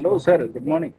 Hello, sir. Good morning.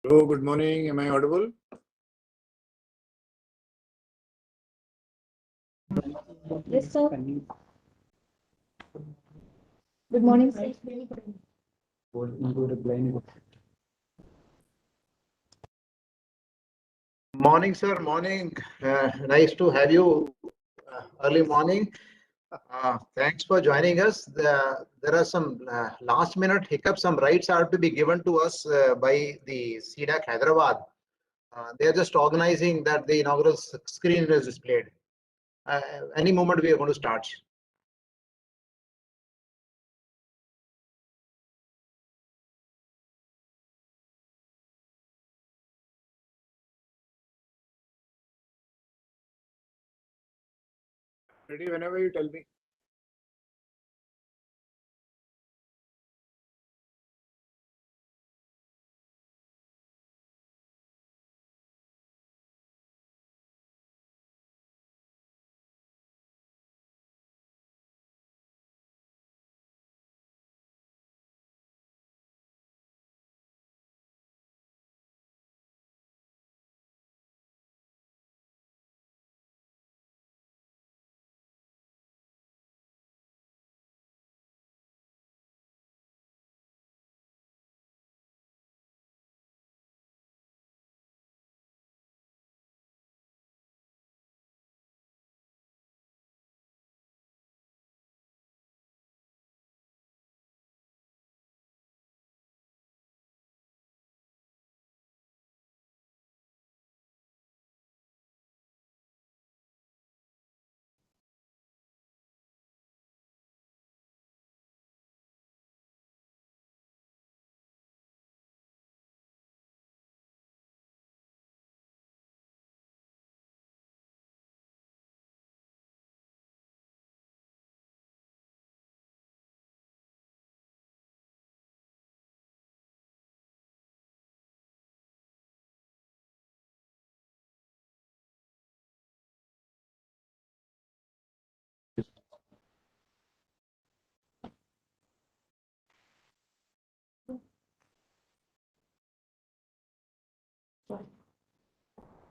Hello, good morning. Am I audible? Yes, sir. Good morning, sir. Morning, sir. Morning. Nice to have you early morning. Thanks for joining us. There are some last minute hiccups. Some rights are to be given to us by the CDAC Hyderabad. They are just organizing that the inaugural screen is displayed. Any moment we are going to start. Ready whenever you tell me.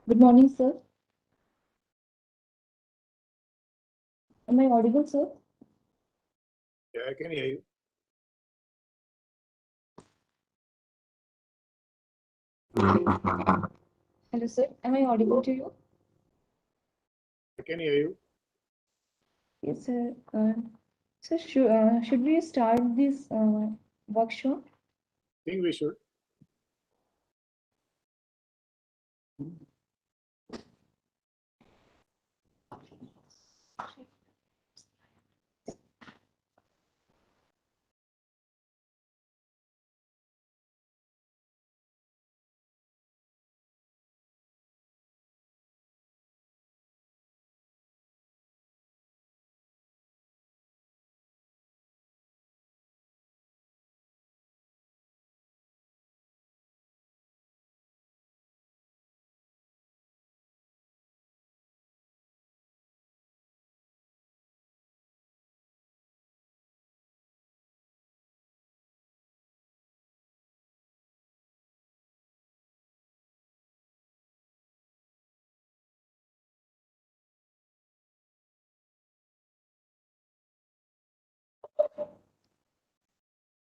Good morning, sir. Am I audible, sir? Yeah, I can hear you. Hello, sir. Am I audible to you? I can hear you. Yes, sir. Sir, should we start this workshop? I think we should.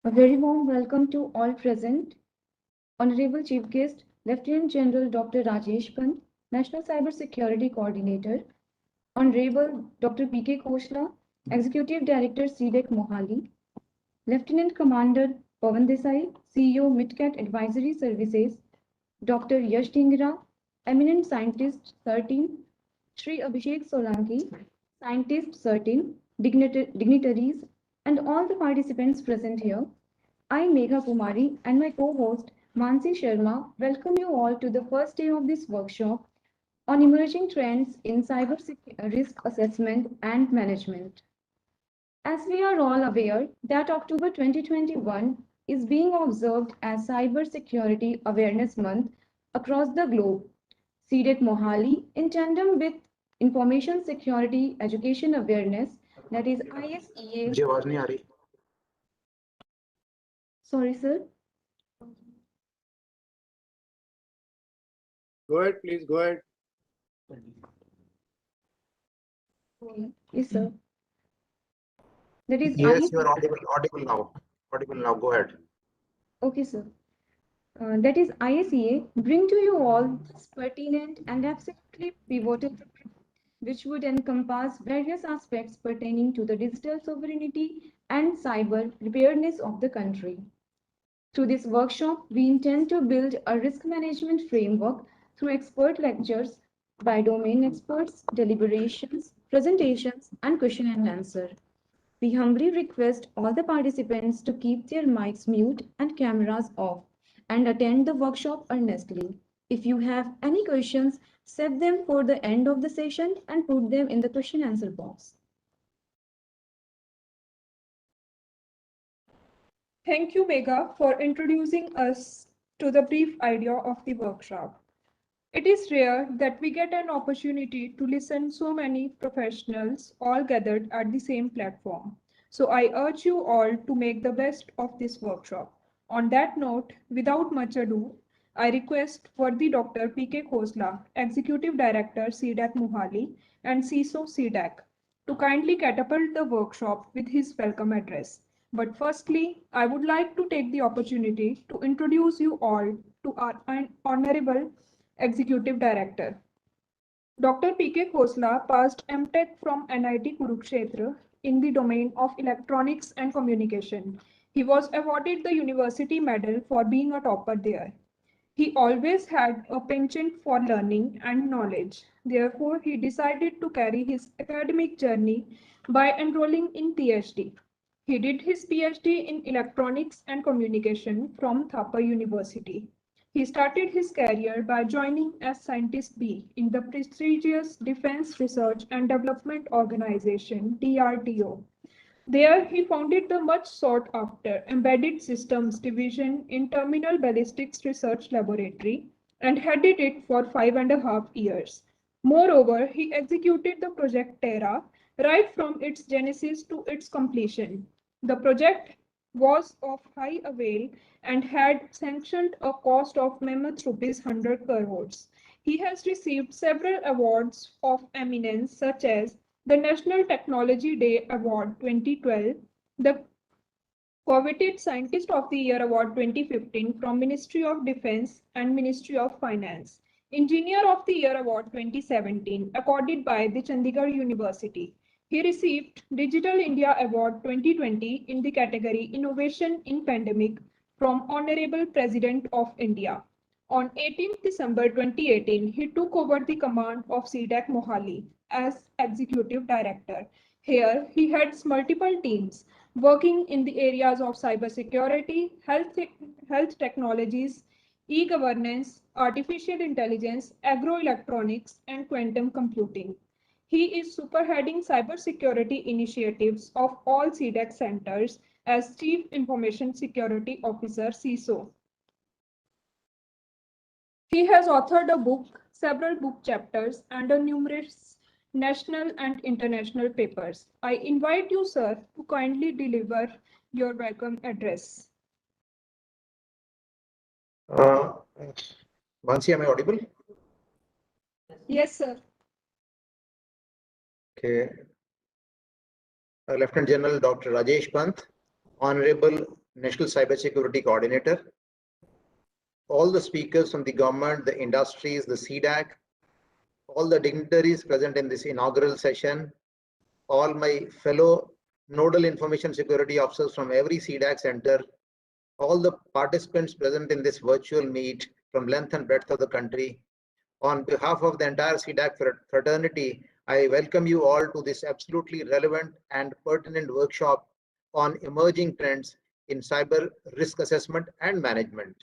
A very warm welcome to all present. Honorable Chief Guest, Lieutenant General Dr. Rajesh Pant, National Cyber Security Coordinator. Honorable Dr. P.K. Koshla, Executive Director, CDEC Mohali. Lieutenant Commander Pawan Desai, CEO Midcat Advisory Services. Dr. Yash Dhingra, Eminent Scientist 13, Shri Abhishek Solanki, Scientist 13, dignitaries, and all the participants present here. I, Megha Kumari, and my co-host Mansi Sharma welcome you all to the first day of this workshop on emerging trends in cyber risk assessment and management. As we are all aware that October 2021 is being observed as Cyber Security Awareness Month across the globe, CDEC Mohali, in tandem with Information Security Education Awareness, that is ISEA. मुझे आवाज नहीं आ रही. Sorry, sir. Go ahead, please. Go ahead. Yes, sir. That is Yes, IS you are audible now. Audible now. Go ahead. Okay, sir. That is ISEA bring to you all this pertinent and absolutely pivotal topic, which would encompass various aspects pertaining to the digital sovereignty and cyber preparedness of the country. Through this workshop, we intend to build a risk management framework through expert lectures by domain experts, deliberations, presentations, and question and answer. We humbly request all the participants to keep their mics mute and cameras off and attend the workshop earnestly. If you have any questions, set them for the end of the session and put them in the question answer box. Thank you, Megha, for introducing us to the brief idea of the workshop. It is rare that we get an opportunity to listen so many professionals all gathered at the same platform. So I urge you all to make the best of this workshop. On that note, without much ado, I request worthy Dr. P.K. Khosla, Executive Director, CDAC Mohali, and CISO CDAC, to kindly catapult the workshop with his welcome address. But firstly, I would like to take the opportunity to introduce you all to our Honorable Executive Director. Dr. P.K. Khosla passed M.Tech from NIT Kurukshetra in the domain of electronics and communication. He was awarded the University Medal for being a topper there. He always had a penchant for learning and knowledge. Therefore, he decided to carry his academic journey by enrolling in PhD. He did his PhD in electronics and communication from Thapa University. He started his career by joining as Scientist B in the prestigious Defense Research and Development Organization, DRDO. There, he founded the much sought after Embedded Systems Division in Terminal Ballistics Research Laboratory and headed it for 5.5 years. Moreover, he executed the Project Terra right from its genesis to its completion. The project was of high avail and had sanctioned a cost of mammoth rupees 100 crores. He has received several awards of eminence such as the National Technology Day Award 2012, the coveted Scientist of the Year Award 2015 from Ministry of Defense and Ministry of Finance, Engineer of the Year Award 2017 accorded by the Chandigarh University. He received Digital India Award 2020 in the category Innovation in Pandemic from Honorable President of India. On 18 December 2018, he took over the command of CDAC Mohali as Executive Director. Here, he heads multiple teams working in the areas of cybersecurity, health technologies, e-governance, artificial intelligence, agroelectronics, and quantum computing. He is superheading cybersecurity initiatives of all CDAC centers as Chief Information Security Officer, CISO. He has authored a book, several book chapters, and a numerous national and international papers. I invite you, sir, to kindly deliver your welcome address. Vansi, am I audible? Yes, sir. Okay. Lieutenant General Dr. Rajesh Pant, Honorable National Cybersecurity Coordinator, all the speakers from the government, the industries, the CDAC, all the dignitaries present in this inaugural session, all my fellow nodal information security officers from every CDAC center, all the participants present in this virtual meet from length and breadth of the country. On behalf of the entire CDAC fraternity, I welcome you all to this absolutely relevant and pertinent workshop on emerging trends in cyber risk assessment and management.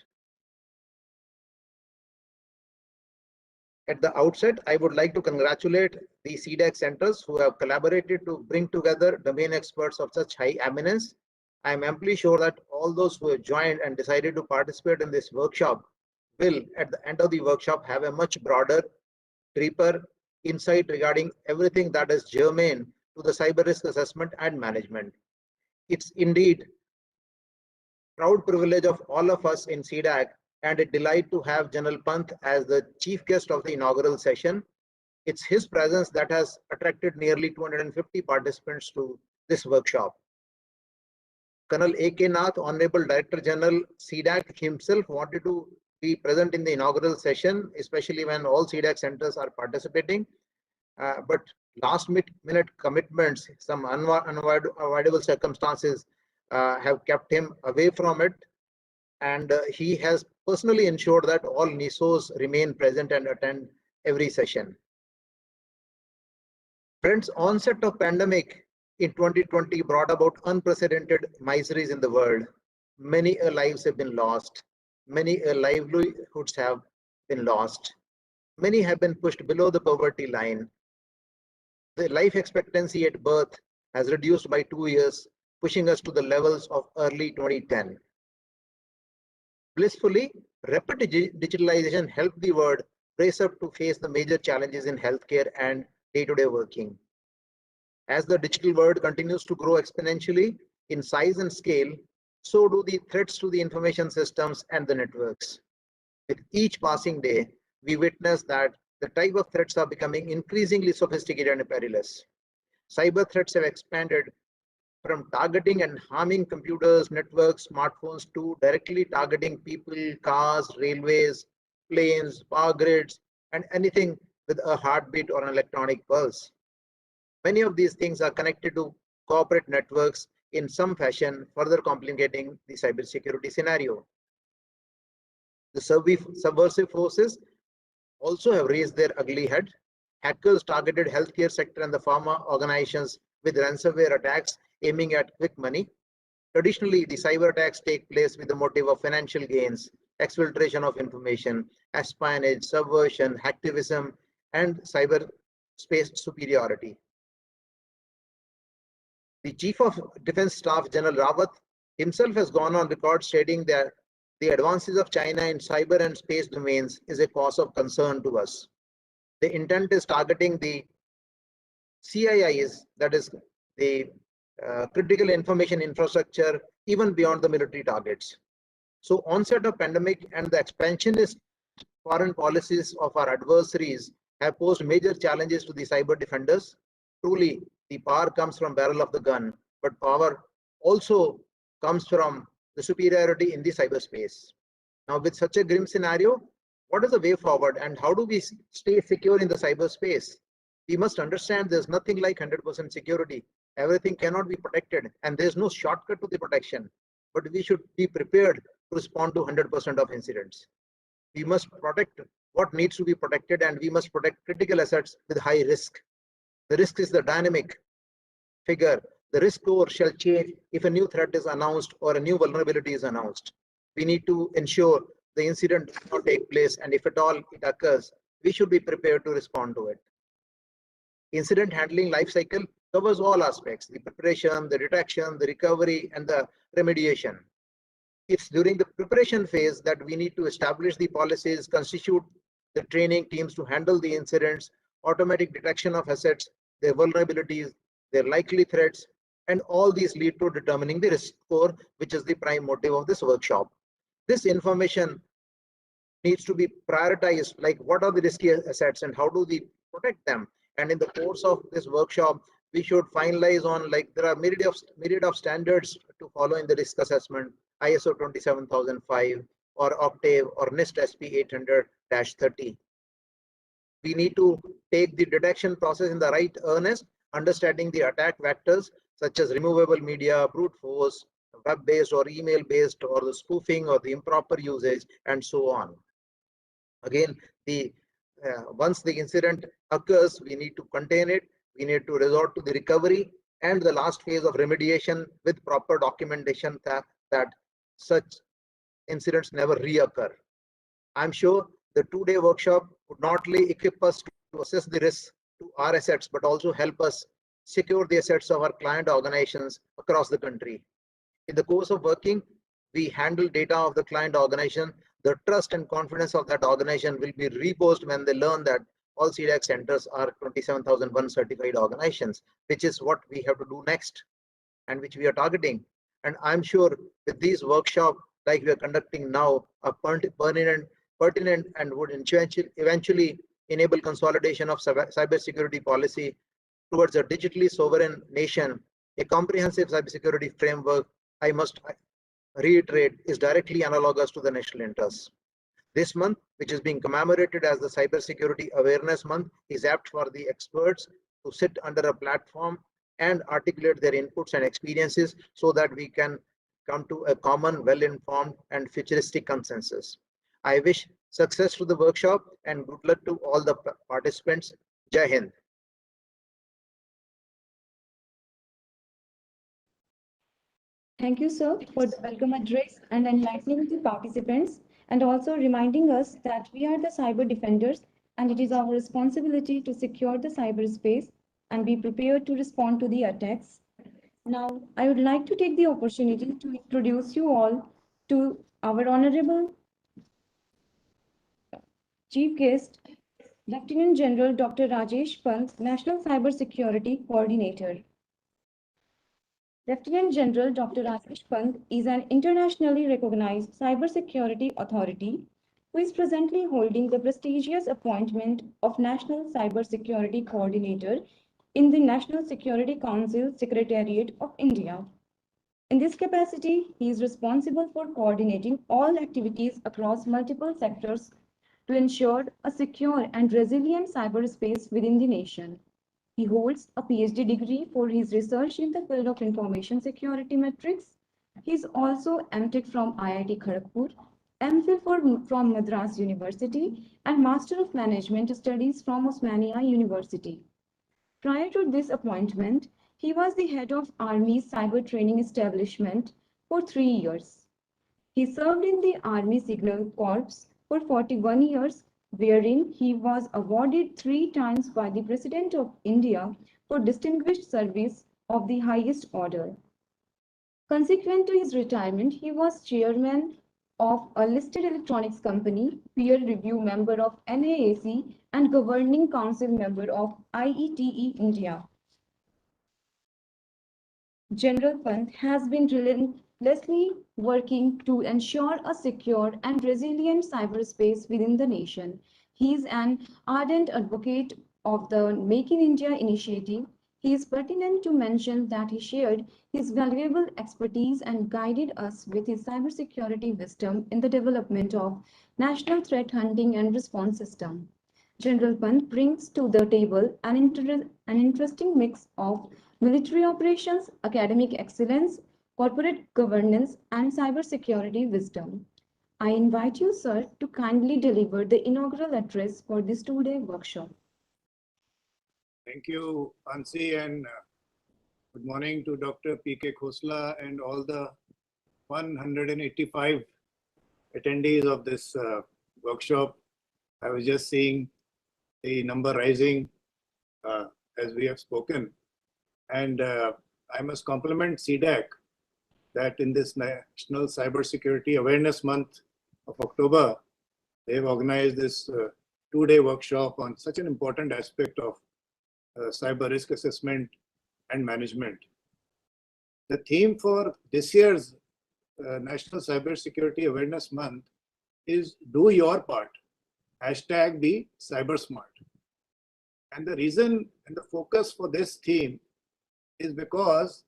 At the outset, I would like to congratulate the CDAC centers who have collaborated to bring together domain experts of such high eminence. I am amply sure that all those who have joined and decided to participate in this workshop will, at the end of the workshop, have a much broader, deeper insight regarding everything that is germane to the cyber risk assessment and management. It's indeed proud privilege of all of us in CDAC and a delight to have General Pant as the chief guest of the inaugural session. It's his presence that has attracted nearly 250 participants to this workshop. Colonel A.K. Nath, Honorable Director General, CDAC himself wanted to be present in the inaugural session, especially when all CDAC centers are participating. But last minute commitments, some unavoidable circumstances have kept him away from it. And he has personally ensured that all NISOs remain present and attend every session. Friends, onset of pandemic in 2020 brought about unprecedented miseries in the world. Many lives have been lost. Many livelihoods have been lost. Many have been pushed below the poverty line. The life expectancy at birth has reduced by 2 years, pushing us to the levels of early 2010. Blissfully, rapid digitalization helped the world brace up to face the major challenges in healthcare and day-to-day working. As the digital world continues to grow exponentially in size and scale, so do the threats to the information systems and the networks. With each passing day, we witness that the type of threats are becoming increasingly sophisticated and perilous. Cyber threats have expanded from targeting and harming computers, networks, smartphones to directly targeting people, cars, railways, planes, power grids, and anything with a heartbeat or an electronic pulse. Many of these things are connected to corporate networks in some fashion, further complicating the cybersecurity scenario. The subversive forces also have raised their ugly head. Hackers targeted healthcare sector and the pharma organizations with ransomware attacks aiming at quick money. Traditionally, the cyber attacks take place with the motive of financial gains, exfiltration of information, espionage, subversion, hacktivism, and cyberspace superiority. The Chief of Defense Staff, General Rawat, himself has gone on record stating that the advances of China in cyber and space domains is a cause of concern to us. The intent is targeting the CIIs, that is the critical information infrastructure, even beyond the military targets. So onset of pandemic and the expansionist foreign policies of our adversaries have posed major challenges to the cyber defenders. Truly, the power comes from barrel of the gun, but power also comes from the superiority in the cyberspace. Now, with such a grim scenario, what is the way forward and how do we stay secure in the cyberspace? We must understand there's nothing like 100% security. Everything cannot be protected and there's no shortcut to the protection, but we should be prepared to respond to 100% of incidents. We must protect what needs to be protected and we must protect critical assets with high risk. The risk is the dynamic figure. The risk score shall change if a new threat is announced or a new vulnerability is announced. We need to ensure the incident does not take place, and if at all it occurs, we should be prepared to respond to it. Incident handling life cycle covers all aspects: the preparation, the detection, the recovery, and the remediation. It's during the preparation phase that we need to establish the policies, constitute the training teams to handle the incidents, automatic detection of assets, their vulnerabilities, their likely threats, and all these lead to determining the risk score, which is the prime motive of this workshop. This information needs to be prioritized, like what are the risky assets and how do we protect them. And in the course of this workshop, we should finalize on, like, there are myriad of standards to follow in the risk assessment: ISO 27005 or Octave or NIST SP 800-30. We need to take the detection process in the right earnest, understanding the attack vectors such as removable media, brute force, web-based or email-based, or the spoofing or the improper usage, and so on. Again, once the incident occurs, we need to contain it, we need to resort to the recovery and the last phase of remediation with proper documentation that such incidents never reoccur. I'm sure the two-day workshop would not only equip us to assess the risks to our assets, but also help us secure the assets of our client organizations across the country. In the course of working, we handle data of the client organization. The trust and confidence of that organization will be reposed when they learn that all CDAC centers are 27,001 certified organizations, which is what we have to do next and which we are targeting. And I'm sure with these workshops like we are conducting now are pertinent and would eventually enable consolidation of cybersecurity policy towards a digitally sovereign nation. A comprehensive cybersecurity framework, I must reiterate, is directly analogous to the national interest. This month, which is being commemorated as the Cybersecurity Awareness Month, is apt for the experts to sit under a platform and articulate their inputs and experiences so that we can come to a common, well-informed and futuristic consensus. I wish success to the workshop and good luck to all the participants. Jai Hind. Thank you, sir, for the welcome address and enlightening the participants, and also reminding us that we are the cyber defenders and it is our responsibility to secure the cyberspace and be prepared to respond to the attacks. Now, I would like to take the opportunity to introduce you all to our Honorable Chief Guest, Lieutenant General Dr. Rajesh Pant, National Cyber Security Coordinator. Lieutenant General Dr. Rajesh Pant is an internationally recognized cybersecurity authority who is presently holding the prestigious appointment of National Cybersecurity Coordinator in the National Security Council Secretariat of India. In this capacity, he is responsible for coordinating all activities across multiple sectors to ensure a secure and resilient cyberspace within the nation. He holds a PhD degree for his research in the field of information security metrics. He is also MTech from IIT Kharagpur, MPhil from Madras University, and Master of Management Studies from Osmania University. Prior to this appointment, he was the head of Army's cyber training establishment for 3 years. He served in the Army Signal Corps for 41 years, wherein he was awarded 3 times by the President of India for distinguished service of the highest order. Consequent to his retirement, he was chairman of a listed electronics company, peer review member of NAAC, and governing council member of IETE India. General Pant has been relentlessly working to ensure a secure and resilient cyberspace within the nation. He is an ardent advocate of the Make in India initiative. He is pertinent to mention that he shared his valuable expertise and guided us with his cybersecurity wisdom in the development of national threat hunting and response system. General Pant brings to the table an interesting mix of military operations, academic excellence, corporate governance, and cybersecurity wisdom. I invite you, sir, to kindly deliver the inaugural address for this 2-day workshop. Thank you, Ansi, and good morning to Dr. P.K. Khosla and all the 185 attendees of this workshop. I was just seeing the number rising as we have spoken. And I must compliment CDAC that in this National Cybersecurity Awareness Month of October, they've organized this 2-day workshop on such an important aspect of cyber risk assessment and management. The theme for this year's National Cybersecurity Awareness Month is Do Your Part, #be cybersmart. And the reason and the focus for this theme is because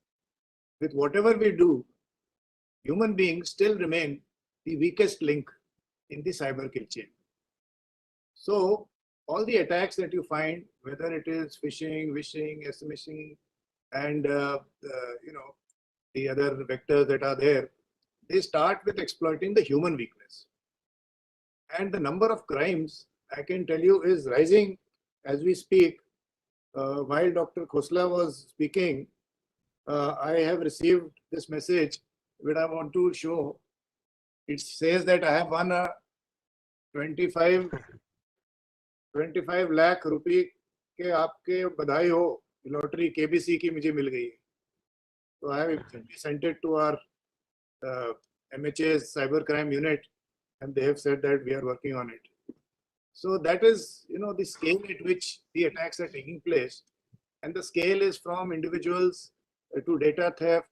with whatever we do, human beings still remain the weakest link in the cyber kill chain. So all the attacks that you find, whether it is phishing, wishing, SMSing, and the other vectors that are there, they start with exploiting the human weakness. And the number of crimes, I can tell you, is rising as we speak. While Dr. Khosla was speaking, I have received this message which I want to show. It says that I have won a 25 lakh रुपए के आपके बधाई हो, lottery KBC की मुझे मिल गई. So I have sent it to our MHA's cybercrime unit, and they have said that we are working on it. So that is, the scale at which the attacks are taking place, and the scale is from individuals to data theft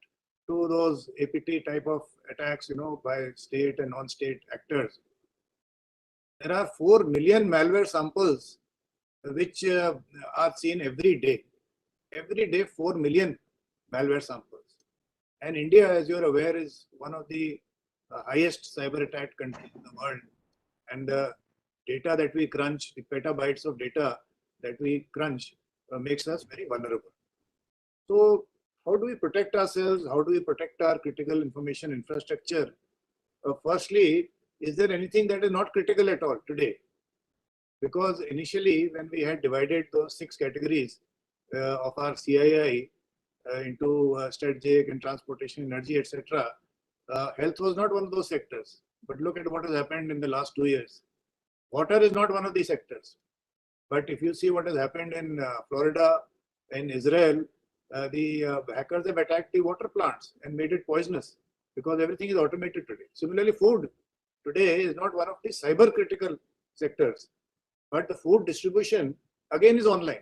to those APT type of attacks, by state and non-state actors. There are 4 million malware samples which are seen every day. Every day, 4 million malware samples. And India, as you're aware, is one of the highest cyber attacked countries in the world. And the data that we crunch, the petabytes of data that we crunch, makes us very vulnerable. So how do we protect ourselves? How do we protect our critical information infrastructure? Firstly, is there anything that is not critical at all today? Because initially, when we had divided those 6 categories of our CII into strategic and transportation, energy, etc., health was not one of those sectors. But look at what has happened in the last 2 years. Water is not one of these sectors. But if you see what has happened in Florida, in Israel, the hackers have attacked the water plants and made it poisonous because everything is automated today. Similarly, food today is not one of the cyber critical sectors, but the food distribution again is online.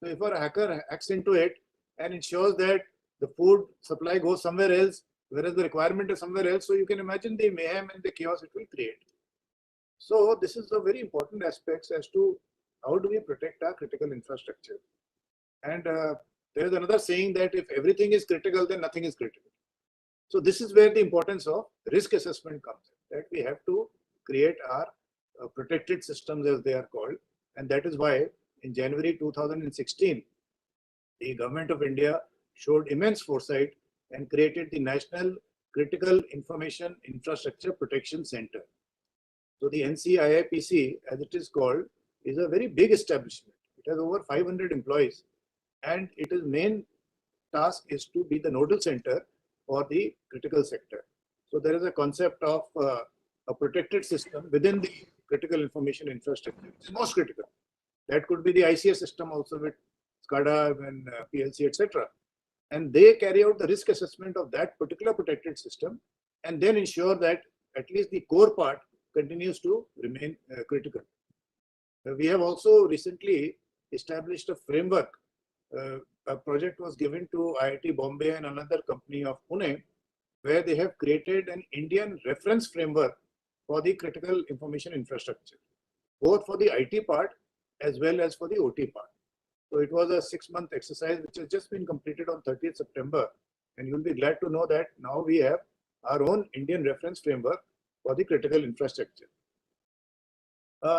So if a hacker hacks into it and ensures that the food supply goes somewhere else, whereas the requirement is somewhere else, so you can imagine the mayhem and the chaos it will create. So this is a very important aspect as to how do we protect our critical infrastructure. And there is another saying that if everything is critical, then nothing is critical. So this is where the importance of risk assessment comes in, that we have to create our protected systems as they are called. And that is why in January 2016, the government of India showed immense foresight and created the National Critical Information Infrastructure Protection Center. So the NCIIPC, as it is called, is a very big establishment. It has over 500 employees, and its main task is to be the nodal center for the critical sector. So there is a concept of a protected system within the critical information infrastructure. It's most critical. That could be the ICS system also with SCADA and PLC, etc. And they carry out the risk assessment of that particular protected system and then ensure that at least the core part continues to remain critical. We have also recently established a framework. A project was given to IIT Bombay and another company of Pune, where they have created an Indian reference framework for the critical information infrastructure, both for the IT part as well as for the OT part. So it was a 6-month exercise which has just been completed on 30th September. And you'll be glad to know that now we have our own Indian reference framework for the critical infrastructure.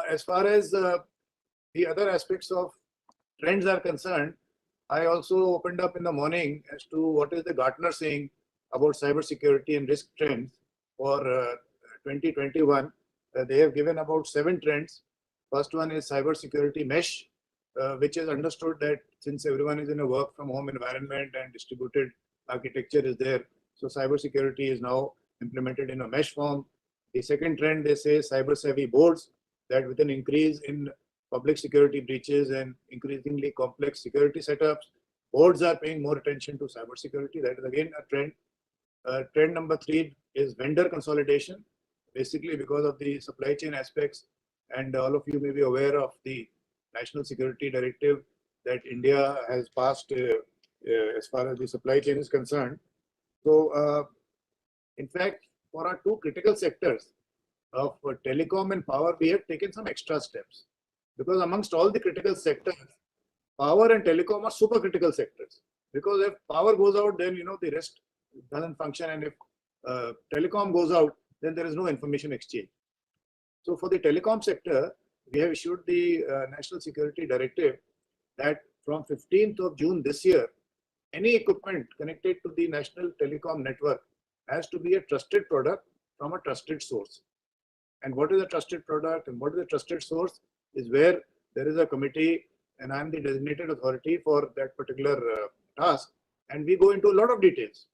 As far as the other aspects of trends are concerned, I also opened up in the morning as to what is the Gartner saying about cybersecurity and risk trends for 2021. They have given about 7 trends. First one is cybersecurity mesh, which is understood that since everyone is in a work from home environment and distributed architecture is there, so cybersecurity is now implemented in a mesh form. The second trend, they say cyber savvy boards, that with an increase in public security breaches and increasingly complex security setups, boards are paying more attention to cybersecurity. That is again a trend. Trend number 3 is vendor consolidation, basically because of the supply chain aspects. And all of you may be aware of the National Security Directive that India has passed as far as the supply chain is concerned. So, in fact, for our 2 critical sectors of telecom and power, we have taken some extra steps. Because amongst all the critical sectors, power and telecom are super critical sectors. Because if power goes out, then the rest doesn't function, and if telecom goes out, then there is no information exchange. So for the telecom sector, we have issued the National Security Directive that from 15th of June this year, any equipment connected to the national telecom network has to be a trusted product from a trusted source. And what is a trusted product and what is a trusted source is where there is a committee, and I'm the designated authority for that particular task. And we go into a lot of details.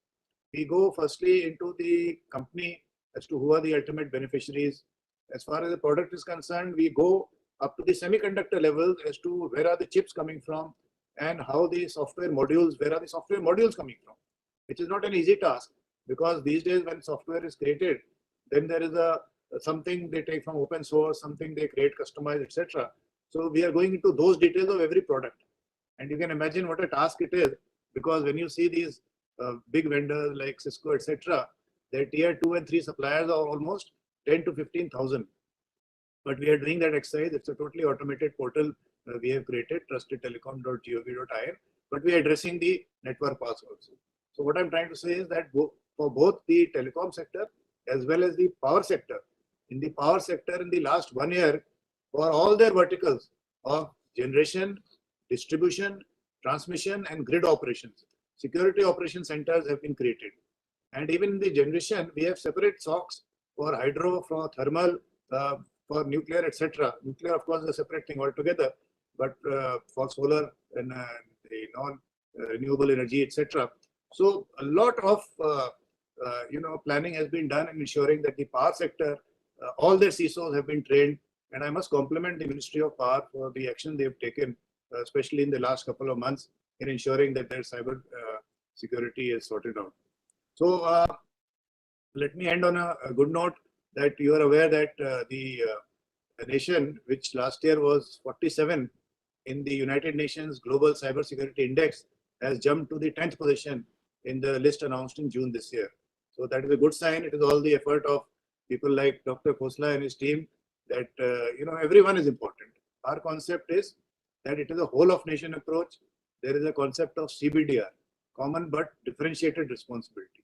We go firstly into the company as to who are the ultimate beneficiaries. As far as the product is concerned, we go up to the semiconductor level as to where are the chips coming from and how the software modules, where are the software modules coming from, which is not an easy task because these days when software is created, then there is something they take from open source, something they create, customize, etc. So we are going into those details of every product. And you can imagine what a task it is, because when you see these big vendors like Cisco, etc., their tier 2 and 3 suppliers are almost 10 to 15,000. But we are doing that exercise. It's a totally automated portal we have created, trustedtelecom.gov.in, but we are addressing the network pass also. So what I'm trying to say is that for both the telecom sector as well as the power sector, in the power sector in the last 1 year, for all their verticals of generation, distribution, transmission, and grid operations, security operation centers have been created. And even in the generation, we have separate SOCs for hydro, for thermal, for nuclear, etc. Nuclear, of course, is a separate thing altogether, but for solar and the non-renewable energy, etc. So a lot of planning has been done in ensuring that the power sector, all their CISOs have been trained, and I must compliment the Ministry of Power for the action they have taken, especially in the last couple of months, in ensuring that their cyber security is sorted out. So let me end on a good note that you are aware that the nation, which last year was 47 in the United Nations Global Cybersecurity Index, has jumped to the 10th position in the list announced in June this year. So that is a good sign. It is all the effort of people like Dr. Khosla and his team that, everyone is important. Our concept is that it is a whole of nation approach. There is a concept of CBDR, common but differentiated responsibility.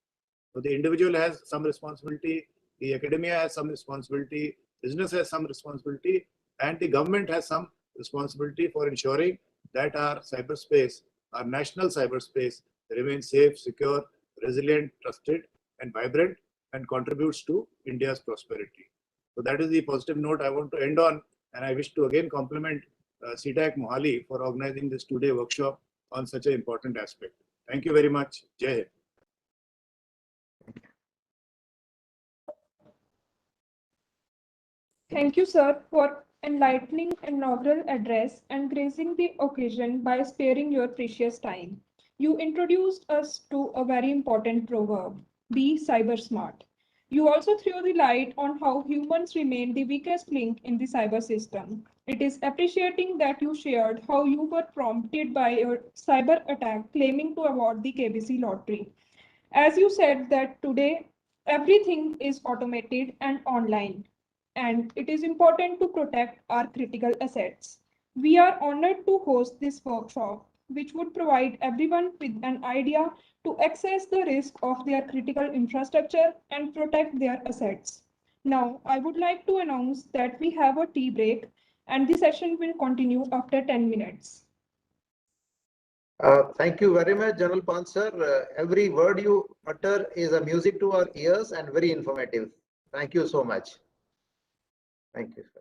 So the individual has some responsibility, the academia has some responsibility, business has some responsibility, and the government has some responsibility for ensuring that our cyberspace, our national cyberspace, remains safe, secure, resilient, trusted, and vibrant, and contributes to India's prosperity. So that is the positive note I want to end on, and I wish to again compliment CDAC Mohali for organizing this two-day workshop on such an important aspect. Thank you very much. Jai Hind. Thank you, sir, for enlightening inaugural address and gracing the occasion by sparing your precious time. You introduced us to a very important proverb, be cyber smart. You also threw the light on how humans remain the weakest link in the cyber system. It is appreciating that you shared how you were prompted by your cyber attack claiming to award the KBC lottery. As you said that today everything is automated and online, and it is important to protect our critical assets. We are honored to host this workshop, which would provide everyone with an idea to access the risk of their critical infrastructure and protect their assets. Now, I would like to announce that we have a tea break and the session will continue after 10 minutes. Thank you very much, General Pan sir. Every word you utter is a music to our ears and very informative. Thank you so much. Thank you, sir.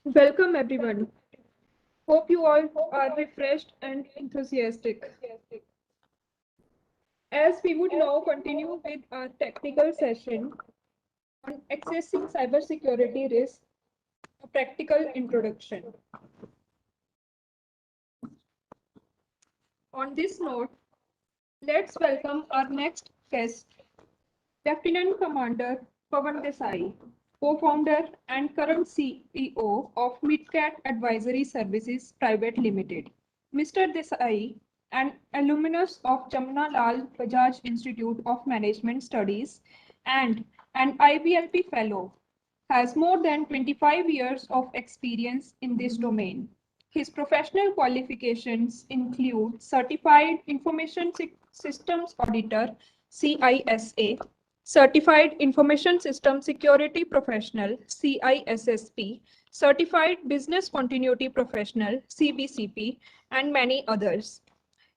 Welcome everyone. Hope you all are refreshed and enthusiastic. As we would now continue with our technical session on accessing cybersecurity risk, a practical introduction. On this note, let's welcome our next guest, Lieutenant Commander Pawan Desai, co-founder and current CEO of Midcat Advisory Services Private Limited. Mr. Desai, an alumnus of Jamna Lal Bajaj Institute of Management Studies and an IBLP fellow, has more than 25 years of experience in this domain. His professional qualifications include Certified Information Systems Auditor, CISA, Certified Information System Security Professional, CISSP, Certified Business Continuity Professional, CBCP, and many others.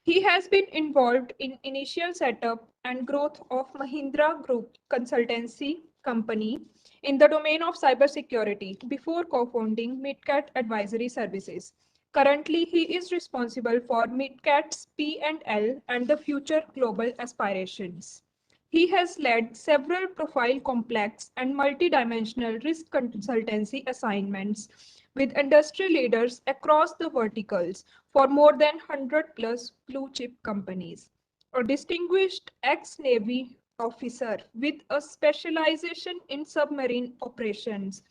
He has been involved in initial setup and growth of Mahindra Group consultancy company in the domain of cybersecurity before co-founding Midcat Advisory Services. Currently, he is responsible for Midcat's P&L and the future global aspirations. He has led several profile complex and multidimensional risk consultancy assignments with industry leaders across the verticals for more than 100 plus blue chip companies. A distinguished ex-Navy officer with a specialization in submarine operations.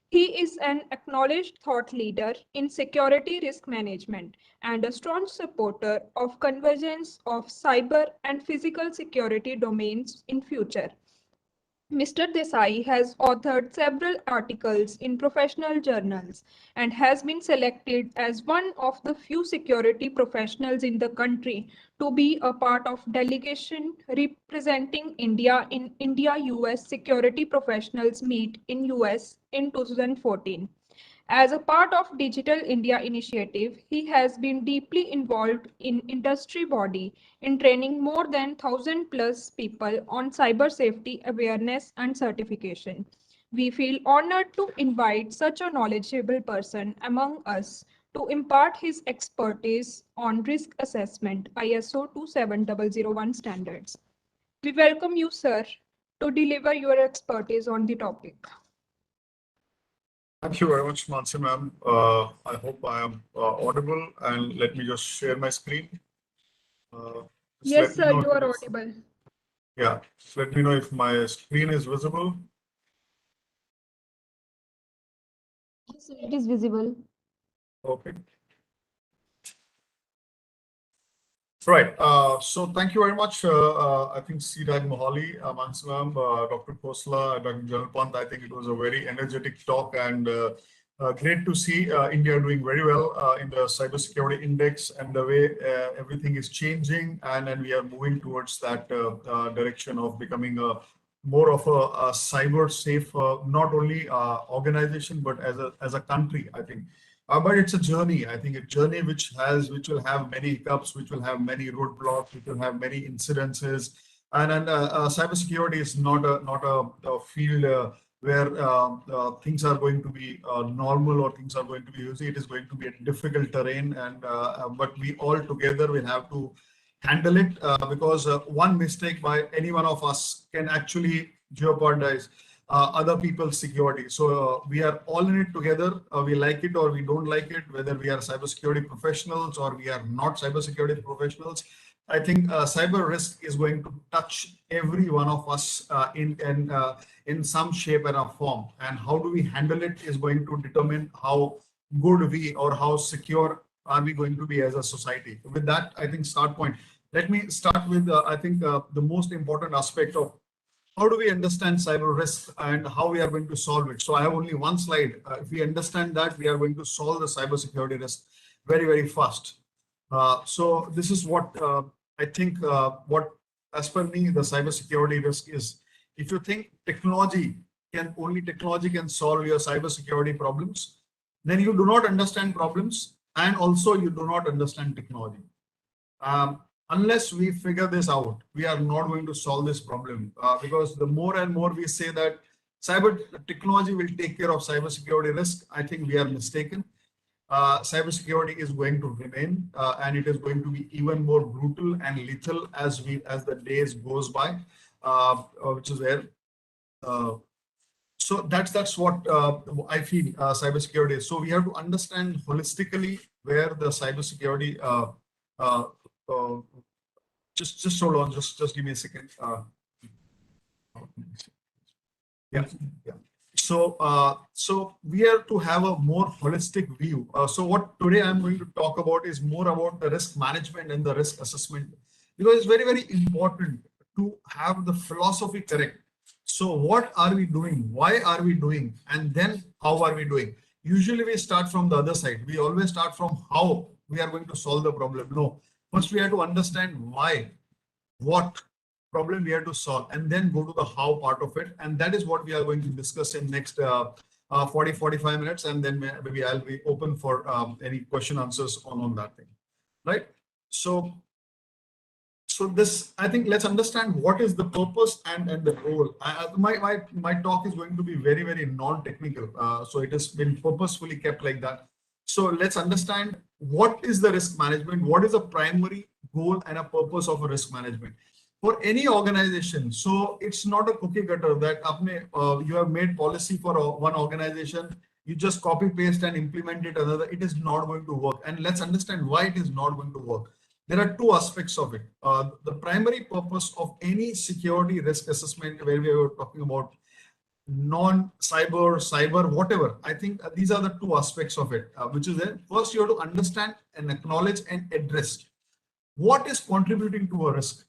He is an acknowledged thought leader in security risk management and a strong supporter of convergence of cyber and physical security domains in future. Mr. Desai has authored several articles in professional journals and has been selected as one of the few security professionals in the country to be a part of delegation representing India in India-US Security Professionals Meet in US in 2014. As a part of Digital India initiative, he has been deeply involved in industry body in training more than 1,000 plus people on cyber safety awareness and certification. We feel honored to invite such a knowledgeable person among us to impart his expertise on risk assessment ISO 27001 standards. We welcome you, sir, to deliver your expertise on the topic. Thank you very much, Mansi ma'am. I hope I am audible, and let me just share my screen. Yes, sir, you are audible. Yeah, let me know if my screen is visible. Yes, sir, it is visible. Okay. Right. So thank you very much. I think Siraj Mohali, Mansi ma'am, Dr. Khosla, Dr. Janalpant. I think it was a very energetic talk and great to see India doing very well in the cybersecurity index and the way everything is changing, and we are moving towards that direction of becoming a more of a cyber safe, not only organization but as a country. I think. But it's a journey. I think a journey which will have many hiccups, which will have many roadblocks, which will have many incidences, and cybersecurity is not a field where things are going to be normal or things are going to be easy. It is going to be a difficult terrain, and but we all together will have to handle it because one mistake by any one of us can actually jeopardize other people's security. So we are all in it together. We like it or we don't like it, whether we are cybersecurity professionals or we are not cybersecurity professionals. I think cyber risk is going to touch every one of us in some shape and a form. And how do we handle it is going to determine how good we or how secure are we going to be as a society. With that, I think start point. Let me start with I think the most important aspect of how do we understand cyber risk and how we are going to solve it. So I have only one slide. If we understand that, we are going to solve the cybersecurity risk very, very fast. So this is what I think what, as per me, the cybersecurity risk is. If you think technology can solve your cybersecurity problems, then you do not understand problems, and also you do not understand technology. Unless we figure this out, we are not going to solve this problem because the more and more we say that cyber technology will take care of cybersecurity risk. I think we are mistaken. Cybersecurity is going to remain, and it is going to be even more brutal and lethal as the days goes by, which is where. So that's what I feel cybersecurity is. So we have to understand holistically where the cybersecurity. Uh, just hold on. Just give me a second. Yeah. So we have to have a more holistic view. So what today I'm going to talk about is more about the risk management and the risk assessment, because it's very important to have the philosophy correct. So what are we doing? Why are we doing? And then how are we doing? Usually we start from the other side. We always start from how we are going to solve the problem. No, first we have to understand why, what problem we have to solve, and then go to the how part of it. And that is what we are going to discuss in next 40-45 minutes. And then maybe I'll be open for any question answers on that thing, right? So this, I think, let's understand what is the purpose and the role. My talk is going to be very non-technical. So it has been purposefully kept like that. So let's understand what is the risk management, what is the primary goal and a purpose of a risk management for any organization. So it's not a cookie cutter that you have made policy for one organization, you just copy paste and implement it another. It is not going to work. And let's understand why it is not going to work. There are two aspects of it. The primary purpose of any security risk assessment, where we are talking about cyber, whatever. I think these are the two aspects of it, which is that first you have to understand and acknowledge and address what is contributing to a risk.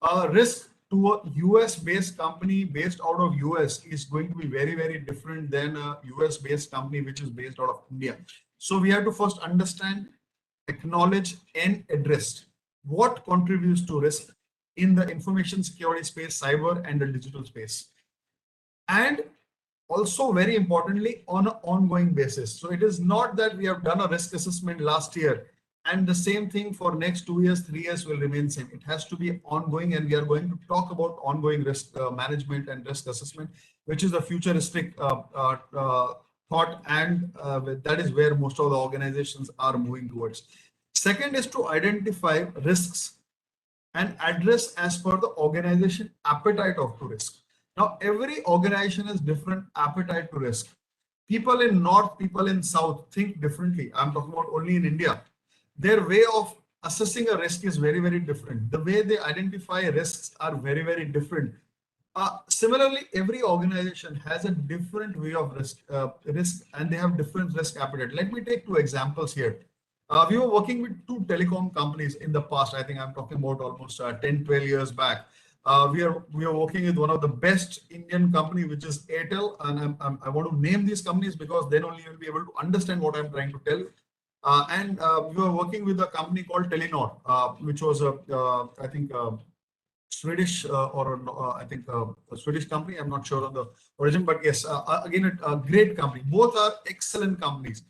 A risk to a US based company based out of US is going to be very different than a US based company which is based out of India. So we have to first understand, acknowledge and address what contributes to risk in the information security space, cyber and the digital space. And also very importantly on an ongoing basis. So it is not that we have done a risk assessment last year and the same thing for next 2 years, 3 years will remain same. It has to be ongoing, and we are going to talk about ongoing risk management and risk assessment, which is a futuristic thought, and that is where most of the organizations are moving towards. Second is to identify risks and address as per the organization appetite of to risk. Now, every organization has different appetite to risk. People in North, people in South think differently. I'm talking about only in India. Their way of assessing a risk is very different. The way they identify risks are very different. Similarly, every organization has a different way of risk, and they have different risk appetite. Let me take two examples here. We were working with two telecom companies in the past. I think I'm talking about almost 10, 12 years back. We are working with one of the best Indian company, which is Airtel, and I want to name these companies because then only you'll be able to understand what I'm trying to tell you. We were working with a company called Telenor, which was I think Swedish I think a Swedish company. I'm not sure on the origin, but yes, again, a great company. Both are excellent companies.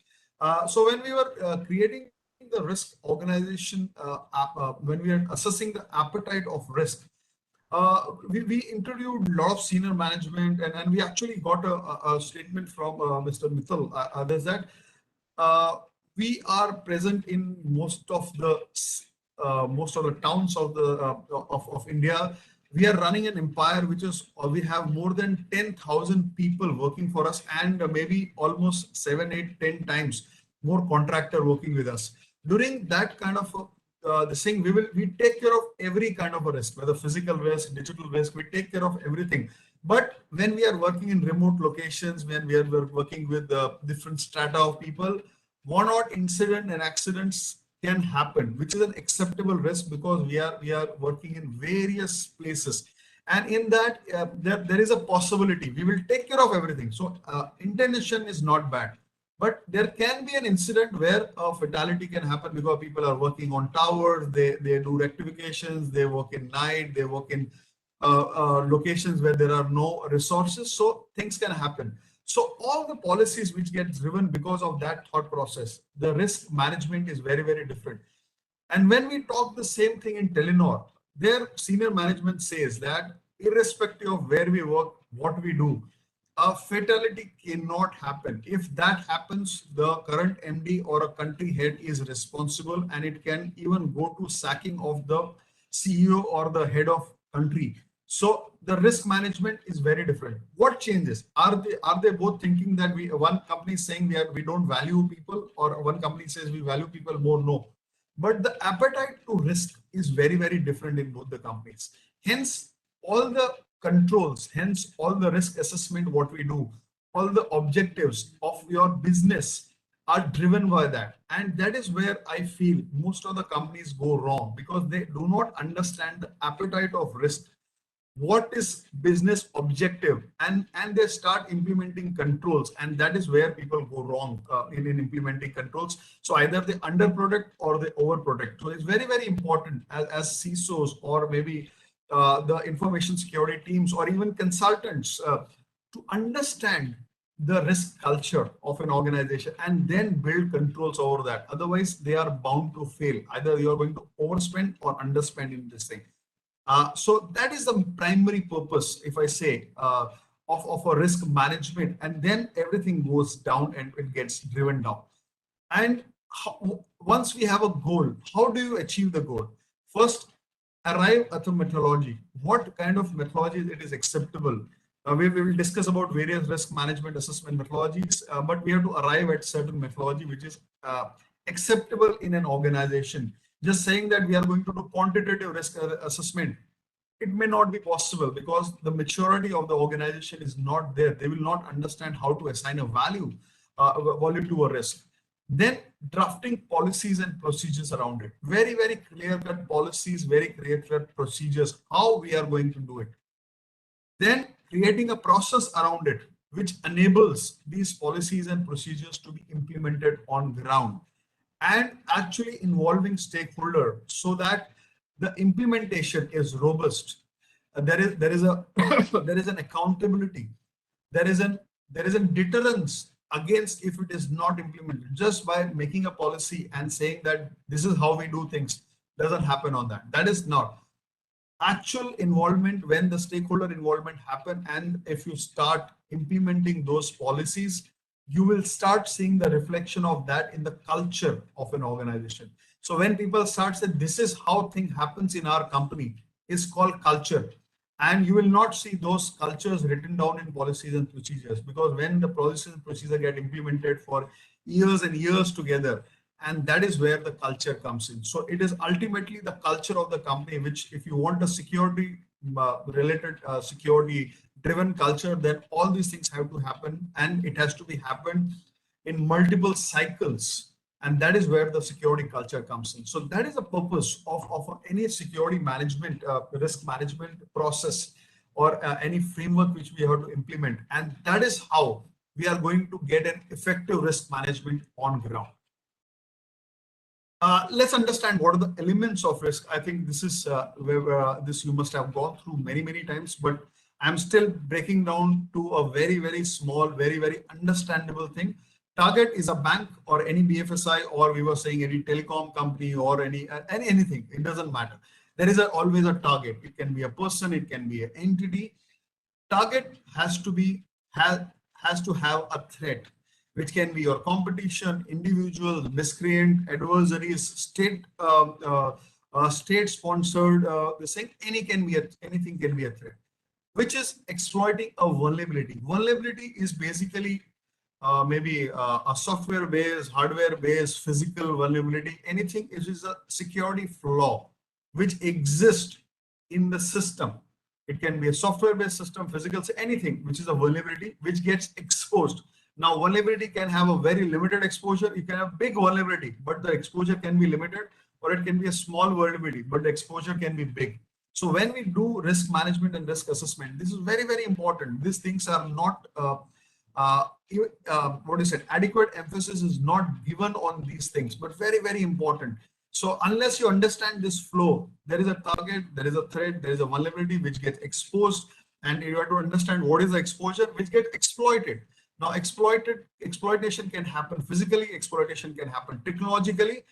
So when we were creating the risk organization, when we are assessing the appetite of risk, we interviewed a lot of senior management, and we actually got a statement from Mr. Mittal. There's that we are present in most of the towns of India. We are running an empire which is, we have more than 10,000 people working for us, and maybe almost 7, 8, 10 times more contractor working with us. During that kind of the thing, we take care of every kind of a risk, whether physical risk, digital risk, we take care of everything. But when we are working in remote locations, when we are working with different strata of people, one odd incident and accidents can happen, which is an acceptable risk because we are working in various places. And in that, there is a possibility we will take care of everything. So intention is not bad. But there can be an incident where a fatality can happen because people are working on towers, they do rectifications, they work in night, they work in locations where there are no resources. So things can happen. So all the policies which get driven because of that thought process, the risk management is very different. And when we talk the same thing in Telenor, their senior management says that irrespective of where we work, what we do, a fatality cannot happen. If that happens, the current MD or a country head is responsible, and it can even go to sacking of the CEO or the head of country. So the risk management is very different. What changes? Are they both thinking that one company is saying we don't value people, or one company says we value people more? No. But the appetite to risk is very, very different in both the companies. Hence, all the controls, hence all the risk assessment, what we do, all the objectives of your business are driven by that. And that is where I feel most of the companies go wrong, because they do not understand the appetite of risk. What is business objective, and they start implementing controls, and that is where people go wrong in implementing controls. So either they underprotect or they overprotect. So it's very, very important as CISOs, or maybe the information security teams, or even consultants, to understand the risk culture of an organization and then build controls over that. Otherwise, they are bound to fail. Either you are going to overspend or underspend in this thing. So that is the primary purpose, if I say, of a risk management, and then everything goes down and it gets driven down. And once we have a goal, how do you achieve the goal? First, arrive at a methodology. What kind of methodology it is acceptable? We will discuss about various risk management assessment methodologies, but we have to arrive at certain methodology which is acceptable in an organization. Just saying that we are going to do quantitative risk assessment, it may not be possible, because the maturity of the organization is not there. They will not understand how to assign a value to a risk. Then drafting policies and procedures around it. Very, very clear-cut policies, very clear-cut procedures, how we are going to do it. Then creating a process around it, which enables these policies and procedures to be implemented on ground, and actually involving stakeholder, so that the implementation is robust. There is an accountability. There is a deterrence against if it is not implemented. Just by making a policy and saying that this is how we do things doesn't happen on that. That is not. Actual involvement, when the stakeholder involvement happen, and if you start implementing those policies, you will start seeing the reflection of that in the culture of an organization. So when people start saying this is how thing happens in our company, is called culture. And you will not see those cultures written down in policies and procedures, because when the policies and procedures get implemented for years and years together, and that is where the culture comes in. So it is ultimately the culture of the company, which, if you want a security related security driven culture, then all these things have to happen, and it has to be happened in multiple cycles. And that is where the security culture comes in. So that is the purpose of any security management, risk management process, or any framework which we have to implement. And that is how we are going to get an effective risk management on ground. Let's understand what are the elements of risk. I think this is where this you must have gone through many times, but I'm still breaking down to a very, very small, very, very understandable thing. Target is a bank or any BFSI, or we were saying any telecom company, or anything. It doesn't matter. There is always a target. It can be a person, it can be an entity. Target has to have a threat, which can be your competition, individuals, miscreant, adversaries, state-sponsored. Saying anything can be a threat, which is exploiting a vulnerability. Vulnerability is basically maybe a software-based, hardware-based, physical vulnerability. Anything is a security flaw which exists in the system. It can be a software-based system, physical, anything which is a vulnerability which gets exposed. Now, vulnerability can have a very limited exposure. You can have big vulnerability, but the exposure can be limited, or it can be a small vulnerability, but the exposure can be big. So when we do risk management and risk assessment, this is very, very important. These things are not, adequate emphasis is not given on these things, but very, very important. So unless you understand this flow, there is a target, there is a threat, there is a vulnerability which gets exposed, and you have to understand what is the exposure which gets exploited. Now, exploitation can happen physically, exploitation can happen technologically.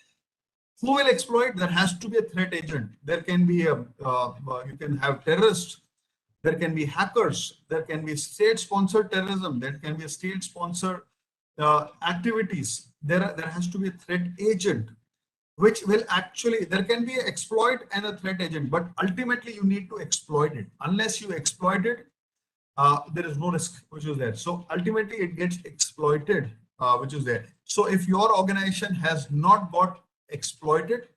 Who will exploit? There has to be a threat agent. There can be you can have terrorists. there can be hackers, there can be state-sponsored terrorism, there can be a state-sponsored activities. There has to be a threat agent, which will actually, there can be an exploit and a threat agent, but ultimately you need to exploit it. Unless you exploit it, there is no risk which is there. So ultimately it gets exploited, which is there. So if your organization has not got exploited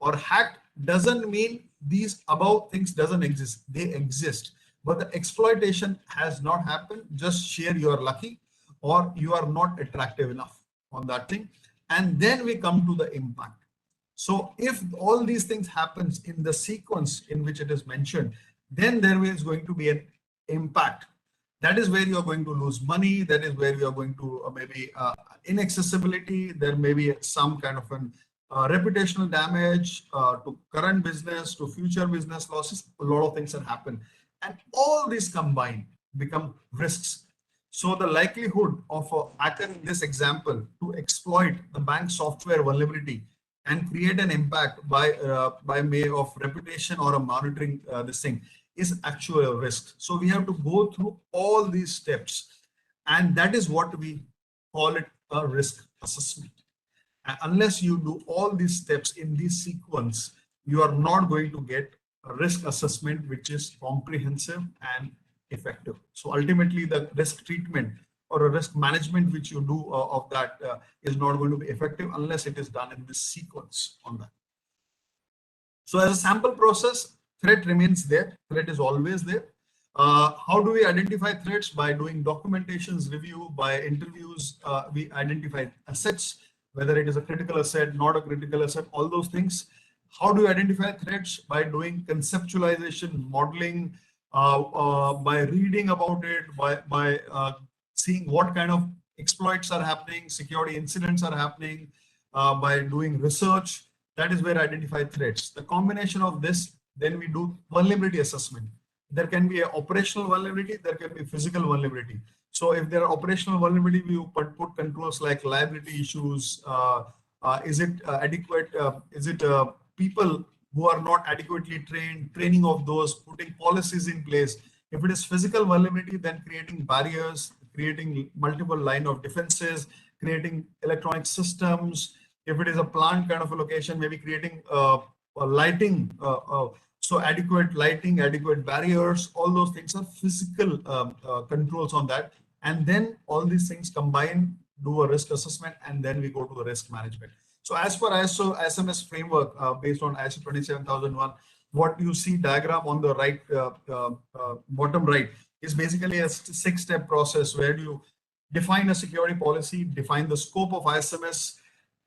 or hacked, doesn't mean these above things doesn't exist. They exist, but the exploitation has not happened. Just share you are lucky or you are not attractive enough on that thing. And then we come to the impact. So if all these things happens in the sequence in which it is mentioned, then there is going to be an impact. That is where you are going to lose money. That is where you are going to maybe inaccessibility. There may be some kind of an reputational damage to current business, to future business losses. A lot of things that happen, and all these combined become risks. So the likelihood of a hacker in this example to exploit the bank software vulnerability and create an impact by way of reputation or a monitoring this thing is actually a risk. So we have to go through all these steps, and that is what we call it a risk assessment. And unless you do all these steps in this sequence, you are not going to get a risk assessment which is comprehensive and effective. So ultimately the risk treatment or a risk management which you do of that is not going to be effective unless it is done in this sequence on that. So as a sample process, threat remains there. Threat is always there. How do we identify threats? By doing documentations review, by interviews, we identify assets, whether it is a critical asset, not a critical asset, all those things. How do you identify threats? By doing conceptualization, modeling, by reading about it, by seeing what kind of exploits are happening, security incidents are happening, by doing research. That is where identify threats. The combination of this, then we do vulnerability assessment. There can be an operational vulnerability, there can be physical vulnerability. So if there are operational vulnerability, we put controls like liability issues. Is it adequate? Is it people who are not adequately trained, training of those, putting policies in place? If it is physical vulnerability, then creating barriers, creating multiple line of defenses, creating electronic systems. If it is a plant kind of a location, maybe creating lighting, so adequate lighting, adequate barriers, all those things are physical controls on that. And then all these things combine, do a risk assessment, and then we go to the risk management. So as per ISO SMS framework, based on ISO 27001, what you see diagram on the right, bottom right, is basically a 6-step process where you define a security policy, define the scope of ISMS,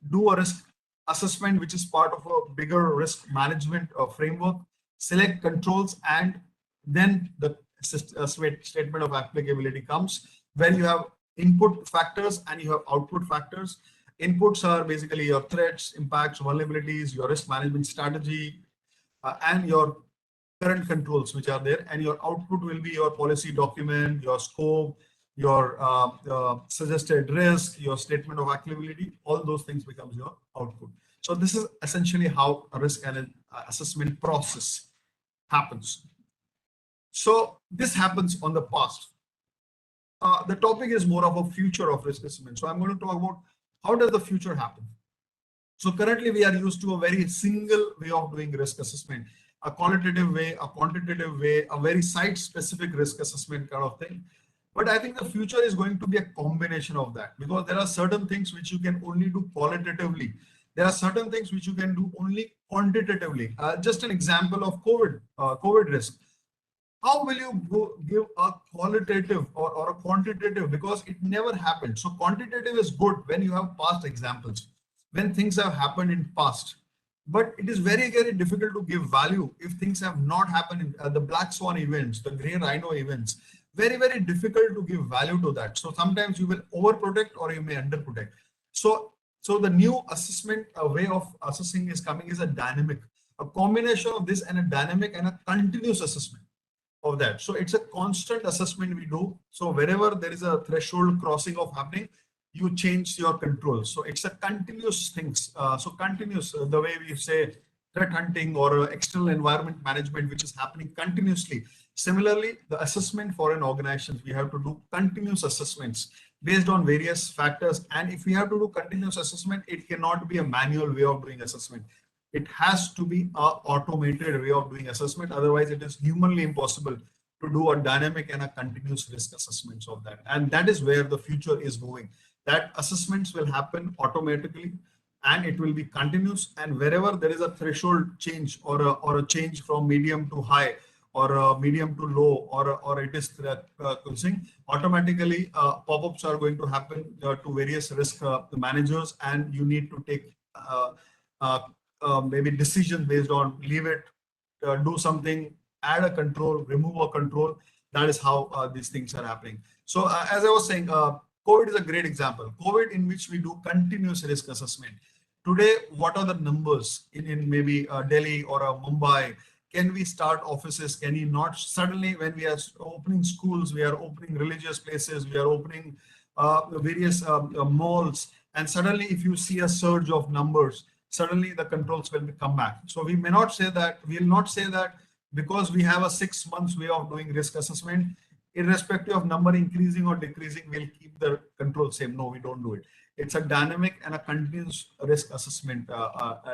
do a risk assessment, which is part of a bigger risk management framework, select controls, and then the statement of applicability comes, where you have input factors and you have output factors. Inputs are basically your threats, impacts, vulnerabilities, your risk management strategy, and your current controls which are there. And your output will be your policy document, your scope, your suggested risk, your statement of applicability. All those things becomes your output. So this is essentially how a risk and assessment process happens. So this happens on the past. The topic is more of a future of risk assessment. So I'm going to talk about how does the future happen. So currently we are used to a very single way of doing risk assessment, a qualitative way, a quantitative way, a very site-specific risk assessment kind of thing. But I think the future is going to be a combination of that, because there are certain things which you can only do qualitatively. There are certain things which you can do only quantitatively. Just an example of COVID risk. How will you give a qualitative or a quantitative, because it never happened. So quantitative is good when you have past examples, when things have happened in past. But it is very, very difficult to give value if things have not happened in the black swan events, the gray rhino events. Very, very difficult to give value to that. So sometimes you will overprotect or you may underprotect. So the new assessment way of assessing is coming is a dynamic, a combination of this and a dynamic and a continuous assessment of that. So it's a constant assessment we do. So wherever there is a threshold crossing of happening, you change your controls. So it's a continuous things. So continuous, the way we say threat hunting or external environment management, which is happening continuously. Similarly, the assessment for an organization, we have to do continuous assessments based on various factors. And if we have to do continuous assessment, it cannot be a manual way of doing assessment. It has to be a automated way of doing assessment. Otherwise, it is humanly impossible to do a dynamic and a continuous risk assessments of that. And that is where the future is moving. That assessments will happen automatically and it will be continuous. And wherever there is a threshold change or a change from medium to high or medium to low or it is closing, automatically pop-ups are going to happen to various risk managers, and you need to take maybe decision based on leave it, do something, add a control, remove a control. That is how these things are happening. So as I was saying, COVID is a great example. COVID, in which we do continuous risk assessment. Today, what are the numbers in maybe Delhi or Mumbai? Can we start offices? Can we not? Suddenly, when we are opening schools, we are opening religious places, we are opening various malls, and suddenly if you see a surge of numbers, suddenly the controls will come back. So we may not say that, we will not say that because we have a 6 months way of doing risk assessment, irrespective of number increasing or decreasing, we'll keep the control same. No, we don't do it. It's a dynamic and a continuous risk assessment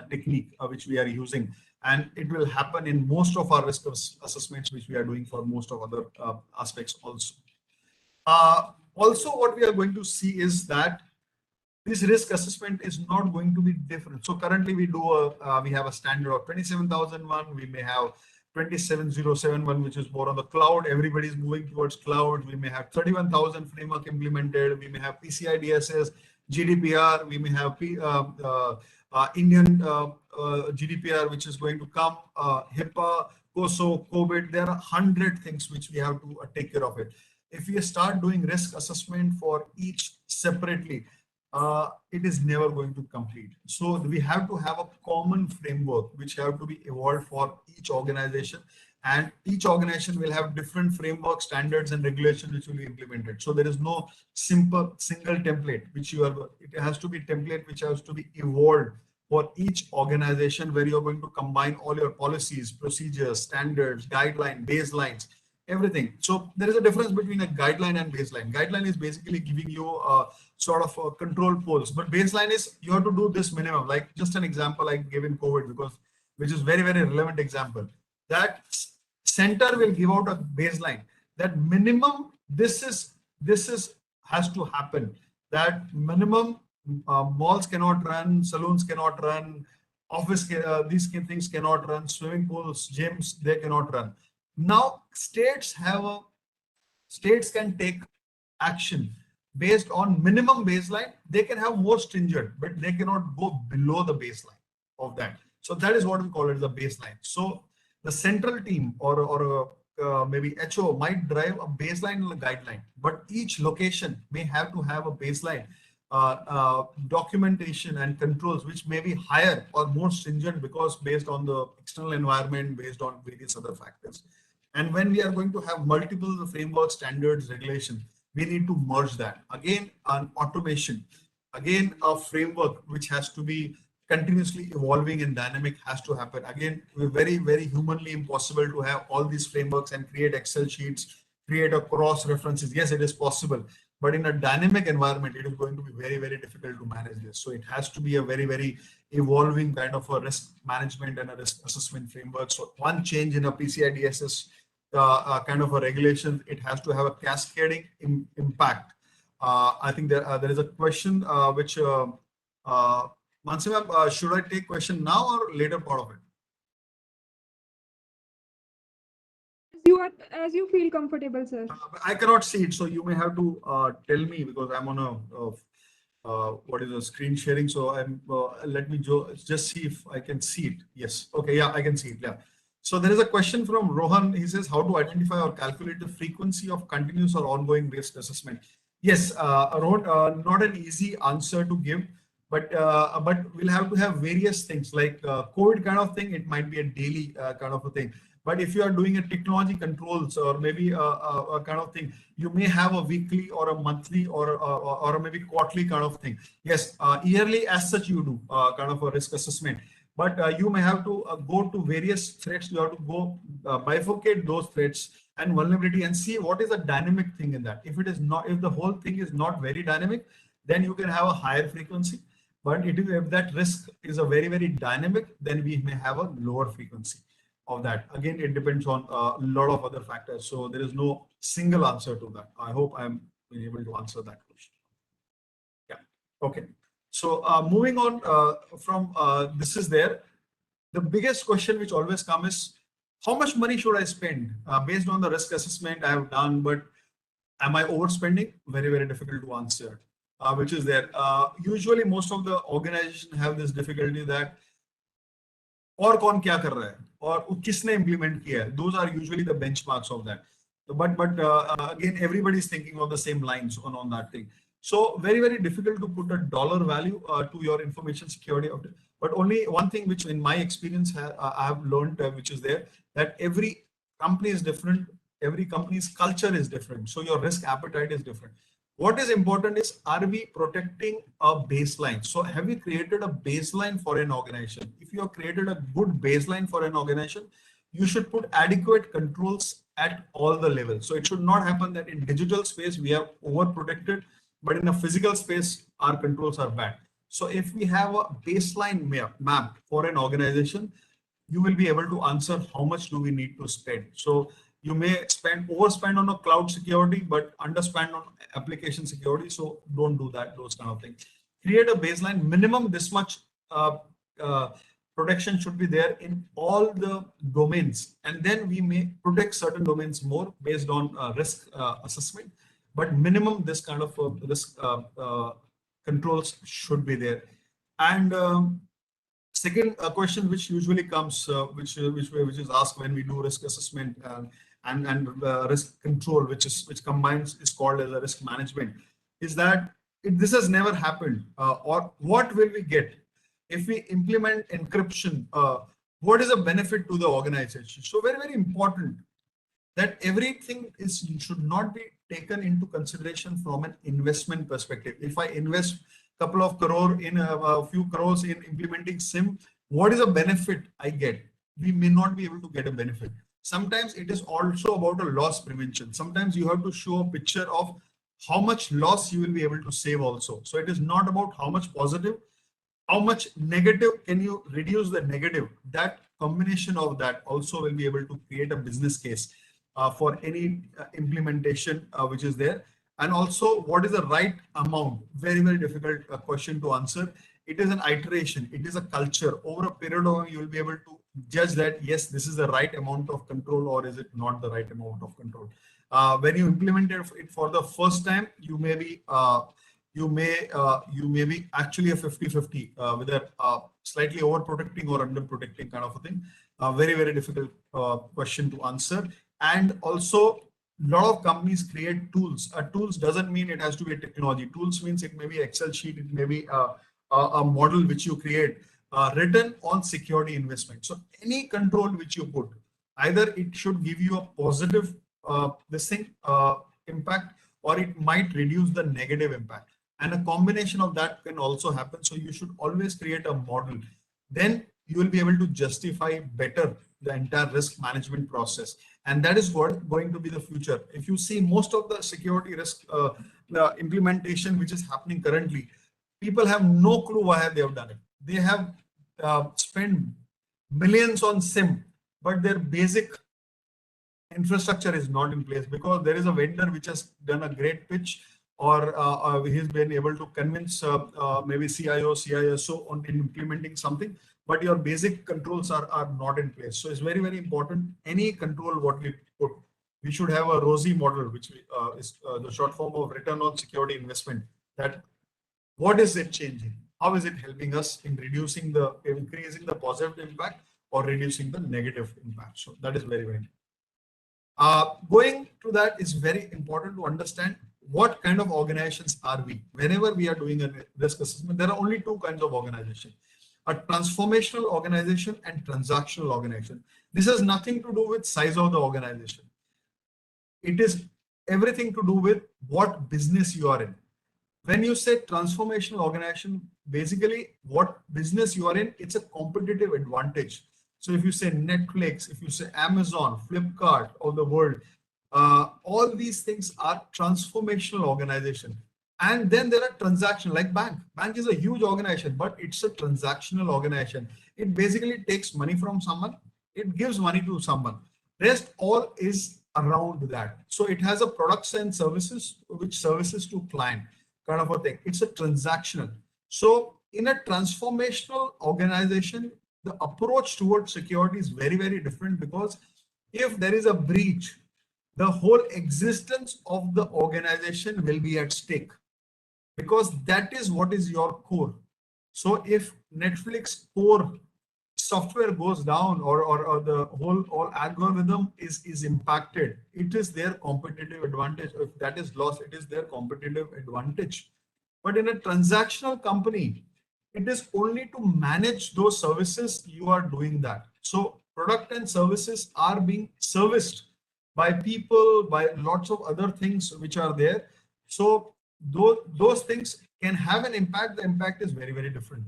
technique which we are using. And it will happen in most of our risk assessments, which we are doing for most of other aspects also. Also, what we are going to see is that this risk assessment is not going to be different. So currently we do we have a standard of 27001. We may have 27071, which is more on the cloud. Everybody is moving towards cloud. We may have 31,000 framework implemented. We may have PCI DSS, GDPR. We may have Indian GDPR, which is going to come, HIPAA, COSO, COVID. There are 100 things which we have to take care of it. If we start doing risk assessment for each separately, it is never going to complete. So we have to have a common framework which have to be evolved for each organization, and each organization will have different framework standards and regulations which will be implemented. So there is no simple single template which you are, it has to be template which has to be evolved for each organization, where you're going to combine all your policies, procedures, standards, guidelines, baselines, everything. So there is a difference between a guideline and baseline. Guideline is basically giving you a sort of a control poles, but baseline is you have to do this minimum. Like just an example I gave in COVID, because which is very, very relevant example. That center will give out a baseline that minimum this is has to happen. That minimum malls cannot run, saloons cannot run, office these things cannot run, swimming pools, gyms, they cannot run. Now states can take action based on minimum baseline. They can have more stringent, but they cannot go below the baseline of that. So that is what we call it, the baseline. So the central team or maybe HO might drive a baseline and a guideline, but each location may have to have a baseline documentation and controls which may be higher or more stringent, because based on the external environment, based on various other factors. And when we are going to have multiple framework standards, regulation, we need to merge that. Again, an automation, again, a framework which has to be continuously evolving and dynamic has to happen. Again, we're very, very humanly impossible to have all these frameworks and create Excel sheets, create a cross references. Yes, it is possible, but in a dynamic environment, it is going to be very, very difficult to manage this. So it has to be a very, very evolving kind of a risk management and a risk assessment framework. So one change in a PCI DSS kind of a regulation, it has to have a cascading impact. I think there is a question which Mansi, should I take question now or later part of it? As you feel comfortable, sir. I cannot see it, so you may have to tell me, because I'm on a what is a screen sharing. So I'm let me just see if I can see it. Yes. Okay. Yeah, I can see it. Yeah. So there is a question from Rohan. He says, how to identify or calculate the frequency of continuous or ongoing risk assessment? Yes, Rohan, not an easy answer to give, but we'll have to have various things like COVID kind of thing. It might be a daily kind of a thing. But if you are doing a technology controls or maybe a kind of thing, you may have a weekly or a monthly or maybe quarterly kind of thing. Yes, yearly as such you do kind of a risk assessment. But you may have to go to various threats. You have to go bifurcate those threats and vulnerability and see what is the dynamic thing in that. If it is not, if the whole thing is not very dynamic, then you can have a higher frequency. But if that risk is a very dynamic, then we may have a lower frequency of that. Again, it depends on a lot of other factors. So there is no single answer to that. I hope I'm able to answer that question. Yeah. Okay. So moving on from this is there. The biggest question which always comes is, how much money should I spend based on the risk assessment I have done, but am I overspending? Very difficult to answer. Which is there. Usually most of the organizations have this difficulty that और कौन क्या कर रहा है और किसने implement किया है. Those are usually the benchmarks of that. But again, everybody is thinking of the same lines on that thing. So very difficult to put a dollar value to your information security of it. But only one thing which in my experience I have learned which is there, that every company is different, every company's culture is different. So your risk appetite is different. What is important is, are we protecting a baseline? So have we created a baseline for an organization? If you have created a good baseline for an organization, you should put adequate controls at all the levels. So it should not happen that in digital space we have overprotected, but in a physical space our controls are bad. So if we have a baseline map for an organization, you will be able to answer how much do we need to spend. So you may overspend on a cloud security, but underspend on application security. So don't do that, those kind of things. Create a baseline, minimum this much protection should be there in all the domains. And then we may protect certain domains more based on risk assessment, but minimum this kind of risk controls should be there. And second question which usually comes, which is asked when we do risk assessment and risk control, which combines, is called as a risk management, is that this has never happened, or what will we get if we implement encryption? What is the benefit to the organization? So very important that everything should not be taken into consideration from an investment perspective. If I invest a couple of crore in a few crores in implementing SIM, what is the benefit I get? We may not be able to get a benefit. Sometimes it is also about a loss prevention. Sometimes you have to show a picture of how much loss you will be able to save also. So it is not about how much positive, how much negative can you reduce the negative. That combination of that also will be able to create a business case for any implementation which is there. And also, what is the right amount? Very difficult question to answer. It is an iteration. It is a culture. Over a period of time, you will be able to judge that, yes, this is the right amount of control, or is it not the right amount of control. When you implement it for the first time, you may be actually a 50-50, whether slightly overprotecting or underprotecting kind of a thing. Very difficult question to answer. And also, a lot of companies create tools. Tools doesn't mean it has to be a technology. Tools means it may be Excel sheet, it may be a model which you create written on security investment. So any control which you put, either it should give you a positive impact, or it might reduce the negative impact. And a combination of that can also happen. So you should always create a model. Then you will be able to justify better the entire risk management process. And that is what going to be the future. If you see most of the security risk implementation which is happening currently, people have no clue why they have done it. They have spent millions on SIM, but their basic infrastructure is not in place because there is a vendor which has done a great pitch, or he's been able to convince maybe CIO, CISO on implementing something, but your basic controls are not in place. So it's very important. Any control what we put, we should have a ROSI model, which is the short form of return on security investment. That what is it changing? How is it helping us in increasing the positive impact or reducing the negative impact? So that is very important. Going to that is very important to understand what kind of organizations are we. Whenever we are doing a risk assessment, there are only two kinds of organization: a transformational organization and transactional organization. This has nothing to do with size of the organization. It is everything to do with what business you are in. when you say transformational organization, basically what business you are in, it's a competitive advantage. So if you say Netflix, if you say Amazon, Flipkart of the world, all these things are transformational organization. And then there are transactional, like bank. Bank is a huge organization, but it's a transactional organization. It basically takes money from someone, it gives money to someone. Rest all is around that. So it has a products and services which services to client kind of a thing. It's a transactional. So in a transformational organization, the approach towards security is very, very different, because if there is a breach, the whole existence of the organization will be at stake, because that is what is your core. So if Netflix core software goes down, or the whole algorithm is impacted, it is their competitive advantage. If that is lost, it is their competitive advantage. But in a transactional company, it is only to manage those services you are doing that. So product and services are being serviced by people, by lots of other things which are there. So those things can have an impact. The impact is very, very different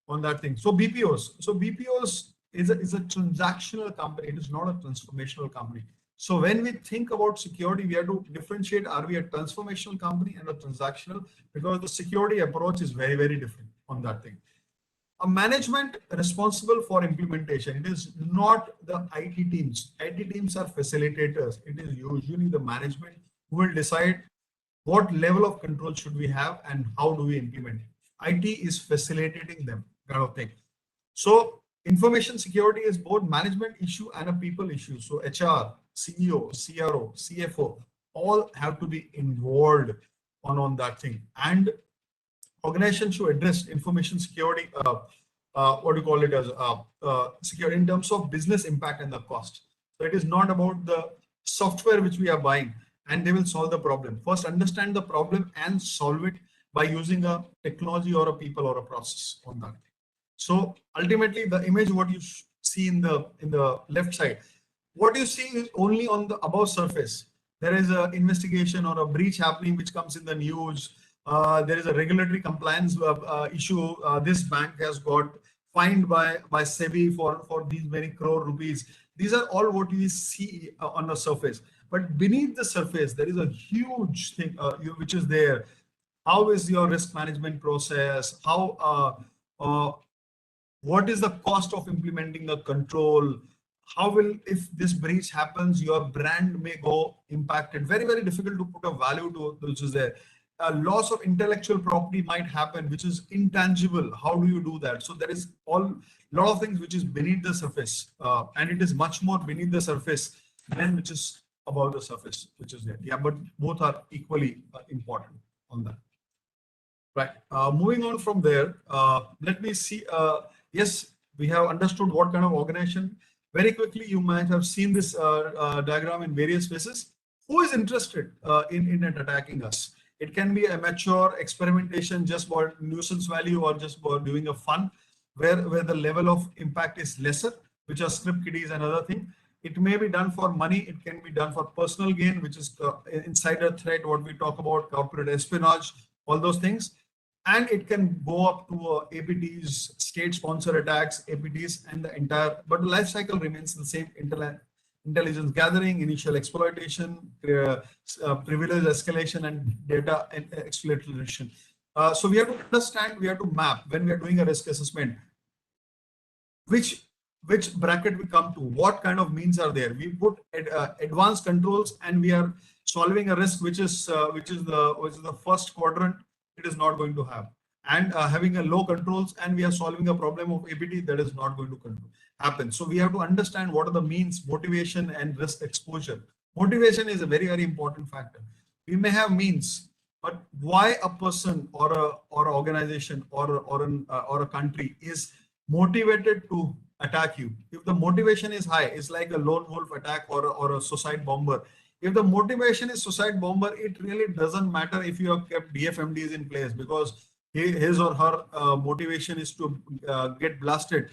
on that thing. So BPOs. So BPOs is a transactional company. It is not a transformational company. So when we think about security, we have to differentiate, are we a transformational company and a transactional? Because the security approach is very, very different on that thing. A management responsible for implementation. It is not the IT teams. IT teams are facilitators. It is usually the management who will decide what level of control should we have and how do we implement it. IT is facilitating them kind of thing. So information security is both management issue and a people issue. So HR, CEO, CRO, CFO, all have to be involved on that thing. And organization should address information security, what do you call it as security in terms of business impact and the cost. So it is not about the software which we are buying and they will solve the problem. First, understand the problem and solve it by using a technology or a people or a process on that. So ultimately, the image what you see in the left side, what you see is only on the above surface. There is an investigation or a breach happening which comes in the news. There is a regulatory compliance issue. This bank has got fined by SEBI for these many crore rupees. These are all what you see on the surface. But beneath the surface, there is a huge thing which is there. How is your risk management process? What is the cost of implementing the control? How will, if this breach happens, your brand may go impacted. Very, very difficult to put a value to which is there. A loss of intellectual property might happen, which is intangible. How do you do that? So there is a lot of things which is beneath the surface, and it is much more beneath the surface than which is above the surface, which is there. Yeah, but both are equally important on that. Right. Moving on from there, let me see. Yes, we have understood what kind of organization. Very quickly, you might have seen this diagram in various places. Who is interested in attacking us? It can be a mature experimentation just for nuisance value or just for doing a fun, where the level of impact is lesser, which are script kiddies and other thing. It may be done for money. It can be done for personal gain, which is insider threat, what we talk about, corporate espionage, all those things. And it can go up to APTs, state-sponsored attacks, APTs, and the entire, but the life cycle remains the same: intelligence gathering, initial exploitation, privilege escalation, and data exploitation. So we have to understand, we have to map when we are doing a risk assessment, which bracket we come to, what kind of means are there. We put advanced controls and we are solving a risk which is the first quadrant. It is not going to have, and having a low controls and we are solving a problem of APT, that is not going to happen. So we have to understand what are the means, motivation, and risk exposure. Motivation is a very, very important factor. We may have means, but why a person or an organization or a country is motivated to attack you? If the motivation is high, it's like a lone wolf attack or a suicide bomber. If the motivation is suicide bomber, it really doesn't matter if you have kept DFMDs in place, because his or her motivation is to get blasted.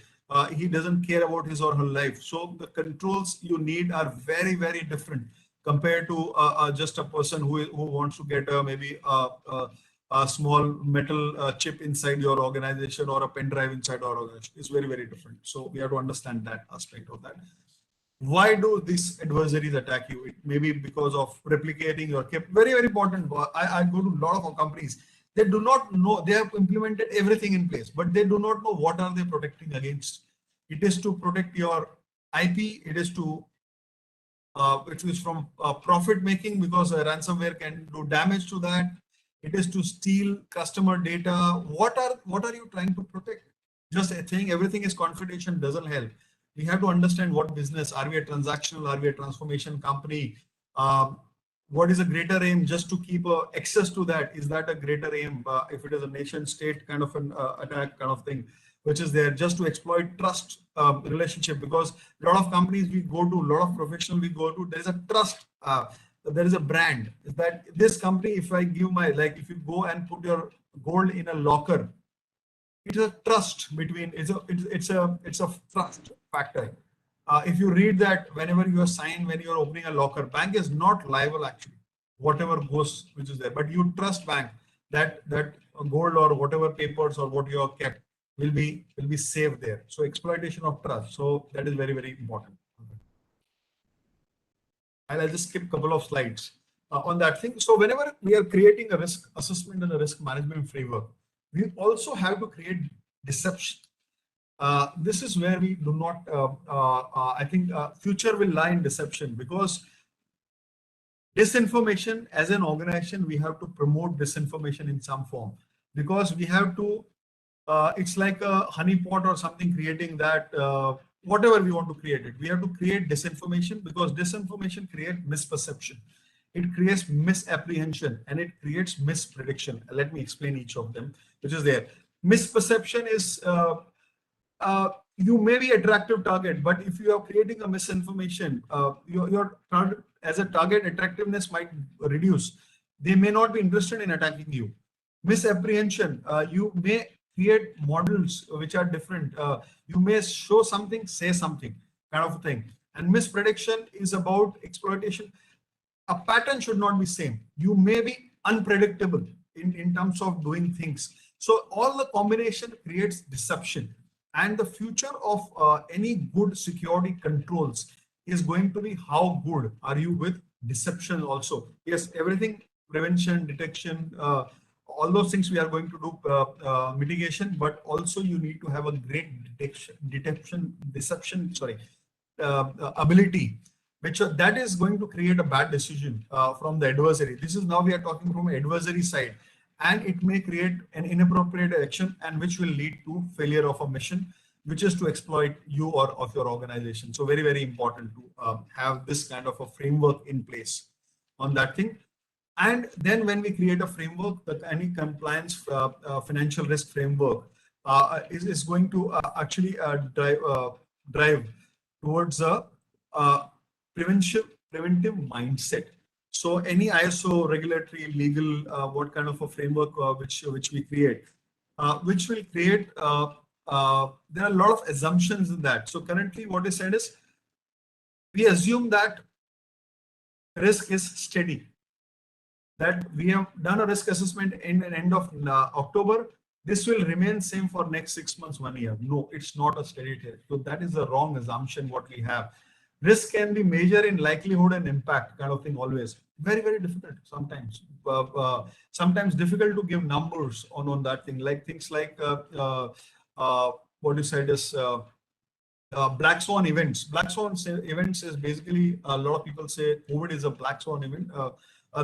He doesn't care about his or her life. So the controls you need are very, very different compared to just a person who wants to get maybe a small metal chip inside your organization or a pen drive inside our organization. It's very, very different. So we have to understand that aspect of that. Why do these adversaries attack you? It may be because of replicating your very, very important. I go to a lot of companies. They do not know, they have implemented everything in place, but they do not know what are they protecting against. It is to protect your IP. It is to which is from profit making, because a ransomware can do damage to that. It is to steal customer data. What are you trying to protect? Just saying everything is confidential doesn't help. We have to understand what business. Are we a transactional? Are we a transformation company? What is a greater aim? Just to keep access to that, is that a greater aim? If it is a nation state kind of an attack kind of thing, which is there just to exploit trust relationship, because a lot of companies we go to, a lot of professionals we go to, there is a trust, there is a brand. Is that this company, if I give my, like if you go and put your gold in a locker, it is a trust between, it's a trust factor. If you read that whenever you sign, when you're opening a locker, bank is not liable actually, whatever goes, which is there, but you trust bank that gold or whatever papers or what you have kept will be safe there. So exploitation of trust. So that is very, very important. And I'll just skip a couple of slides on that thing. So whenever we are creating a risk assessment and a risk management framework, we also have to create deception. This is where we do not, I think future will lie in deception, because disinformation as an organization, we have to promote disinformation in some form, because we have to, it's like a honeypot or something, creating that, whatever we want to create it. We have to create disinformation, because disinformation creates misperception. It creates misapprehension and it creates misprediction. Let me explain each of them, which is there. Misperception is, you may be attractive target, but if you are creating a misinformation, your target, as a target attractiveness might reduce. They may not be interested in attacking you. Misapprehension, you may create models which are different. You may show something, say something kind of thing. And misprediction is about exploitation. A pattern should not be same. You may be unpredictable in terms of doing things. So all the combination creates deception. And the future of any good security controls is going to be how good are you with deception also. Yes, everything, prevention, detection, all those things we are going to do mitigation, but also you need to have a great deception ability, which that is going to create a bad decision from the adversary. This is now we are talking from adversary side, and it may create an inappropriate action and which will lead to failure of a mission, which is to exploit you or of your organization. So very, very important to have this kind of a framework in place on that thing. And then when we create a framework, any compliance financial risk framework is going to actually drive towards a preventive mindset. So any ISO, regulatory, legal, what kind of a framework which we create, which will create, there are a lot of assumptions in that. So currently what is said is, we assume that risk is steady, that we have done a risk assessment in the end of October. This will remain same for next 6 months, 1 year. No, it's not a steady state. So that is the wrong assumption what we have. Risk can be measured in likelihood and impact kind of thing always. Very, very difficult sometimes. Sometimes difficult to give numbers on that thing, like things like what you said is black swan events. Black swan events is basically, a lot of people say COVID is a black swan event.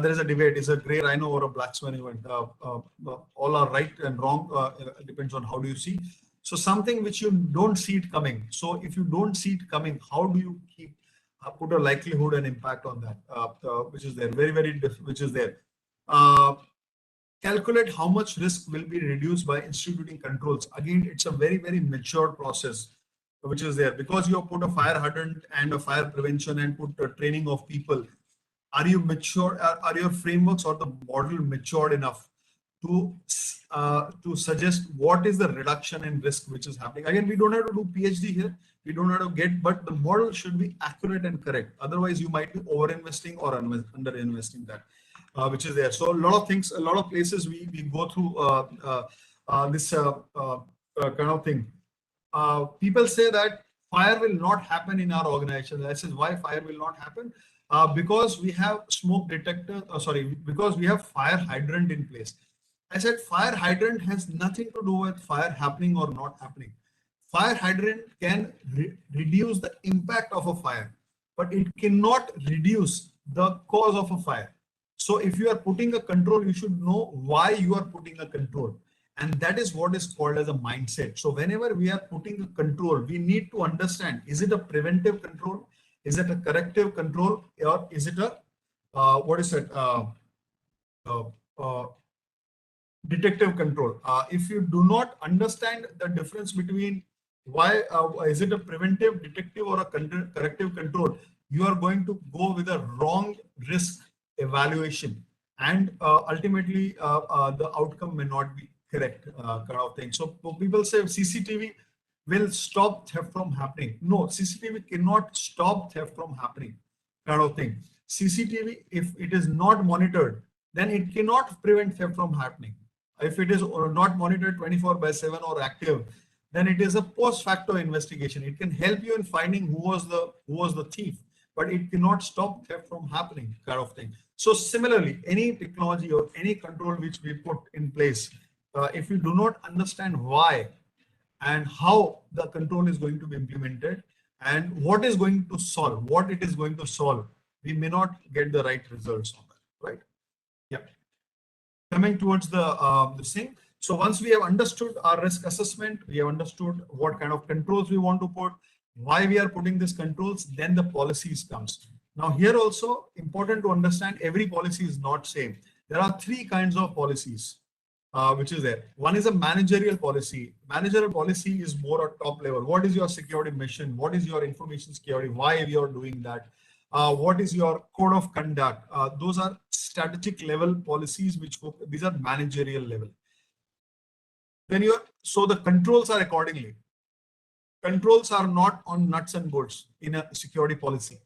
There is a debate, is a gray rhino or a black swan event. All are right and wrong, depends on how do you see. So something which you don't see it coming. So if you don't see it coming, how do you keep put a likelihood and impact on that, which is there, very, very which is there. Calculate how much risk will be reduced by instituting controls. Again, it's a very, very mature process, which is there, because you have put a fire hydrant and a fire prevention and put a training of people. Are you mature? Are your frameworks or the model matured enough to suggest what is the reduction in risk which is happening? Again, we don't have to do PhD here. We don't have to get, but the model should be accurate and correct. Otherwise, you might be over investing or under investing that. which is there. So a lot of things, a lot of places we go through this kind of thing. People say that fire will not happen in our organization. This is why fire will not happen, because we have smoke detector. Because we have fire hydrant in place. I said fire hydrant has nothing to do with fire happening or not happening. Fire hydrant can reduce the impact of a fire, but it cannot reduce the cause of a fire. So if you are putting a control, you should know why you are putting a control. And that is what is called as a mindset. So whenever we are putting a control, we need to understand, is it a preventive control? Is it a corrective control? Or is it a, detective control? If you do not understand the difference between why is it a preventive, detective, or a corrective control, you are going to go with a wrong risk evaluation, and ultimately the outcome may not be correct, kind of thing. So people say CCTV will stop theft from happening. No, CCTV cannot stop theft from happening, kind of thing. CCTV, if it is not monitored, then it cannot prevent theft from happening. If it is not monitored 24/7 or active, then it is a post facto investigation. It can help you in finding who was the thief, but it cannot stop theft from happening, kind of thing. So similarly, any technology or any control which we put in place, if you do not understand why and how the control is going to be implemented and what is going to solve, what it is going to solve, we may not get the right results on that, right? Yeah. Coming towards the thing. So once we have understood our risk assessment, we have understood what kind of controls we want to put, why we are putting these controls, then the policies comes. Now here also important to understand, every policy is not same. There are three kinds of policies which is there. One is a managerial policy. Managerial policy is more at top level. What is your security mission? What is your information security? Why you are doing that? What is your code of conduct? Those are strategic level policies, which these are managerial level. Then so the controls are accordingly. Controls are not on nuts and bolts in a security policy.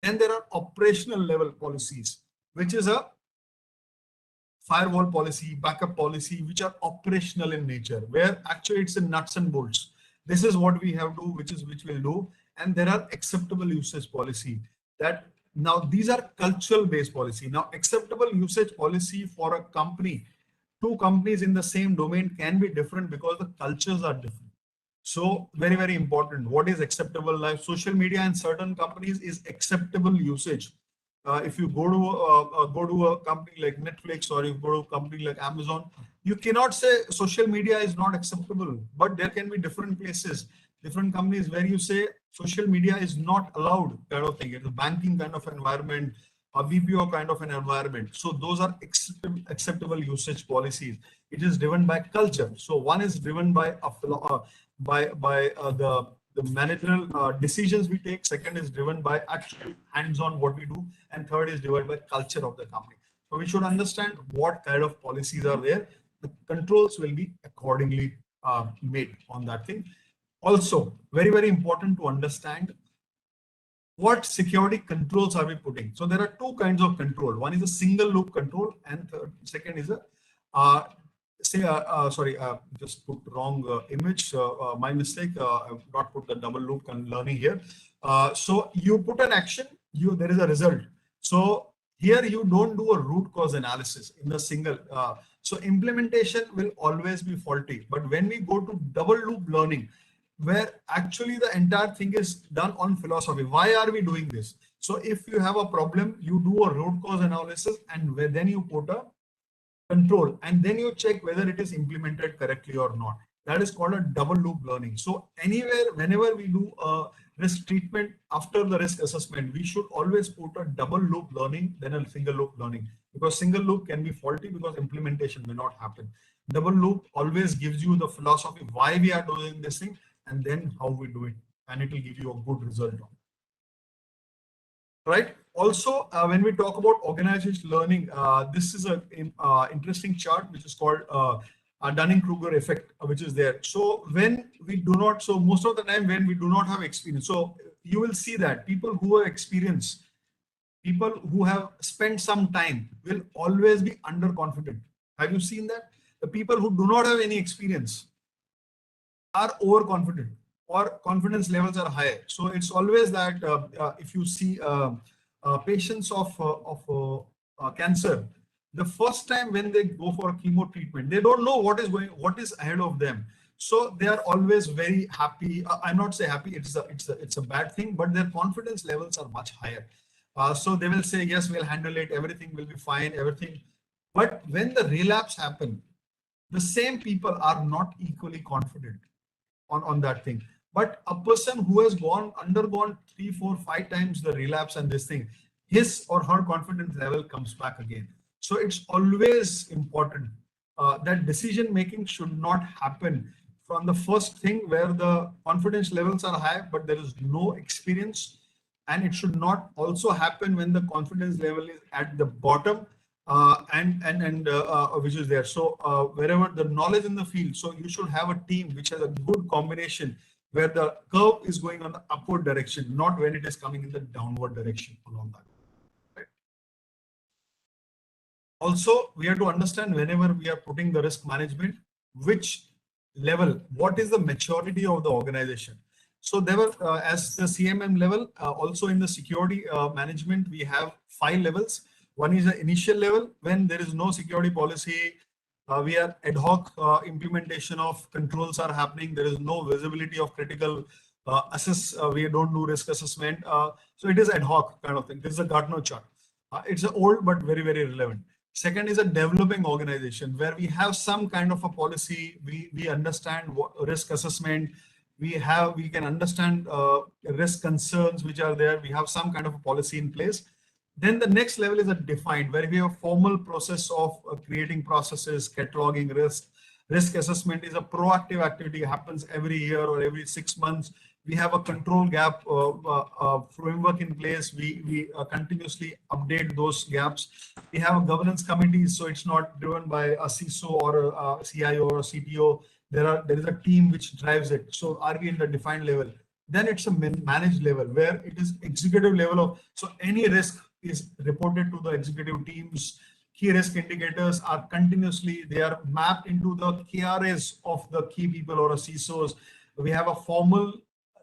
And there are operational level policies, which is a firewall policy, backup policy, which are operational in nature, where actually it's in nuts and bolts. This is what we have to do, which we'll do. And there are acceptable usage policy. That now these are cultural based policy. Now acceptable usage policy for a company, two companies in the same domain can be different because the cultures are different. So very, very important. What is acceptable? Like social media in certain companies is acceptable usage. If you go to a company like Netflix, or you go to a company like Amazon, you cannot say social media is not acceptable. But there can be different places, different companies where you say social media is not allowed, kind of thing. It's a banking kind of environment, a BPO kind of an environment. So those are acceptable usage policies. It is driven by culture. So one is driven by the managerial decisions we take. Second is driven by actual hands-on what we do, and third is driven by culture of the company. So we should understand what kind of policies are there. The controls will be accordingly made on that thing. Also, very, very important to understand what security controls are we putting. So there are two kinds of control. One is a single loop control, and second is a just put wrong image. My mistake. I've not put the double loop learning here. So you put an action, there is a result. So here you don't do a root cause analysis in the single. So implementation will always be faulty. But when we go to double loop learning, where actually the entire thing is done on philosophy. Why are we doing this? So if you have a problem, you do a root cause analysis, and then you put a control, and then you check whether it is implemented correctly or not. That is called a double loop learning. So anywhere, whenever we do a risk treatment after the risk assessment, we should always put a double loop learning than a single loop learning, because single loop can be faulty because implementation may not happen. Double loop always gives you the philosophy why we are doing this thing, and then how we do it, and it will give you a good result. Right. Also, when we talk about organization learning, this is an interesting chart which is called Dunning-Kruger effect, which is there. So when we do not, so most of the time when we do not have experience, so you will see that people who have experience, people who have spent some time will always be underconfident. Have you seen that? The people who do not have any experience are overconfident or confidence levels are higher. So it's always that if you see patients of cancer, the first time when they go for chemo treatment, they don't know what is ahead of them. So they are always very happy. I'm not say happy. It's a bad thing, but their confidence levels are much higher. So they will say, yes, we'll handle it. Everything will be fine. Everything. But when the relapse happen, the same people are not equally confident on that thing. But a person who has undergone 3, 4, 5 times the relapse and this thing, his or her confidence level comes back again. So it's always important that decision making should not happen from the first thing where the confidence levels are high, but there is no experience. And it should not also happen when the confidence level is at the bottom which is there. So wherever the knowledge in the field, so you should have a team which has a good combination where the curve is going on the upward direction, not when it is coming in the downward direction along that. Right? Also, we have to understand whenever we are putting the risk management, which level, what is the maturity of the organization. So there were, as the CMM level, also in the security management, we have 5 levels. One is the initial level when there is no security policy. We are ad hoc implementation of controls are happening. There is no visibility of critical we don't do risk assessment. So it is ad hoc kind of thing. This is a Gartner chart. It's old but very, very relevant. Second is a developing organization where we have some kind of a policy. We understand what risk assessment. We can understand risk concerns which are there. We have some kind of a policy in place. Then the next level is a defined, where we have a formal process of creating processes, cataloging risk. Risk assessment is a proactive activity, happens every year or every 6 months. We have a control gap framework in place. We continuously update those gaps. We have a governance committee, so it's not driven by a CISO or a CIO or a CTO. There is a team which drives it. So are we in the defined level? Then it's a managed level where it is executive level of, so any risk is reported to the executive teams. Key risk indicators are continuously, they are mapped into the KRAs of the key people or a CISOs. We have a formal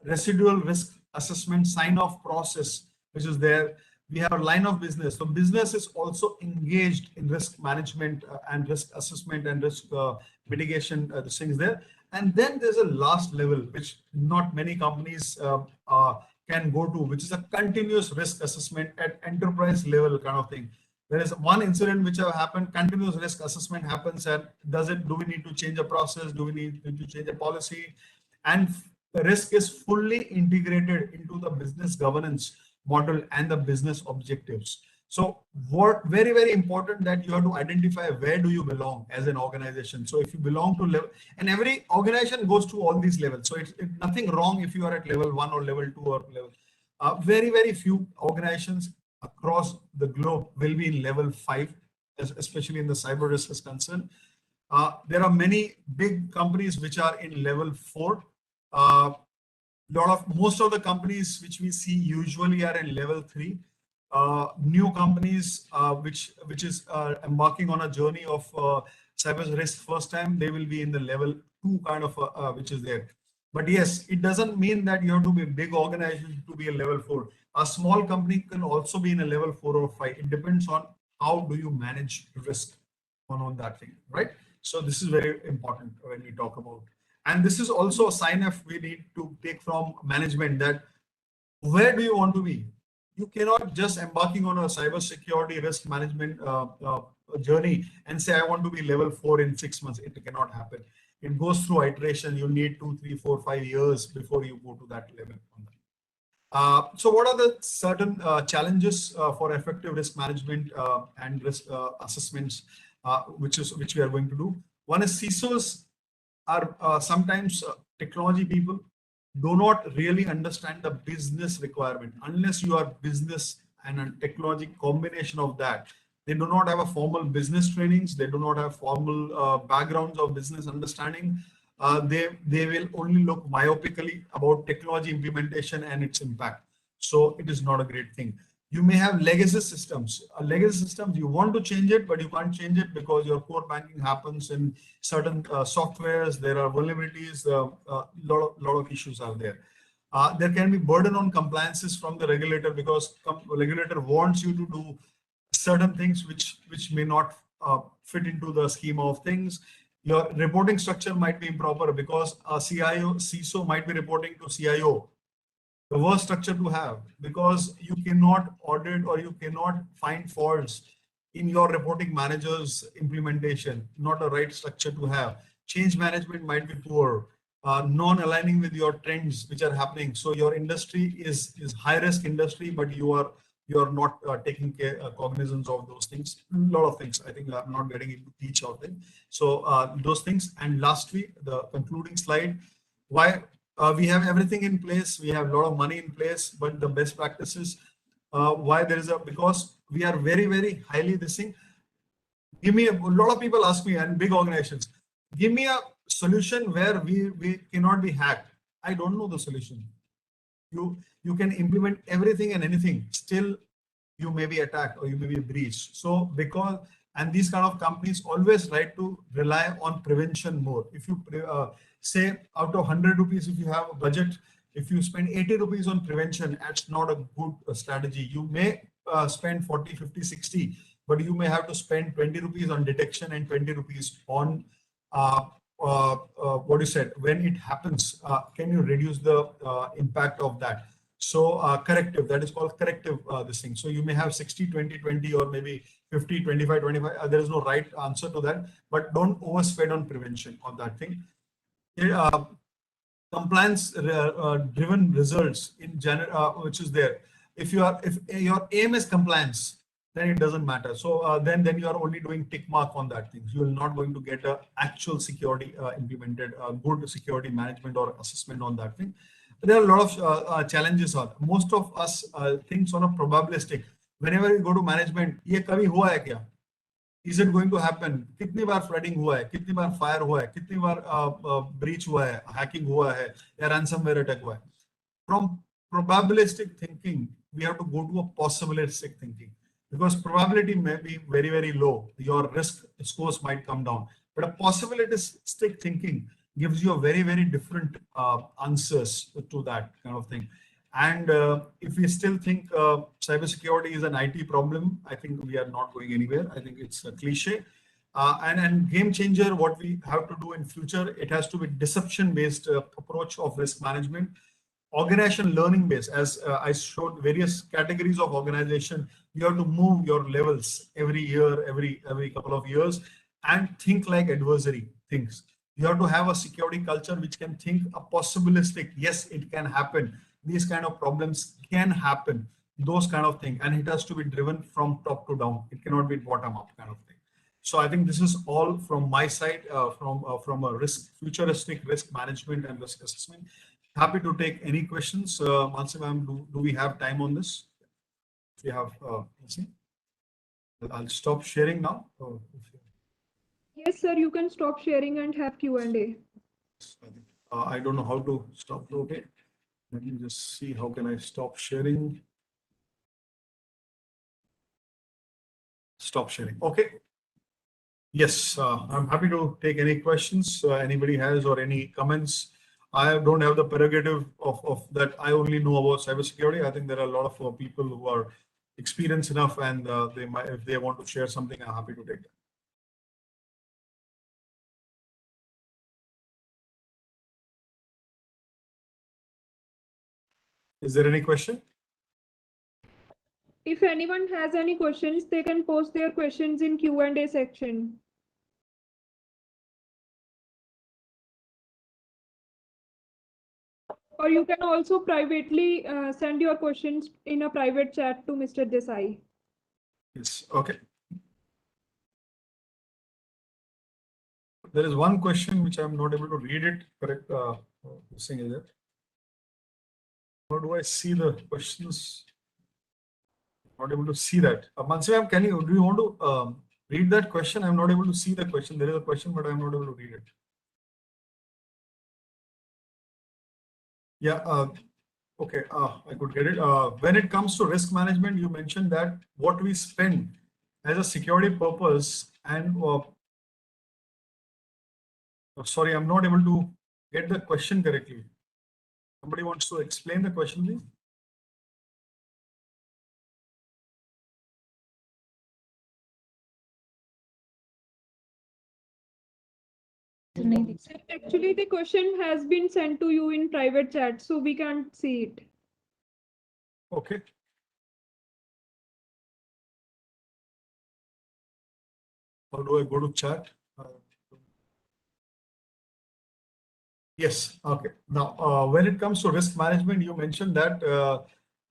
residual risk assessment sign-off process, which is there. We have a line of business. So business is also engaged in risk management and risk assessment and risk mitigation, the things there. And then there's a last level, which not many companies can go to, which is a continuous risk assessment at enterprise level kind of thing. There is one incident which have happened, continuous risk assessment happens, and do we need to change a process? Do we need to change a policy? And the risk is fully integrated into the business governance model and the business objectives. So what very, very important that you have to identify where do you belong as an organization. So if you belong to level, and every organization goes to all these levels. So it's nothing wrong if you are at level 1 or level 2 or level. Very, very few organizations across the globe will be in level 5, especially in the cyber risk is concerned. There are many big companies which are in level 4. Most of the companies which we see usually are in level 3. New companies which is embarking on a journey of cyber risk first time, they will be in the level 2 kind of which is there. But yes, it doesn't mean that you have to be a big organization to be a level 4. A small company can also be in a level 4 or 5. It depends on how do you manage risk on that thing, right? So this is very important when we talk about. And this is also a sign of we need to take from management that where do you want to be? You cannot just embarking on a cyber security risk management journey and say, I want to be level 4 in 6 months. It cannot happen. It goes through iteration. You need 2, 3, 4, 5 years before you go to that level. So what are the certain challenges for effective risk management and risk assessments, which we are going to do? One is CISOs are sometimes technology people do not really understand the business requirement unless you are business and a technology combination of that. They do not have a formal business trainings. They do not have formal backgrounds of business understanding. They will only look myopically about technology implementation and its impact. So it is not a great thing. You may have legacy systems. Legacy systems, you want to change it, but you can't change it because your core banking happens in certain softwares. There are vulnerabilities. Lot of issues are there. There can be burden on compliances from the regulator because regulator wants you to do certain things which may not fit into the schema of things. Your reporting structure might be improper because a CISO might be reporting to CIO. The worst structure to have, because you cannot audit or you cannot find faults in your reporting manager's implementation. Not a right structure to have. Change management might be poor, non-aligning with your trends which are happening. So your industry is high risk industry, but you are not taking cognizance of those things. A lot of things. I think I'm not getting into each of them. So those things. And lastly, the concluding slide. Why we have everything in place, we have a lot of money in place, but the best practices, why there is because we are very highly this thing. Give me a lot of people ask me, and big organizations, give me a solution where we cannot be hacked. I don't know the solution. You can implement everything and anything, still you may be attacked or you may be breached. So and these kind of companies always like to rely on prevention more. If you say out of 100 rupees, if you have a budget, if you spend 80 rupees on prevention, that's not a good strategy. You may spend 40, 50, 60, but you may have to spend 20 rupees on detection and 20 rupees on what you said. When it happens, can you reduce the impact of that? So corrective, that is called corrective this thing. So you may have 60, 20, 20, or maybe 50, 25, 25. There is no right answer to that, but don't overspend on prevention on that thing. Compliance driven results in general, which is there. If your aim is compliance, then it doesn't matter. So then you are only doing tick mark on that thing. You are not going to get a actual security implemented, good security management or assessment on that thing. There are a lot of challenges. Most of us thinks on a probabilistic. Whenever we go to management, ये कभी हुआ है क्या? Is it going to happen? कितनी बार flooding हुआ है? कितनी बार fire हुआ है? कितनी बार breach हुआ है? Hacking हुआ है? या ransomware attack हुआ है? From probabilistic thinking, we have to go to a possibilistic thinking, because probability may be very low. Your risk scores might come down, but a possibilistic thinking gives you a very different answers to that kind of thing. And if we still think cybersecurity is an IT problem, I think we are not going anywhere. I think it's a cliche. And game changer, what we have to do in future, it has to be deception-based approach of risk management, organization learning based. As I showed various categories of organization, you have to move your levels every year, every couple of years, and think like adversary thinks. You have to have a security culture which can think a possibilistic, yes, it can happen. These kind of problems can happen, those kind of thing. And it has to be driven from top to down. It cannot be bottom up kind of thing. So I think this is all from my side, from a futuristic risk management and risk assessment. Happy to take any questions. Mansi ma'am, do we have time on this? If you have, I'll stop sharing now. Yes, sir, you can stop sharing and have Q&A. I don't know how to stop. Okay, let me just see how can I stop sharing. Stop sharing. Okay. Yes, I'm happy to take any questions anybody has or any comments. I don't have the prerogative of that. I only know about cybersecurity. I think there are a lot of people who are experienced enough, and they might, if they want to share something, I'm happy to take that. Is there any question? If anyone has any questions, they can post their questions in Q&A section. Or you can also privately send your questions in a private chat to Mr. Desai. Yes, okay. There is one question which I'm not able to read it, correct? This thing is it. How do I see the questions? Not able to see that. Mansi ma'am, do you want to read that question? I'm not able to see the question. There is a question, but I'm not able to read it. Yeah, Okay, I could get it. When it comes to risk management, you mentioned that what we spend as a security purpose and sorry, I'm not able to get the question correctly. Somebody wants to explain the question, please? Sir, actually, the question has been sent to you in private chat, so we can't see it. Okay. How do I go to chat? Yes. Okay. Now, when it comes to risk management, you mentioned that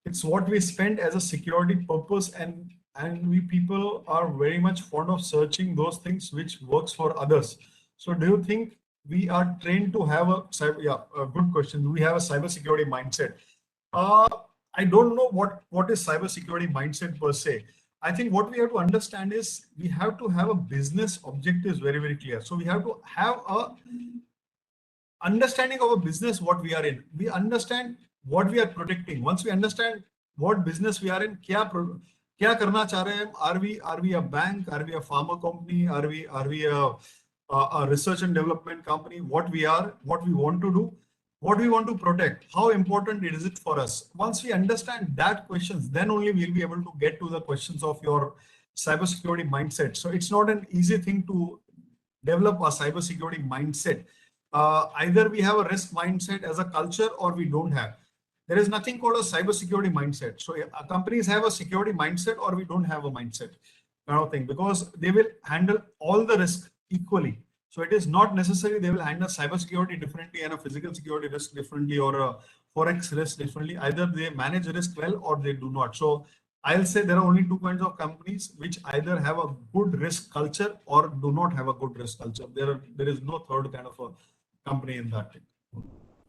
it's what we spend as a security purpose, and we people are very much fond of searching those things which works for others. So, do you think we are trained to have a cyber? Yeah, a good question. Do we have a cybersecurity mindset? Uh, I don't know what is cybersecurity mindset per se. I think what we have to understand is we have to have a business objectives very clear. So we have to have a understanding of a business what we are in. We understand what we are protecting. Once we understand what business we are in, क्या करना चाह रहे हैं? Are we a bank? Are we a pharma company? Are we a research and development company? What we are, what we want to do, what we want to protect, how important is it for us? Once we understand that questions, then only we'll be able to get to the questions of your cybersecurity mindset. So it's not an easy thing to develop a cybersecurity mindset. Either we have a risk mindset as a culture or we don't have. There is nothing called a cybersecurity mindset. So companies have a security mindset or we don't have a mindset kind of thing, because they will handle all the risk equally. So it is not necessary they will handle cybersecurity differently and a physical security risk differently or a forex risk differently. Either they manage risk well or they do not. So I'll say there are only two kinds of companies which either have a good risk culture or do not have a good risk culture. There is no third kind of a company in that thing.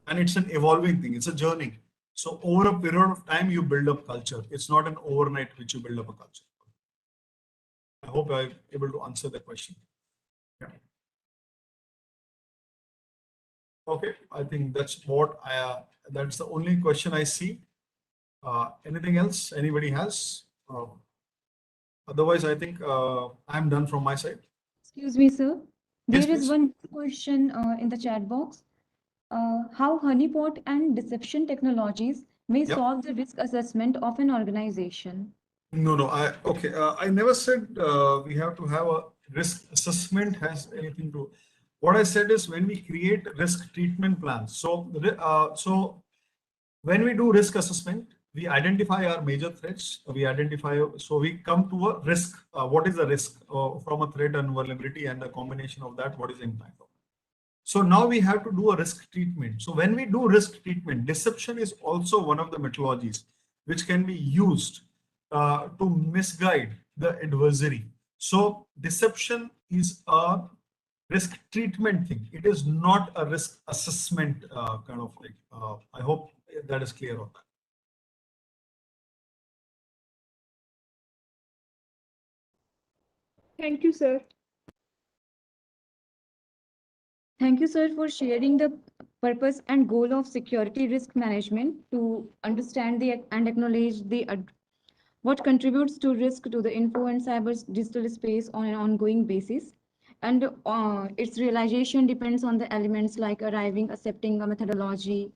And it's an evolving thing. It's a journey. So over a period of time, you build up culture. It's not an overnight which you build up a culture. I hope I'm able to answer the question. Yeah. Okay, I think that's what that's the only question I see. Anything else anybody has? Otherwise, I think I'm done from my side. Excuse me, sir. Yes, There is please. one question in the chat box. How honeypot and deception technologies may Yep. solve the risk assessment of an organization? No. I never said we have to have a risk assessment has anything to. What I said is when we create risk treatment plans. So when we do risk assessment, we identify our major threats. So we come to a risk. What is the risk from a threat and vulnerability, and a combination of that, what is the impact of it? So now we have to do a risk treatment. So when we do risk treatment, deception is also one of the methodologies which can be used to misguide the adversary. So deception is a risk treatment thing. It is not a risk assessment kind of thing. I hope that is clear on that. Thank you, sir. Thank you, sir, for sharing the purpose and goal of security risk management to understand and acknowledge what contributes to risk to the info and cyber digital space on an ongoing basis. And its realization depends on the elements like arriving, accepting a methodology,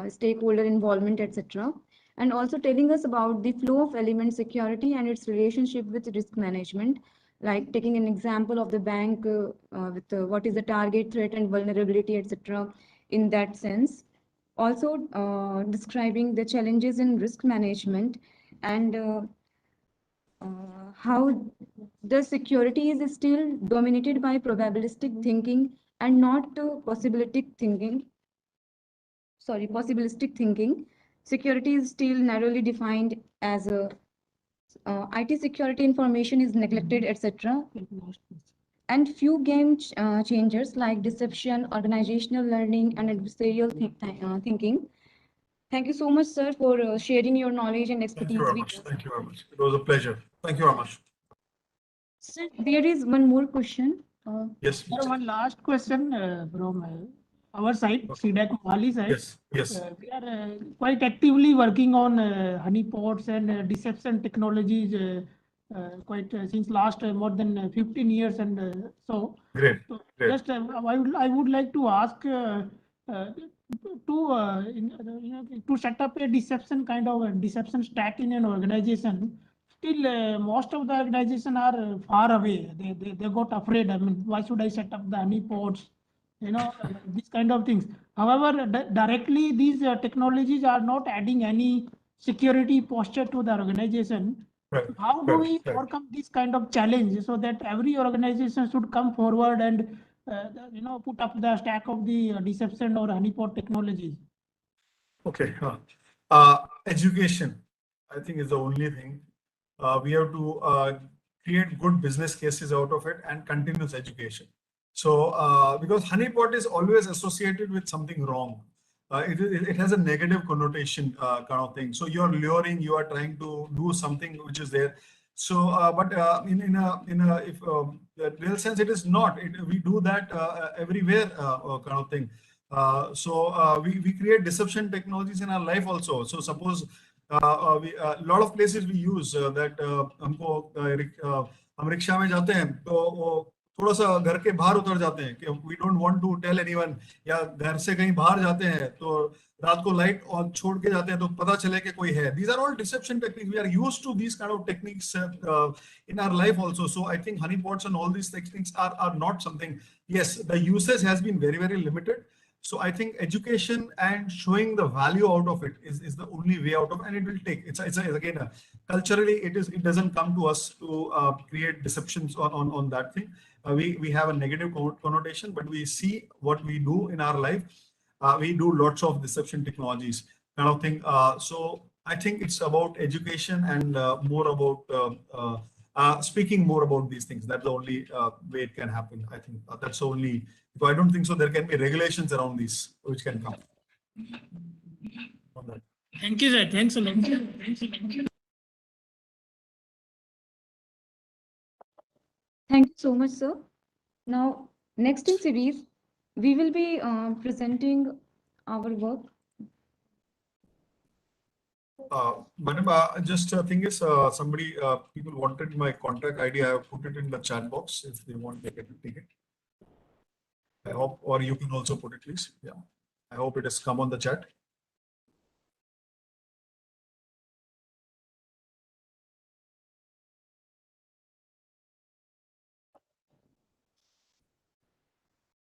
stakeholder involvement, etc. And also telling us about the flow of element security and its relationship with risk management, like taking an example of the bank with what is the target, threat, and vulnerability, etc. in that sense. Also describing the challenges in risk management and how the security is still dominated by probabilistic thinking and not possibilistic thinking. Possibilistic thinking. Security is still narrowly defined as a IT security information is neglected, etc. And few game changers like deception, organizational learning, and adversarial thinking. Thank you so much, sir, for sharing your knowledge and expertise with us. Thank you very much. It was a pleasure. Thank you very much. Sir, there is one more question. Yes, Sir, one last question from me. our side, CDAC Mohali side. Yes, yes. We are quite actively working on honeypots and deception technologies quite since last more than 15 years and so. Great, So great. just I would like to ask uh, to set up a deception kind of a deception stack in an organization. Still, most of the organization are far away. They got afraid. I mean, why should I set up the honeypots? These kind of things. However, directly these technologies are not adding any security posture to the organization. Right. How do Right, we right. overcome this kind of challenge so that every organization should come forward and put up the stack of the deception or honeypot technologies? Okay. Education, I think, is the only thing. We have to create good business cases out of it and continuous education. So, because honeypot is always associated with something wrong. It has a negative connotation kind of thing. So you're luring, you are trying to do something which is there. So, but in a if the real sense, it is not. We do that everywhere kind of thing. We create deception technologies in our life also. So suppose a lot of places we use that हमको हम rickshaw में जाते हैं तो वो थोड़ा सा घर के बाहर उतर जाते हैं कि we don't want to tell anyone, या घर से कहीं बाहर जाते हैं तो रात को लाइट ऑन छोड़ के जाते हैं तो पता चले कि कोई है. These are all deception techniques. We are used to these kind of techniques in our life also. So I think honeypots and all these techniques are not something. Yes, the usage has been very, very limited. So I think education and showing the value out of it is the only way out of, and it will take. It's again culturally it doesn't come to us to create deceptions on that thing. We have a negative connotation, but we see what we do in our life. We do lots of deception technologies kind of thing. So I think it's about education and more about speaking more about these things. That's the only way it can happen. I think that's the only. So I don't think so. There can be regulations around these which can come. On that. Thank you, sir. Thanks a lot. Thanks a lot. Thank you so much, sir. Now, next in series, we will be presenting our work. Madam, just thing is, somebody, people wanted my contact ID. I have put it in the chat box. If they want, they can take it. I hope, or you can also put it, please. Yeah. I hope it has come on the chat.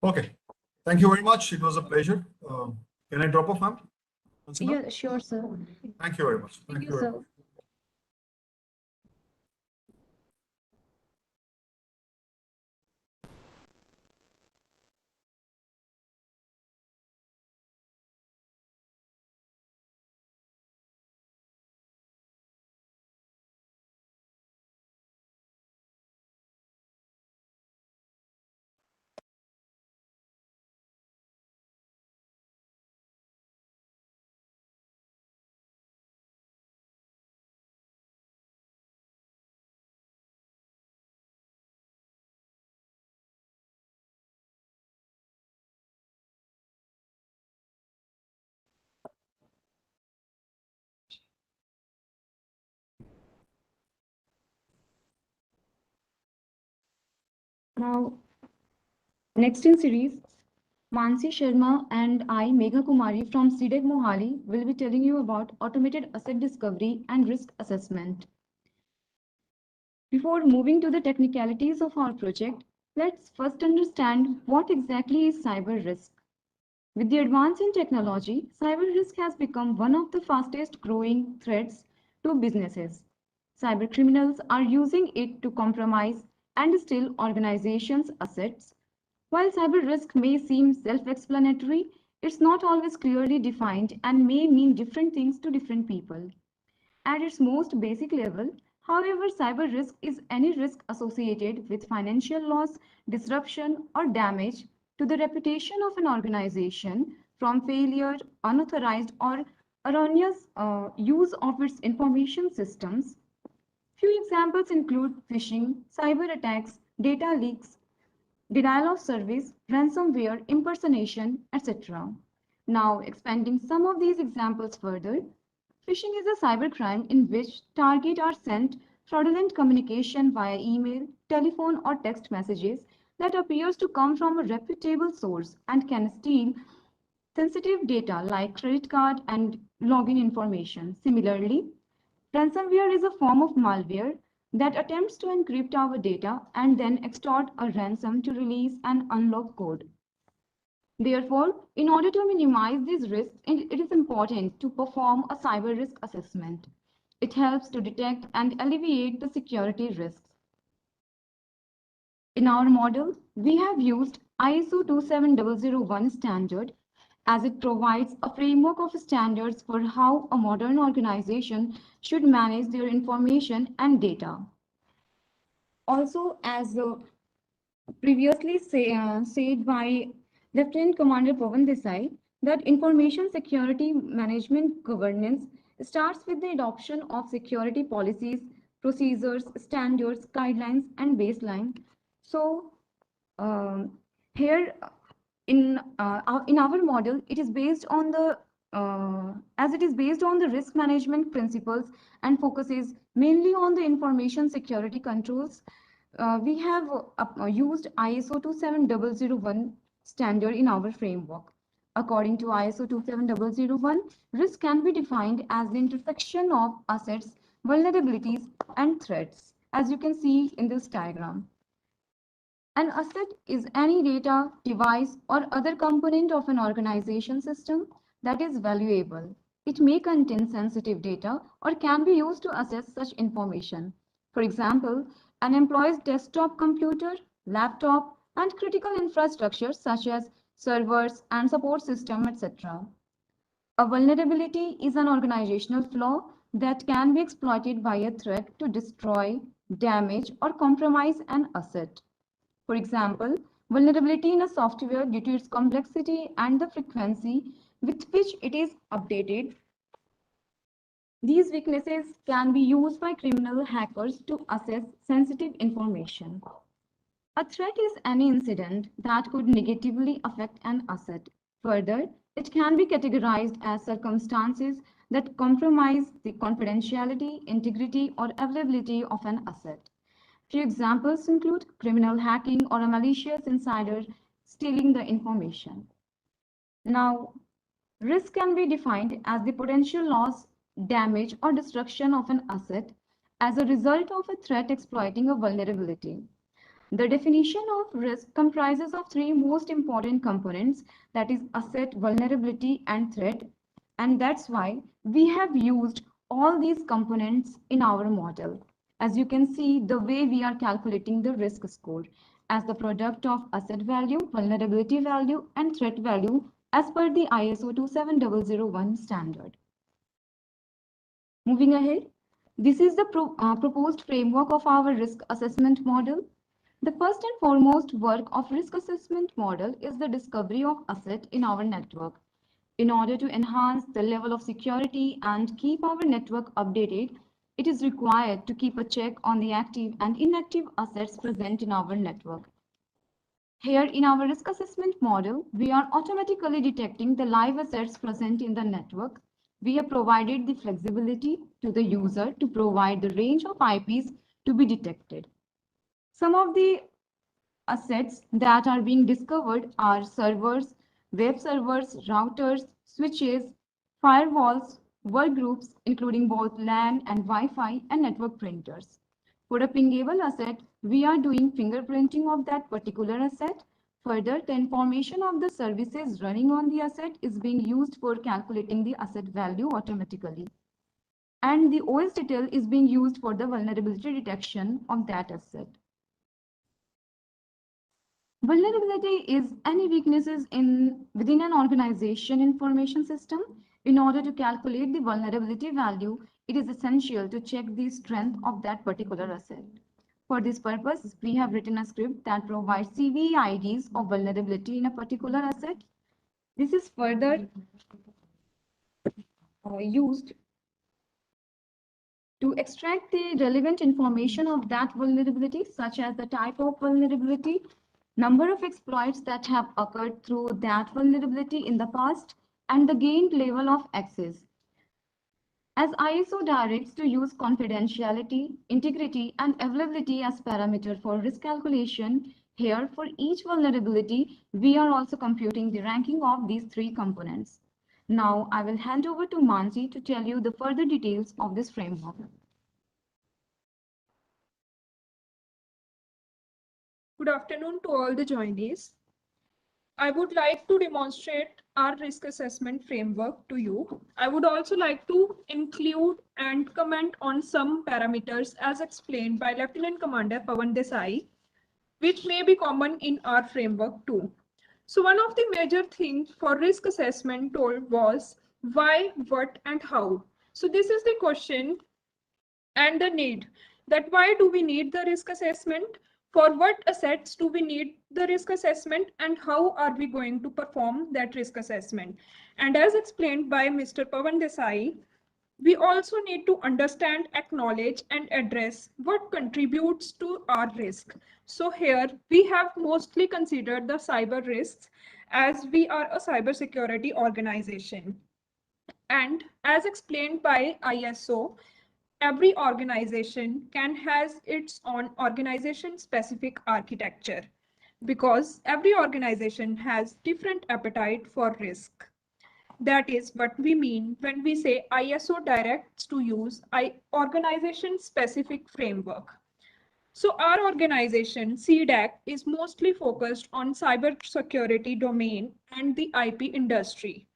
Okay. Thank you very much. It was a pleasure. Can I drop off, ma'am? Yeah, sure, sir. Thank you very much. Thank you, very sir. much. Now, next in series, Mansi Sharma and I, Megha Kumari from CDEC Mohali, will be telling you about automated asset discovery and risk assessment. Before moving to the technicalities of our project, let's first understand what exactly is cyber risk. With the advance in technology, cyber risk has become one of the fastest growing threats to businesses. Cyber criminals are using it to compromise and steal organizations' assets. While cyber risk may seem self-explanatory, it's not always clearly defined and may mean different things to different people. At its most basic level, however, cyber risk is any risk associated with financial loss, disruption, or damage to the reputation of an organization from failure, unauthorized, or erroneous use of its information systems. Few examples include phishing, cyber attacks, data leaks, denial of service, ransomware, impersonation, etc. Now, expanding some of these examples further, phishing is a cybercrime in which targets are sent fraudulent communication via email, telephone, or text messages that appears to come from a reputable source and can steal sensitive data like credit card and login information. Similarly, ransomware is a form of malware that attempts to encrypt our data and then extort a ransom to release an unlocked code. Therefore, in order to minimize these risks, it is important to perform a cyber risk assessment. It helps to detect and alleviate the security risks. In our model, we have used ISO 27001 standard as it provides a framework of standards for how a modern organization should manage their information and data. Also, as previously said by Lieutenant Commander Pawan Desai, that information security management governance starts with the adoption of security policies, procedures, standards, guidelines, and baseline. So here in our model, it is based on the as it is based on the risk management principles and focuses mainly on the information security controls. We have used ISO 27001 standard in our framework. According to ISO 27001, risk can be defined as the intersection of assets, vulnerabilities, and threats, as you can see in this diagram. An asset is any data, device, or other component of an organization system that is valuable. It may contain sensitive data or can be used to assess such information. For example, an employee's desktop computer, laptop, and critical infrastructure such as servers and support system, etc. A vulnerability is an organizational flaw that can be exploited by a threat to destroy, damage, or compromise an asset. For example, vulnerability in a software due to its complexity and the frequency with which it is updated. These weaknesses can be used by criminal hackers to access sensitive information. A threat is any incident that could negatively affect an asset. Further, it can be categorized as circumstances that compromise the confidentiality, integrity, or availability of an asset. Few examples include criminal hacking or a malicious insider stealing the information. Now, risk can be defined as the potential loss, damage, or destruction of an asset as a result of a threat exploiting a vulnerability. The definition of risk comprises of three most important components, that is asset, vulnerability, and threat. And that's why we have used all these components in our model. As you can see, the way we are calculating the risk score as the product of asset value, vulnerability value, and threat value as per the ISO 27001 standard. Moving ahead, this is the proposed framework of our risk assessment model. The first and foremost work of risk assessment model is the discovery of asset in our network. In order to enhance the level of security and keep our network updated, it is required to keep a check on the active and inactive assets present in our network. Here in our risk assessment model, we are automatically detecting the live assets present in the network. We have provided the flexibility to the user to provide the range of IPs to be detected. Some of the assets that are being discovered are servers, web servers, routers, switches, firewalls, workgroups, including both LAN and Wi-Fi, and network printers. For a pingable asset, we are doing fingerprinting of that particular asset. Further, the information of the services running on the asset is being used for calculating the asset value automatically. And the OS detail is being used for the vulnerability detection of that asset. Vulnerability is any weaknesses within an organization information system. In order to calculate the vulnerability value, it is essential to check the strength of that particular asset. For this purpose, we have written a script that provides CVE IDs of vulnerability in a particular asset. This is further used to extract the relevant information of that vulnerability, such as the type of vulnerability, number of exploits that have occurred through that vulnerability in the past, and the gained level of access. As ISO directs to use confidentiality, integrity, and availability as parameter for risk calculation, here for each vulnerability, we are also computing the ranking of these three components. Now I will hand over to Mansi to tell you the further details of this framework. Good afternoon to all the joinees. I would like to demonstrate our risk assessment framework to you. I would also like to include and comment on some parameters as explained by Lieutenant Commander Pawan Desai, which may be common in our framework too. So one of the major things for risk assessment told was why, what, and how. So this is the question and the need. That why do we need the risk assessment? For what assets do we need the risk assessment, and how are we going to perform that risk assessment? And as explained by Mr. Pawan Desai, we also need to understand, acknowledge, and address what contributes to our risk. So here we have mostly considered the cyber risks, as we are a cybersecurity organization. And as explained by ISO, every organization can has its own organization specific architecture, because every organization has different appetite for risk. That is what we mean when we say ISO directs to use organization specific framework. So our organization, CDAC, is mostly focused on cybersecurity domain and the IP industry.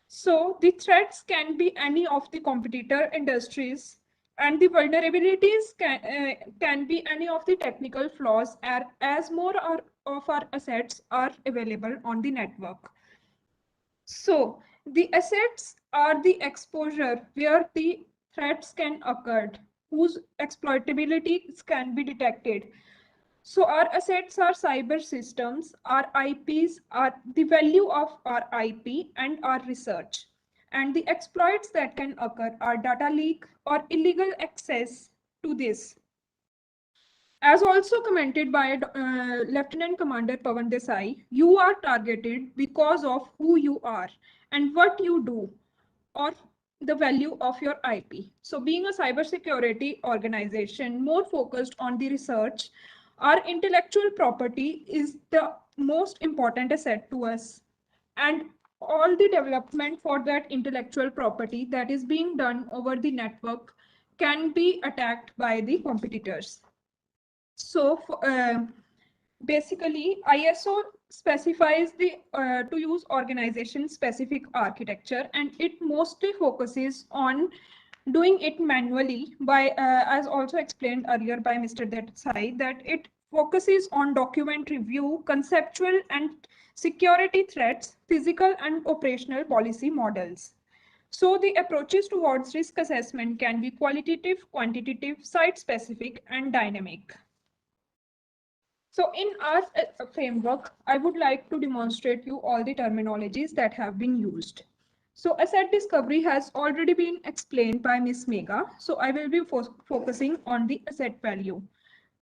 So the threats can be any of the competitor industries, and the vulnerabilities can be any of the technical flaws, as more of our assets are available on the network. So the assets are the exposure where the threats can occur, whose exploitability can be detected. So our assets are cyber systems, our IPs are the value of our IP and our research. And the exploits that can occur are data leak or illegal access to this. As also commented by Lieutenant Commander Pawan Desai, you are targeted because of who you are and what you do, or the value of your IP. So being a cybersecurity organization more focused on the research, our intellectual property is the most important asset to us. And all the development for that intellectual property that is being done over the network can be attacked by the competitors. So basically, ISO specifies the to use organization specific architecture, and it mostly focuses on doing it manually by, as also explained earlier by Mr. Desai, that it focuses on document review, conceptual and security threats, physical and operational policy models. So the approaches towards risk assessment can be qualitative, quantitative, site specific, and dynamic. So in our framework, I would like to demonstrate you all the terminologies that have been used. So asset discovery has already been explained by Ms. Megha. So I will be focusing on the asset value.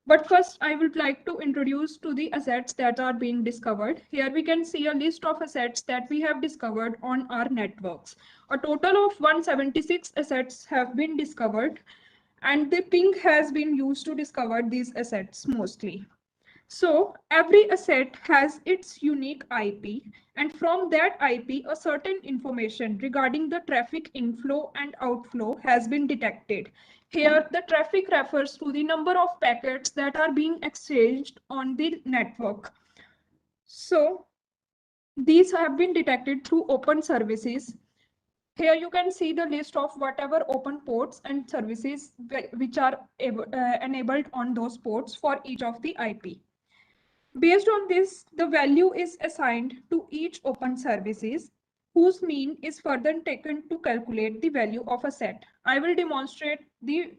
But first, I would like to introduce to the assets that are being discovered. Here we can see a list of assets that we have discovered on our networks. A total of 176 assets have been discovered, and the ping has been used to discover these assets mostly. So every asset has its unique IP, and from that IP, a certain information regarding the traffic inflow and outflow has been detected. Here, the traffic refers to the number of packets that are being exchanged on the network. So these have been detected through open services. Here you can see the list of whatever open ports and services which are enabled on those ports for each of the IP. Based on this, the value is assigned to each open services, whose mean is further taken to calculate the value of a set. I will demonstrate the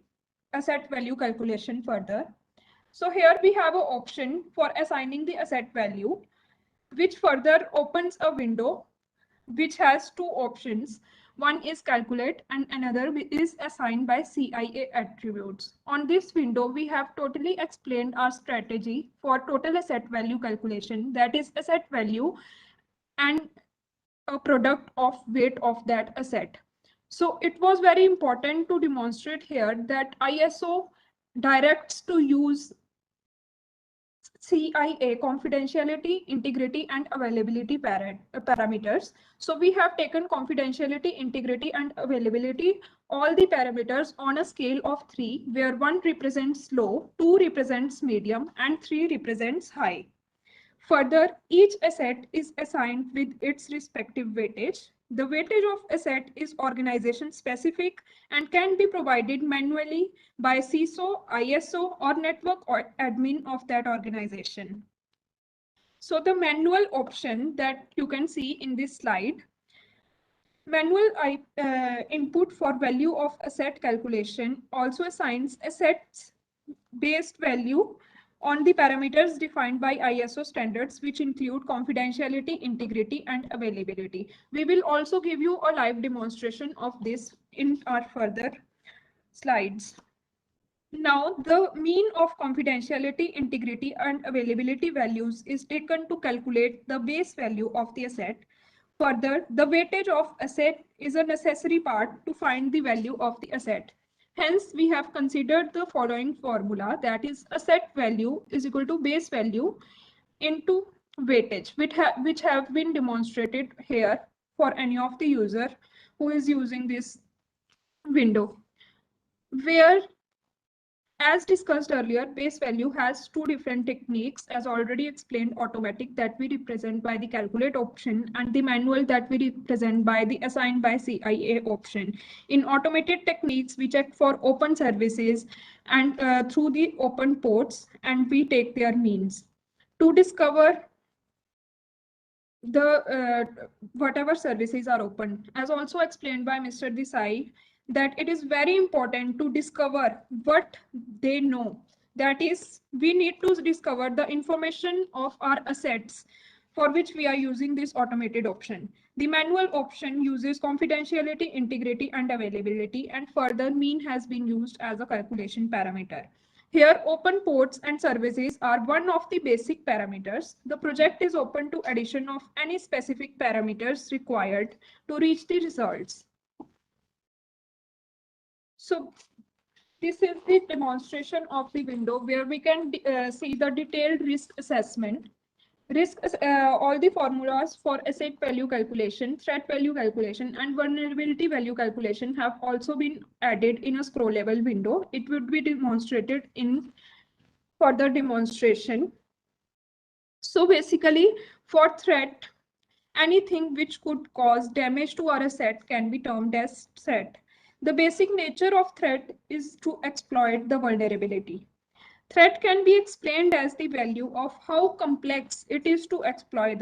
asset value calculation further. So here we have an option for assigning the asset value, which further opens a window which has two options. One is calculate and another is assigned by CIA attributes. On this window, we have totally explained our strategy for total asset value calculation, that is asset value and a product of weight of that asset. So it was very important to demonstrate here that ISO directs to use CIA confidentiality, integrity, and availability parameters. So we have taken confidentiality, integrity, and availability, all the parameters on a scale of 3, where 1 represents low, 2 represents medium, and 3 represents high. Further, each asset is assigned with its respective weightage. The weightage of asset is organization specific and can be provided manually by CISO, ISO, or network or admin of that organization. So the manual option that you can see in this slide, manual input for value of asset calculation also assigns assets based value on the parameters defined by ISO standards, which include confidentiality, integrity, and availability. We will also give you a live demonstration of this in our further slides. Now, the mean of confidentiality, integrity, and availability values is taken to calculate the base value of the asset. Further, the weightage of asset is a necessary part to find the value of the asset. Hence, we have considered the following formula, that is asset value is equal to base value into weightage, which have been demonstrated here for any of the user who is using this window. Where, as discussed earlier, base value has two different techniques, as already explained, automatic that we represent by the calculate option and the manual that we represent by the assigned by CIA option. In automated techniques, we check for open services and through the open ports, and we take their means. To discover the whatever services are open, as also explained by Mr. Desai, that it is very important to discover what they know. That is, we need to discover the information of our assets for which we are using this automated option. The manual option uses confidentiality, integrity, and availability, and further mean has been used as a calculation parameter. Here, open ports and services are one of the basic parameters. The project is open to addition of any specific parameters required to reach the results. So this is the demonstration of the window where we can see the detailed risk assessment. All the formulas for asset value calculation, threat value calculation, and vulnerability value calculation have also been added in a scrollable window. It would be demonstrated in further demonstration. So basically, for threat, anything which could cause damage to our asset can be termed as threat. The basic nature of threat is to exploit the vulnerability. Threat can be explained as the value of how complex it is to exploit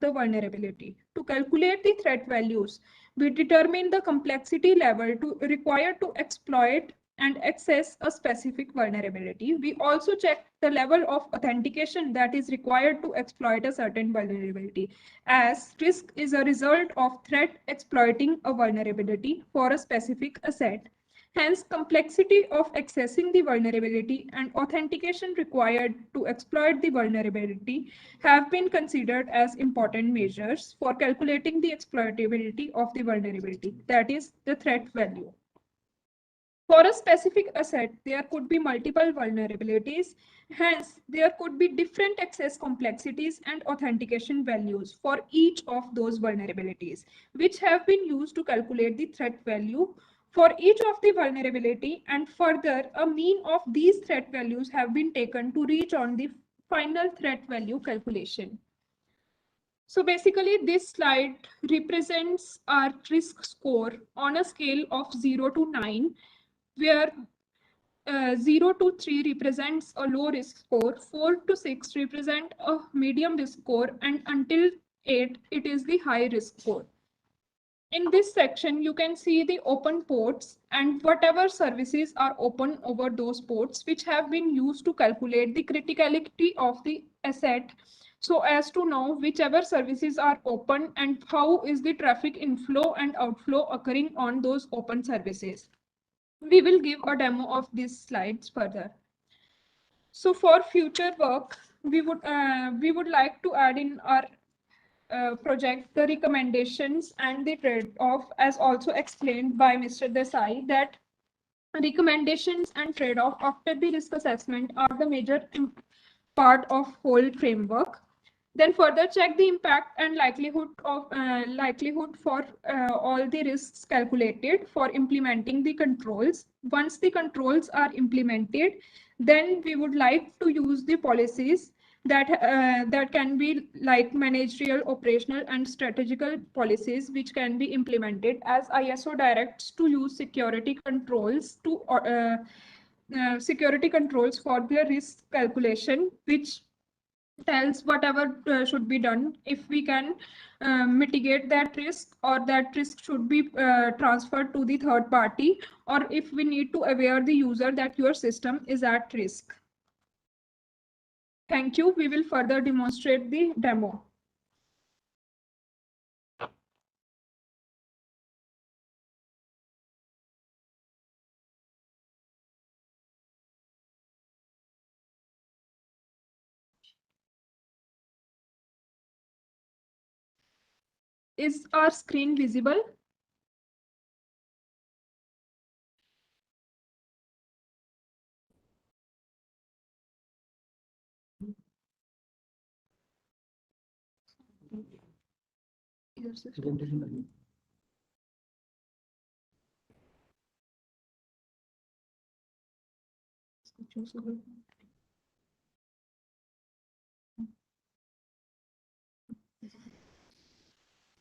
the vulnerability. To calculate the threat values, we determine the complexity level required to exploit and access a specific vulnerability. We also check the level of authentication that is required to exploit a certain vulnerability, as risk is a result of threat exploiting a vulnerability for a specific asset. Hence, complexity of accessing the vulnerability and authentication required to exploit the vulnerability have been considered as important measures for calculating the exploitability of the vulnerability, that is, the threat value. For a specific asset, there could be multiple vulnerabilities. Hence, there could be different access complexities and authentication values for each of those vulnerabilities, which have been used to calculate the threat value for each of the vulnerability, and further, a mean of these threat values have been taken to reach on the final threat value calculation. So basically, this slide represents our risk score on a scale of 0 to 9, where 0 to 3 represents a low risk score, 4 to 6 represent a medium risk score, and until 8, it is the high risk score. In this section, you can see the open ports and whatever services are open over those ports, which have been used to calculate the criticality of the asset so as to know whichever services are open and how is the traffic inflow and outflow occurring on those open services. We will give a demo of these slides further. So for future work, we would like to add in our project the recommendations and the trade-off, as also explained by Mr. Desai, that recommendations and trade-off after the risk assessment are the major part of whole framework. Then further check the impact and likelihood for all the risks calculated for implementing the controls. Once the controls are implemented, then we would like to use the policies that can be like managerial, operational, and strategical policies which can be implemented as ISO directs to use security controls for the risk calculation, which tells whatever should be done if we can mitigate that risk, or that risk should be transferred to the third party, or if we need to aware the user that your system is at risk. Thank you. We will further demonstrate the demo. Is our screen visible?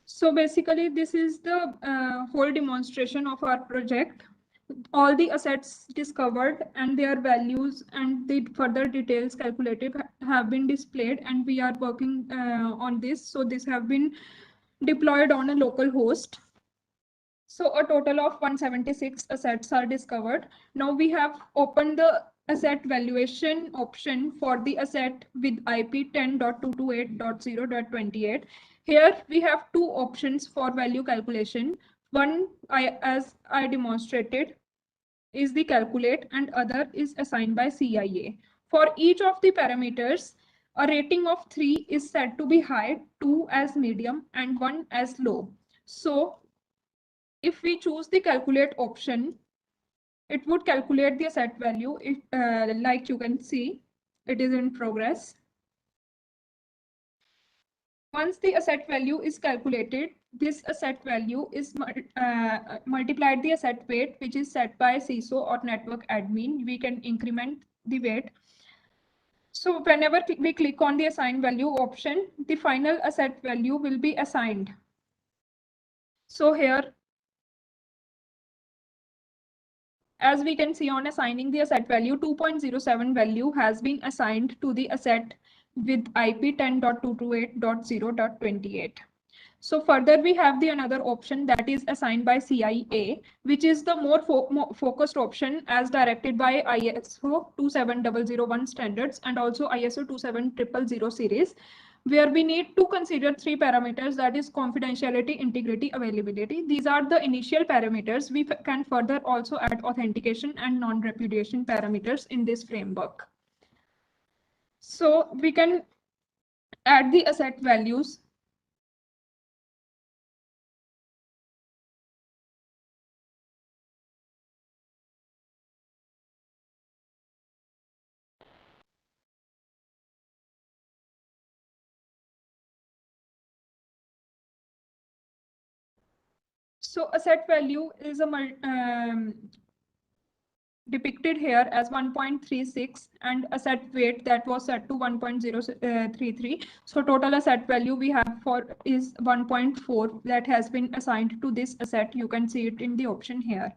So basically, this is the whole demonstration of our project. All the assets discovered and their values and the further details calculated have been displayed, and we are working on this. So this have been deployed on a local host. So a total of 176 assets are discovered. Now we have opened the asset valuation option for the asset with IP 10.228.0.28. Here we have two options for value calculation. One, as I demonstrated, is the calculate, and other is assigned by CIA. For each of the parameters, a rating of 3 is set to be high, 2 as medium, and 1 as low. So if we choose the calculate option, it would calculate the asset value. If, like you can see, it is in progress. Once the asset value is calculated, this asset value is multiplied the asset weight, which is set by CISO or network admin. We can increment the weight. So whenever we click on the assign value option, the final asset value will be assigned. So here, as we can see on assigning the asset value, 2.07 value has been assigned to the asset with IP 10.228.0.28. So further, we have the another option that is assigned by CIA, which is the more focused option as directed by ISO 27001 standards and also ISO 27000 series, where we need to consider three parameters, that is confidentiality, integrity, availability. These are the initial parameters. We can further also add authentication and non-repudiation parameters in this framework. So we can add the asset values. So asset value is depicted here as 1.36, and asset weight that was set to 1.033. So total asset value we have for is 1.4 that has been assigned to this asset. You can see it in the option here.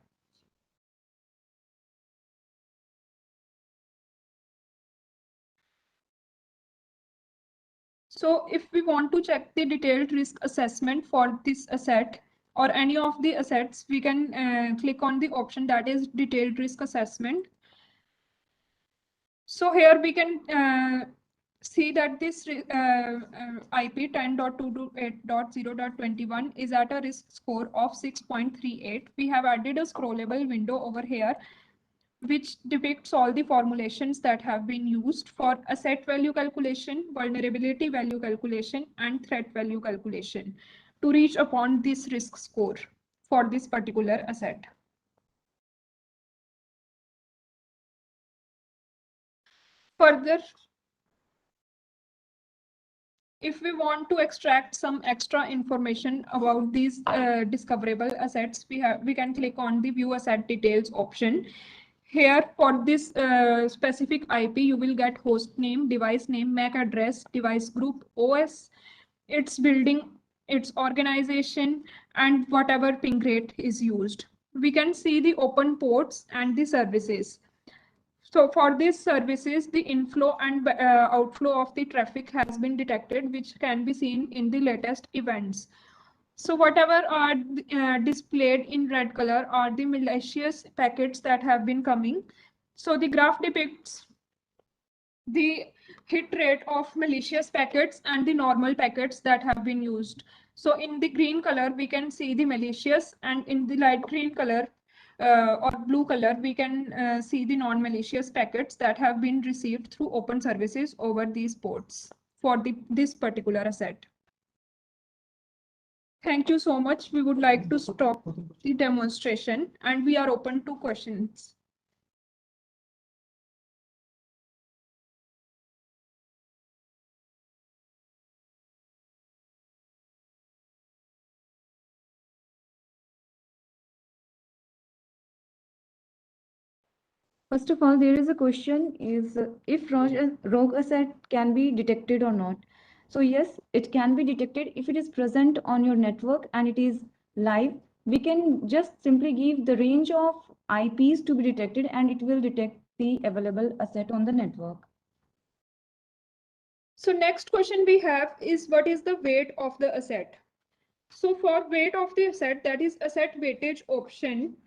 So if we want to check the detailed risk assessment for this asset or any of the assets, we can click on the option that is detailed risk assessment. So here we can see that this IP 10.228.0.21 is at a risk score of 6.38. We have added a scrollable window over here which depicts all the formulations that have been used for asset value calculation, vulnerability value calculation, and threat value calculation to reach upon this risk score for this particular asset. Further, if we want to extract some extra information about these discoverable assets, we can click on the view asset details option. Here for this specific IP, you will get host name, device name, MAC address, device group, OS, its building, its organization, and whatever ping rate is used. We can see the open ports and the services. So for these services, the inflow and outflow of the traffic has been detected, which can be seen in the latest events. So whatever are displayed in red color are the malicious packets that have been coming. So the graph depicts the hit rate of malicious packets and the normal packets that have been used. So in the green color, we can see the malicious, and in the light green color or blue color, we can see the non-malicious packets that have been received through open services over these ports for this particular asset. Thank you so much. We would like to stop the demonstration and we are open to questions. First of all, there is a question is if rogue asset can be detected or not. So yes, it can be detected if it is present on your network and it is live. We can just simply give the range of IPs to be detected and it will detect the available asset on the network. So next question we have is what is the weight of the asset? So for weight of the asset, that is asset weightage option,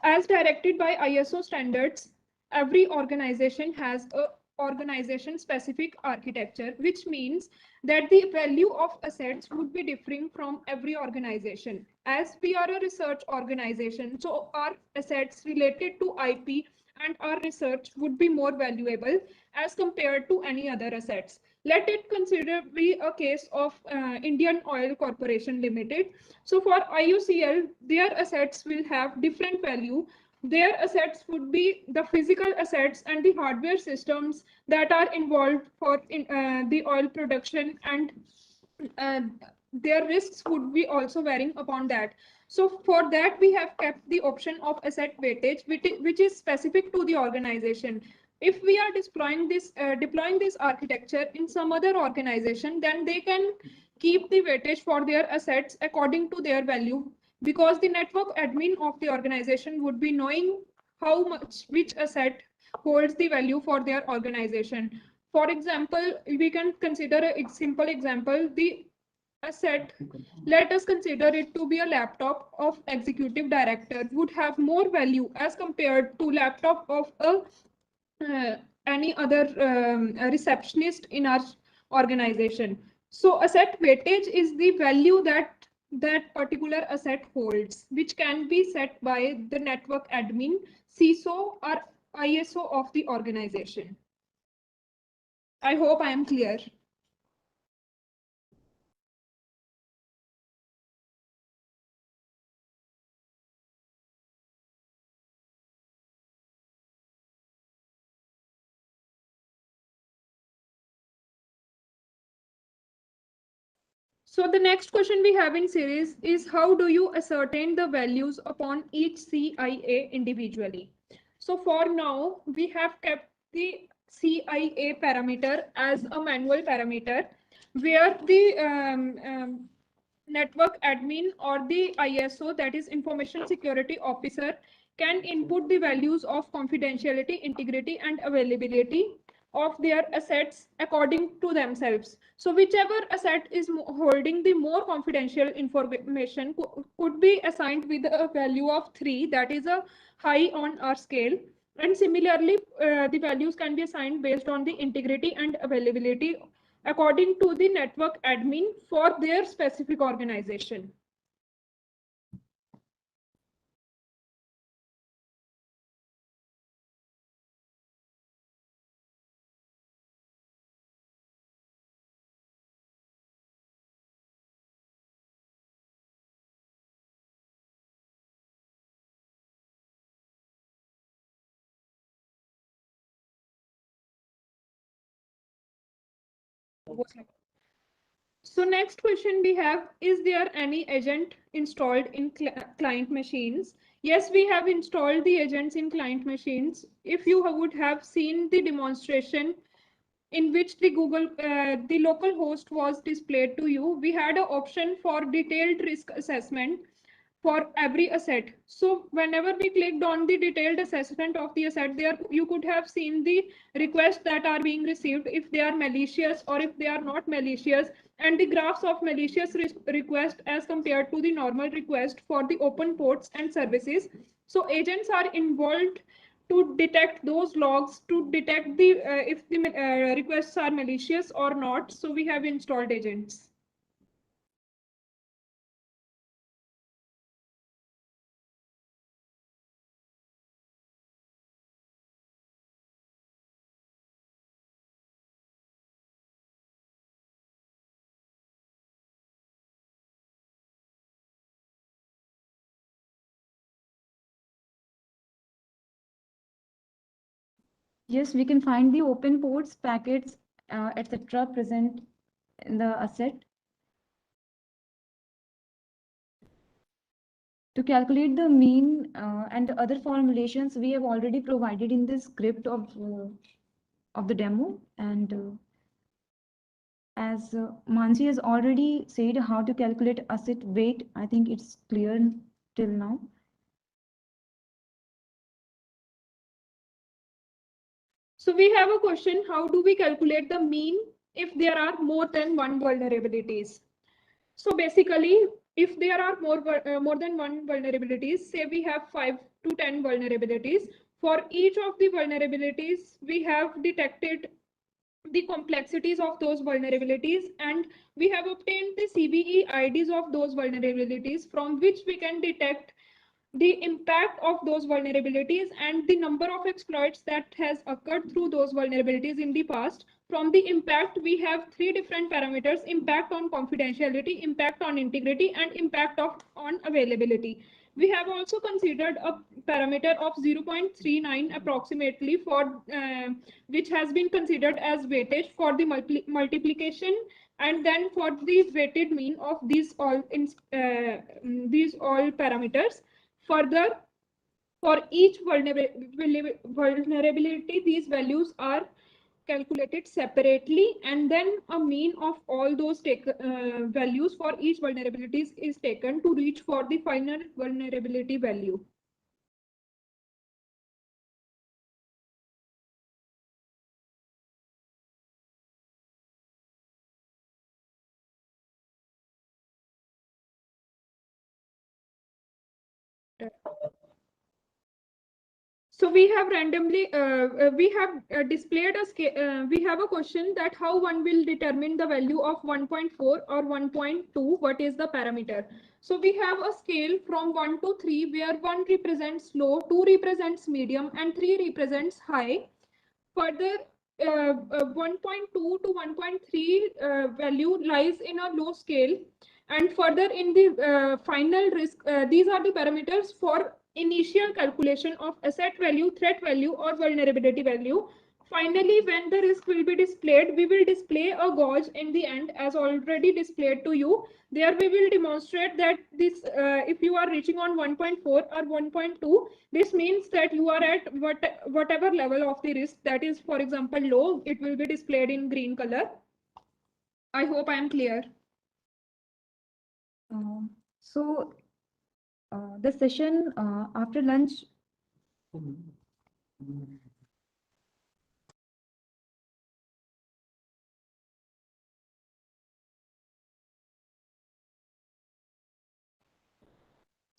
as directed by ISO standards, every organization has a organization specific architecture, which means that the value of assets would be differing from every organization. As we are a research organization, so our assets related to IP and our research would be more valuable as compared to any other assets. Let it consider be a case of Indian Oil Corporation Limited. So for IOCL, their assets will have different value. Their assets would be the physical assets and the hardware systems that are involved for the oil production, and uh, their risks would be also varying upon that. So for that, we have kept the option of asset weightage, which is specific to the organization. If we are deploying this architecture in some other organization, then they can keep the weightage for their assets according to their value, because the network admin of the organization would be knowing how much which asset holds the value for their organization. For example, we can consider a simple example. The asset, let us consider it to be a laptop of executive director, would have more value as compared to laptop of uh, any other receptionist in our organization. So asset weightage is the value that that particular asset holds, which can be set by the network admin, CISO, or ISO of the organization. I hope I am clear. So the next question we have in series is, how do you ascertain the values upon each CIA individually? So for now, we have kept the CIA parameter as a manual parameter, where the network admin or the ISO, that is Information Security Officer, can input the values of confidentiality, integrity, and availability of their assets according to themselves. So whichever asset is holding the more confidential information could be assigned with a value of 3, that is a high on our scale. And similarly, the values can be assigned based on the integrity and availability according to the network admin for their specific organization. So next question we have, is there any agent installed in client machines? Yes, we have installed the agents in client machines. If you would have seen the demonstration in which the the local host was displayed to you, we had an option for detailed risk assessment for every asset. So whenever we clicked on the detailed assessment of the asset, there you could have seen the requests that are being received, if they are malicious or if they are not malicious, and the graphs of malicious request as compared to the normal request for the open ports and services. So agents are involved to detect those logs, to detect the if the requests are malicious or not. So we have installed agents. Yes, we can find the open ports, packets, etc. present in the asset. To calculate the mean and other formulations, we have already provided in the script of the demo. And as Mansi has already said how to calculate asset weight, I think it's clear till now. So we have a question, how do we calculate the mean if there are more than one vulnerabilities? So basically, if there are more than one vulnerabilities, say we have 5 to 10 vulnerabilities, for each of the vulnerabilities, we have detected the complexities of those vulnerabilities, and we have obtained the CVE IDs of those vulnerabilities from which we can detect the impact of those vulnerabilities and the number of exploits that has occurred through those vulnerabilities in the past. From the impact, we have three different parameters: impact on confidentiality, impact on integrity, and impact on availability. We have also considered a parameter of 0.39 approximately for which has been considered as weightage for the multiplication, and then for the weighted mean of these all parameters. Further, for each vulnerability, these values are calculated separately, and then a mean of all those values for each vulnerabilities is taken to reach for the final vulnerability value. So we have displayed we have a question that how one will determine the value of 1.4 or 1.2, what is the parameter? So we have a scale from 1 to 3 where 1 represents low, 2 represents medium, and 3 represents high. Further, 1.2 to 1.3 value lies in a low scale, and further in the final risk, these are the parameters for initial calculation of asset value, threat value, or vulnerability value. Finally, when the risk will be displayed, we will display a gauge in the end as already displayed to you. There we will demonstrate that this, if you are reaching on 1.4 or 1.2, this means that you are at whatever level of the risk, that is, for example, low, it will be displayed in green color. I hope I am clear. So the session after lunch.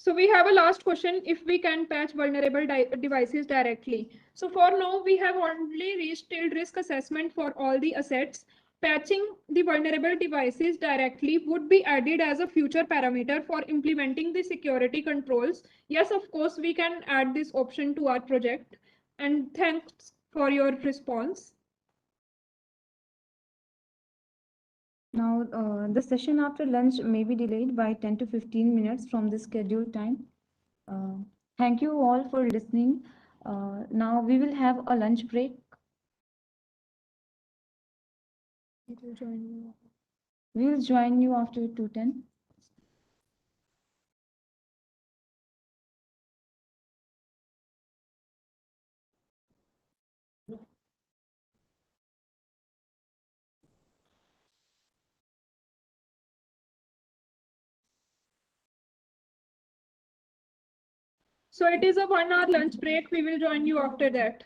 So we have a last question, if we can patch vulnerable devices directly. So for now, we have only reached till risk assessment for all the assets. Patching the vulnerable devices directly would be added as a future parameter for implementing the security controls. Yes, of course, we can add this option to our project. And thanks for your response. Now, the session after lunch may be delayed by 10 to 15 minutes from the scheduled time. Thank you all for listening. Now we will have a lunch break. We will join you after 2:10. So it is a 1 hour lunch break. We will join you after that.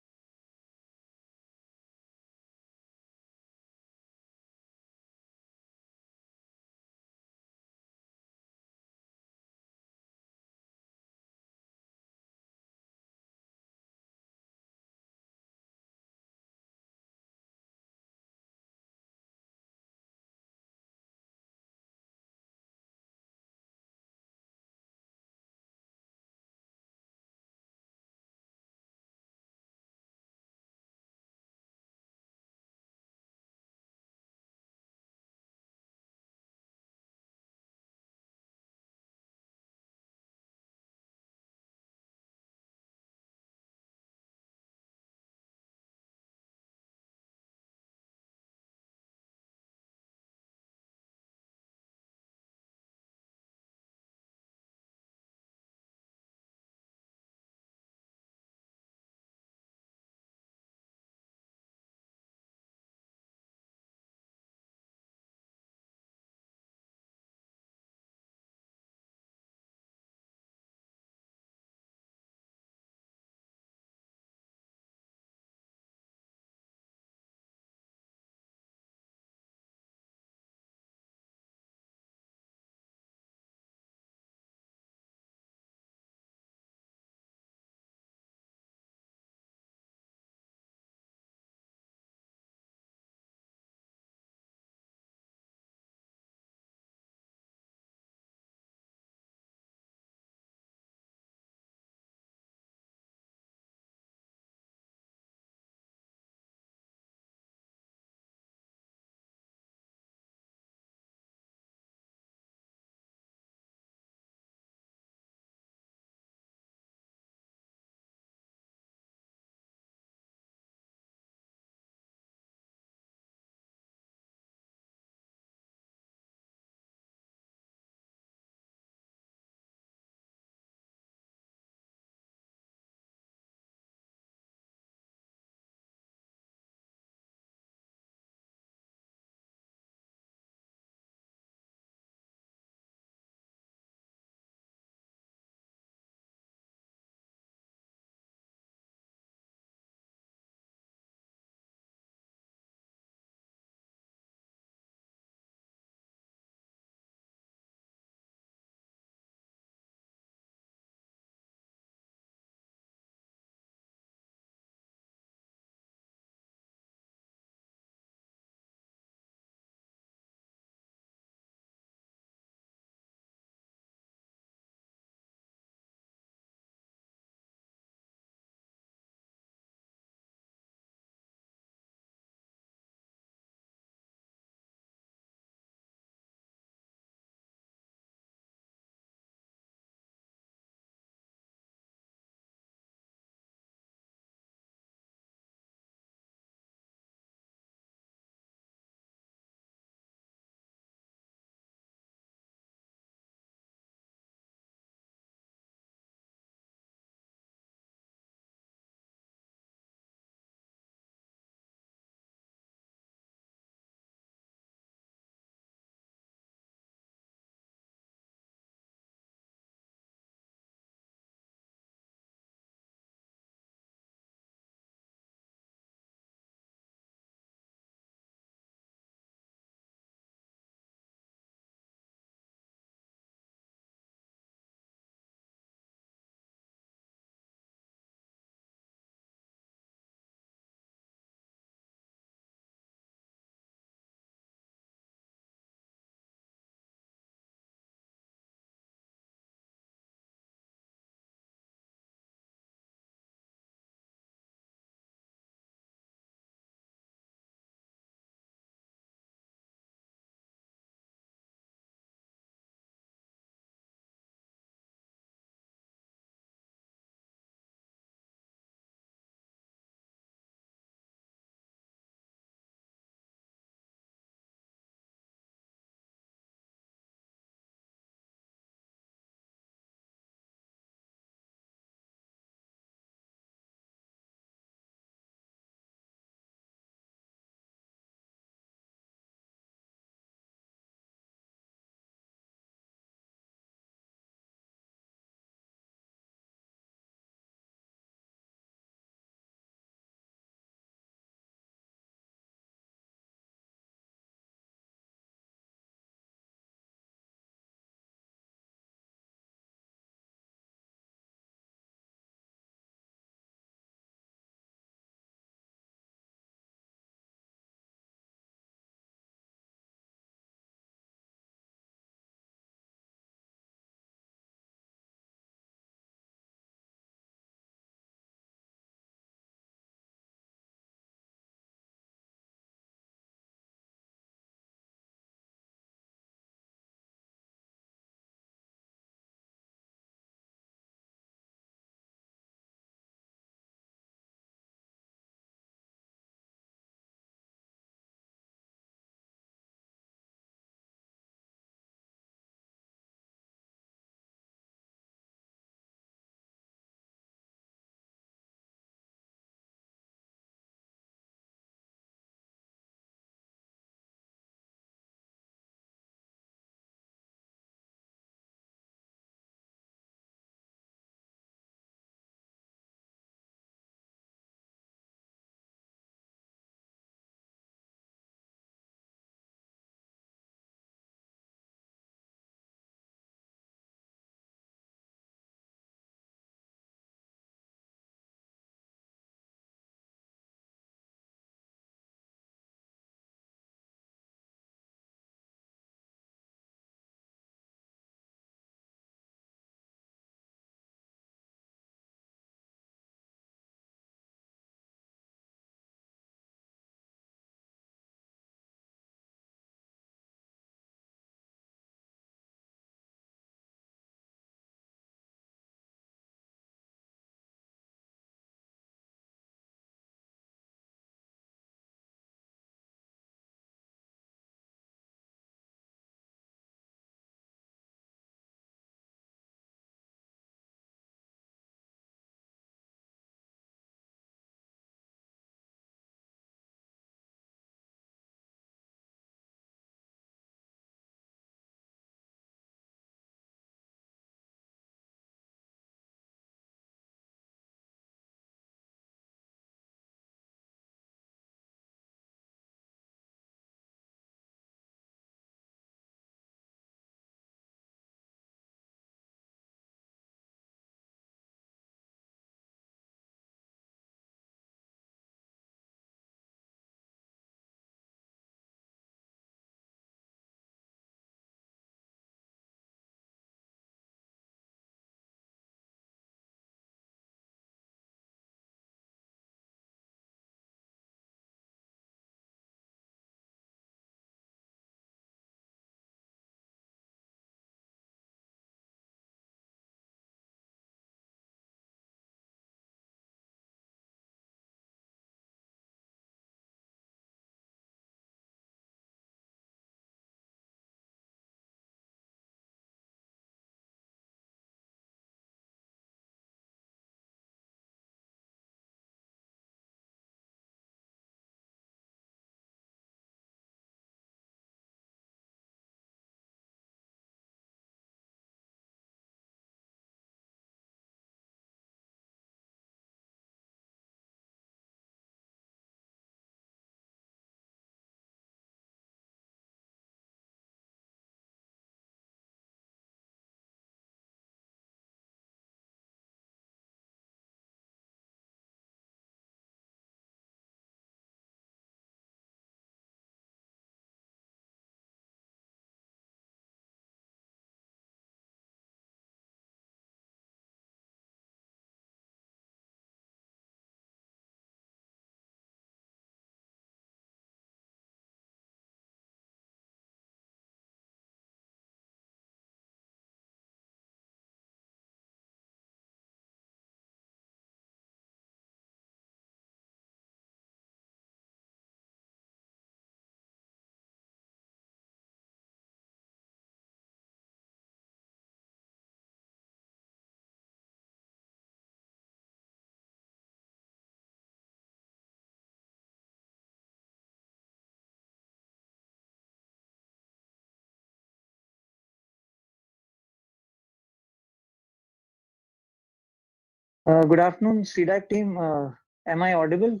Good afternoon, CDAC team. Am I audible?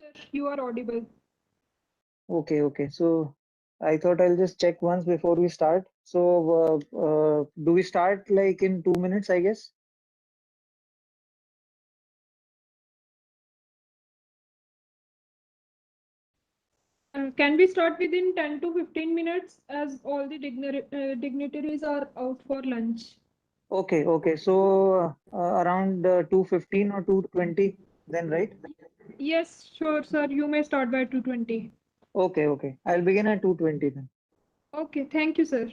Yes, sir, you are audible. Okay. So I thought I'll just check once before we start. So do we start like in 2 minutes, I guess? Can we start within 10 to 15 minutes as all the dignitaries are out for lunch? Okay. So around 2:15 or 2:20 then, right? Yes, sure, sir. You may start by 2:20. Okay. I'll begin at 2:20 then. Okay, thank you, sir.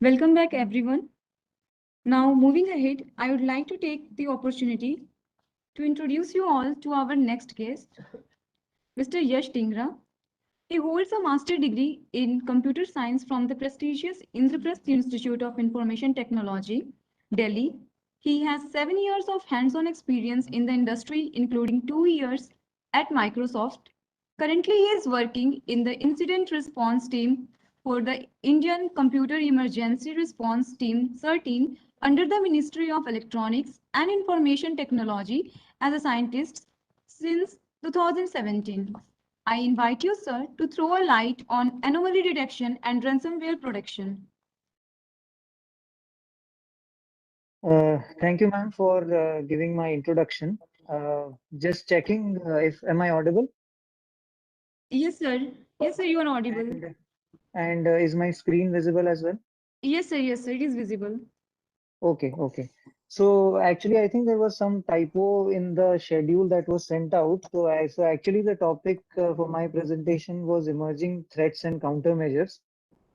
Welcome back, everyone. Now, moving ahead, I would like to take the opportunity to introduce you all to our next guest, Mr. Yash Dingra. He holds a master's degree in computer science from the prestigious Indraprasth Institute of Information Technology, Delhi. He has 7 years of hands-on experience in the industry, including 2 years at Microsoft. Currently, he is working in the incident response team for the Indian Computer Emergency Response Team 13 under the Ministry of Electronics and Information Technology as a scientist since 2017. I invite you, sir, to throw a light on anomaly detection and ransomware protection. Thank you, ma'am, for giving my introduction. Just checking if am I audible? Yes, sir. Yes, sir, you are audible. And is my screen visible as well? Yes, sir, it is visible. Okay, okay. So actually, I think there was some typo in the schedule that was sent out. So actually, the topic for my presentation was emerging threats and countermeasures.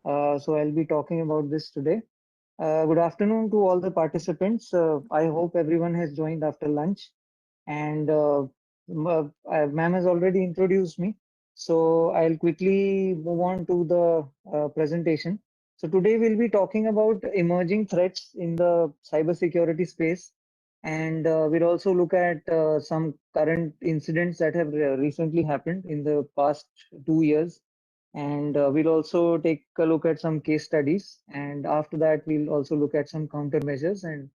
So I'll be talking about this today. Good afternoon to all the participants. I hope everyone has joined after lunch. And ma'am has already introduced me. So I'll quickly move on to the presentation. So today we'll be talking about emerging threats in the cybersecurity space. And we'll also look at some current incidents that have recently happened in the past 2 years. And we'll also take a look at some case studies. And after that, we'll also look at some countermeasures and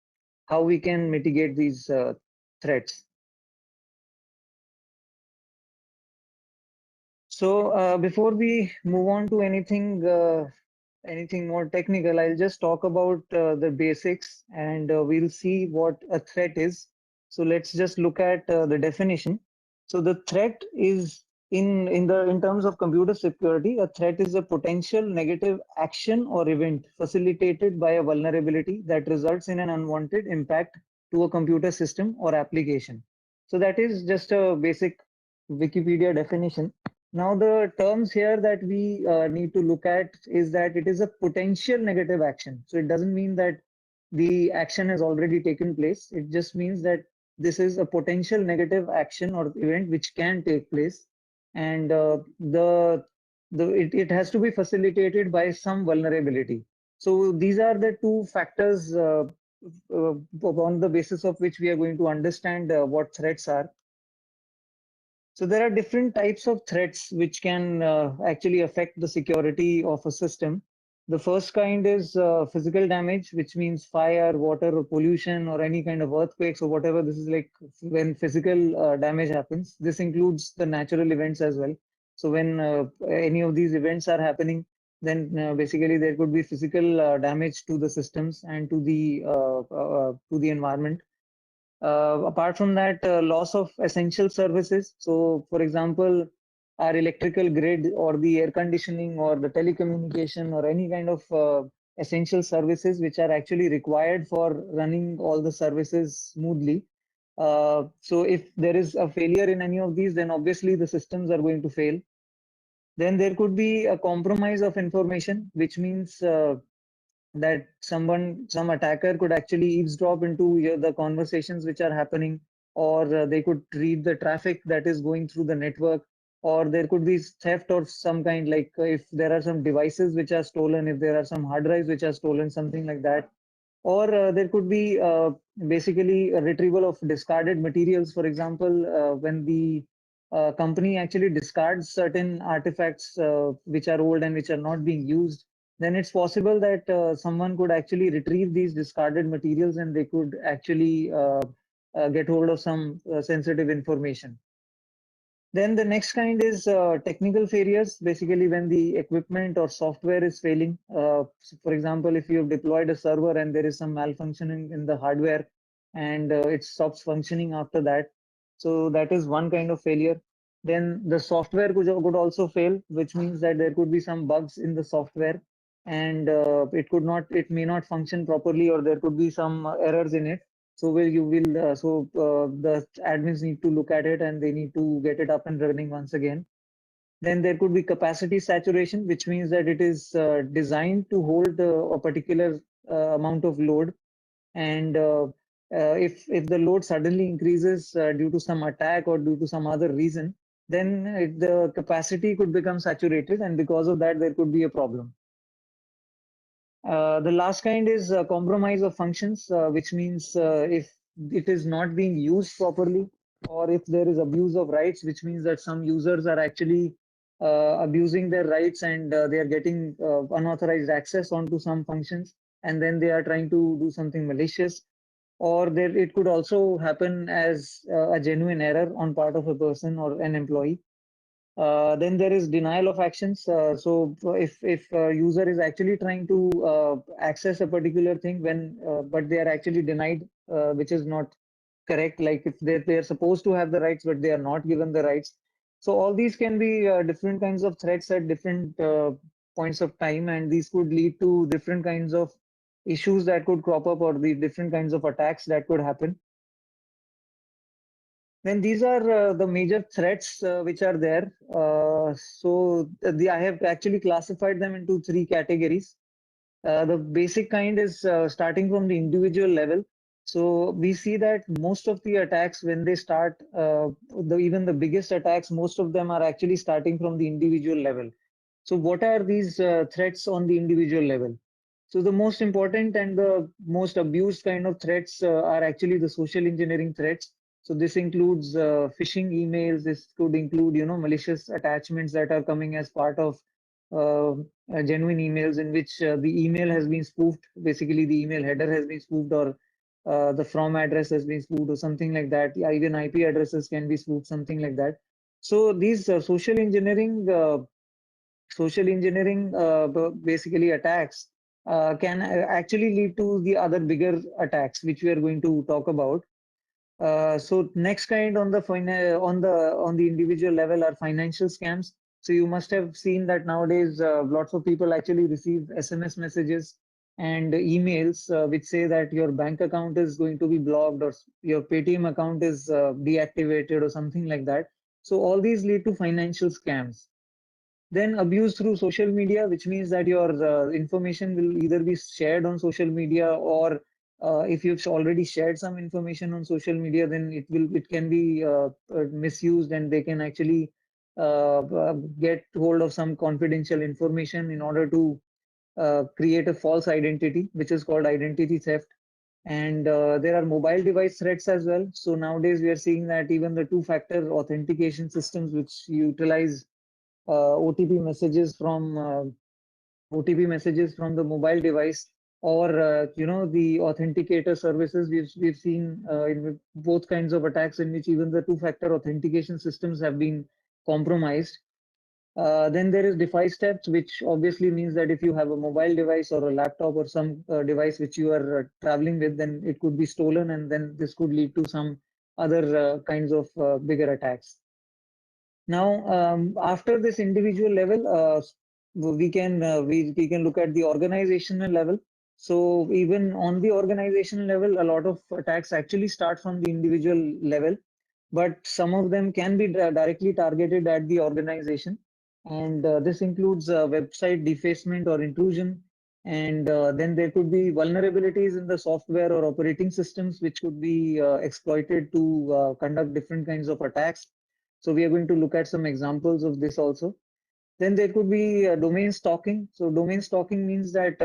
how we can mitigate these threats. So before we move on to anything more technical, I'll just talk about the basics and we'll see what a threat is. So let's just look at the definition. So the threat is in terms of computer security, a threat is a potential negative action or event facilitated by a vulnerability that results in an unwanted impact to a computer system or application. So that is just a basic Wikipedia definition. Now, the terms here that we need to look at is that it is a potential negative action. So it doesn't mean that the action has already taken place. It just means that this is a potential negative action or event which can take place. And it has to be facilitated by some vulnerability. So these are the two factors on the basis of which we are going to understand what threats are. So there are different types of threats which can actually affect the security of a system. The first kind is physical damage, which means fire, water, or pollution, or any kind of earthquakes or whatever. This is like when physical damage happens. This includes the natural events as well. So when any of these events are happening, then basically there could be physical damage to the systems and to the environment. Apart from that, loss of essential services. So, for example, our electrical grid or the air conditioning or the telecommunication or any kind of essential services which are actually required for running all the services smoothly. So if there is a failure in any of these, then obviously the systems are going to fail. Then there could be a compromise of information, which means that some attacker could actually eavesdrop into the conversations which are happening, or they could read the traffic that is going through the network, or there could be theft of some kind, like if there are some devices which are stolen, if there are some hard drives which are stolen, something like that. Or there could be basically a retrieval of discarded materials. For example, when the company actually discards certain artifacts which are old and which are not being used, then it's possible that someone could actually retrieve these discarded materials and they could actually get hold of some sensitive information. Then the next kind is technical failures, basically when the equipment or software is failing. So for example, if you have deployed a server and there is some malfunctioning in the hardware and it stops functioning after that. So that is one kind of failure. Then the software could also fail, which means that there could be some bugs in the software and it may not function properly, or there could be some errors in it. So the admins need to look at it and they need to get it up and running once again. Then there could be capacity saturation, which means that it is designed to hold a particular amount of load. And if the load suddenly increases due to some attack or due to some other reason, then the capacity could become saturated, and because of that, there could be a problem. The last kind is compromise of functions, which means if it is not being used properly, or if there is abuse of rights, which means that some users are actually abusing their rights, and they are getting unauthorized access onto some functions, and then they are trying to do something malicious. Or there, it could also happen as a genuine error on part of a person or an employee. Then there is denial of actions. So if a user is actually trying to access a particular thing when but they are actually denied, which is not correct. Like if they are supposed to have the rights but they are not given the rights. So all these can be different kinds of threats at different points of time, and these could lead to different kinds of issues that could crop up, or the different kinds of attacks that could happen. Then these are the major threats which are there. I have actually classified them into three categories. The basic kind is starting from the individual level. So we see that most of the attacks, when they start, even the biggest attacks, most of them are actually starting from the individual level. So what are these threats on the individual level? So the most important and the most abused kind of threats are actually the social engineering threats. So this includes phishing emails. This could include, malicious attachments that are coming as part of genuine emails, in which the email has been spoofed. Basically, the email header has been spoofed, or the from address has been spoofed, or something like that. Yeah, even IP addresses can be spoofed, something like that. So these social engineering basically attacks can actually lead to the other bigger attacks, which we are going to talk about. So next kind on the on the individual level are financial scams. So you must have seen that nowadays lots of people actually receive SMS messages and emails which say that your bank account is going to be blocked, or your Paytm account is deactivated, or something like that. So all these lead to financial scams. Then abuse through social media, which means that your information will either be shared on social media, or if you've already shared some information on social media, then it can be misused, and they can actually get hold of some confidential information in order to create a false identity, which is called identity theft. And there are mobile device threats as well. So nowadays we are seeing that even the two-factor authentication systems, which utilize OTP messages from the mobile device, or the authenticator services. We've seen in both kinds of attacks in which even the two-factor authentication systems have been compromised. Then there is device theft, which obviously means that if you have a mobile device or a laptop or some device which you are traveling with, then it could be stolen, and then this could lead to some other kinds of bigger attacks. Now, after this individual level, we can look at the organizational level. So even on the organizational level, a lot of attacks actually start from the individual level, but some of them can be directly targeted at the organization. And this includes website defacement or intrusion. And then there could be vulnerabilities in the software or operating systems, which could be exploited to conduct different kinds of attacks. So we are going to look at some examples of this also. Then there could be domain stalking. So domain stalking means that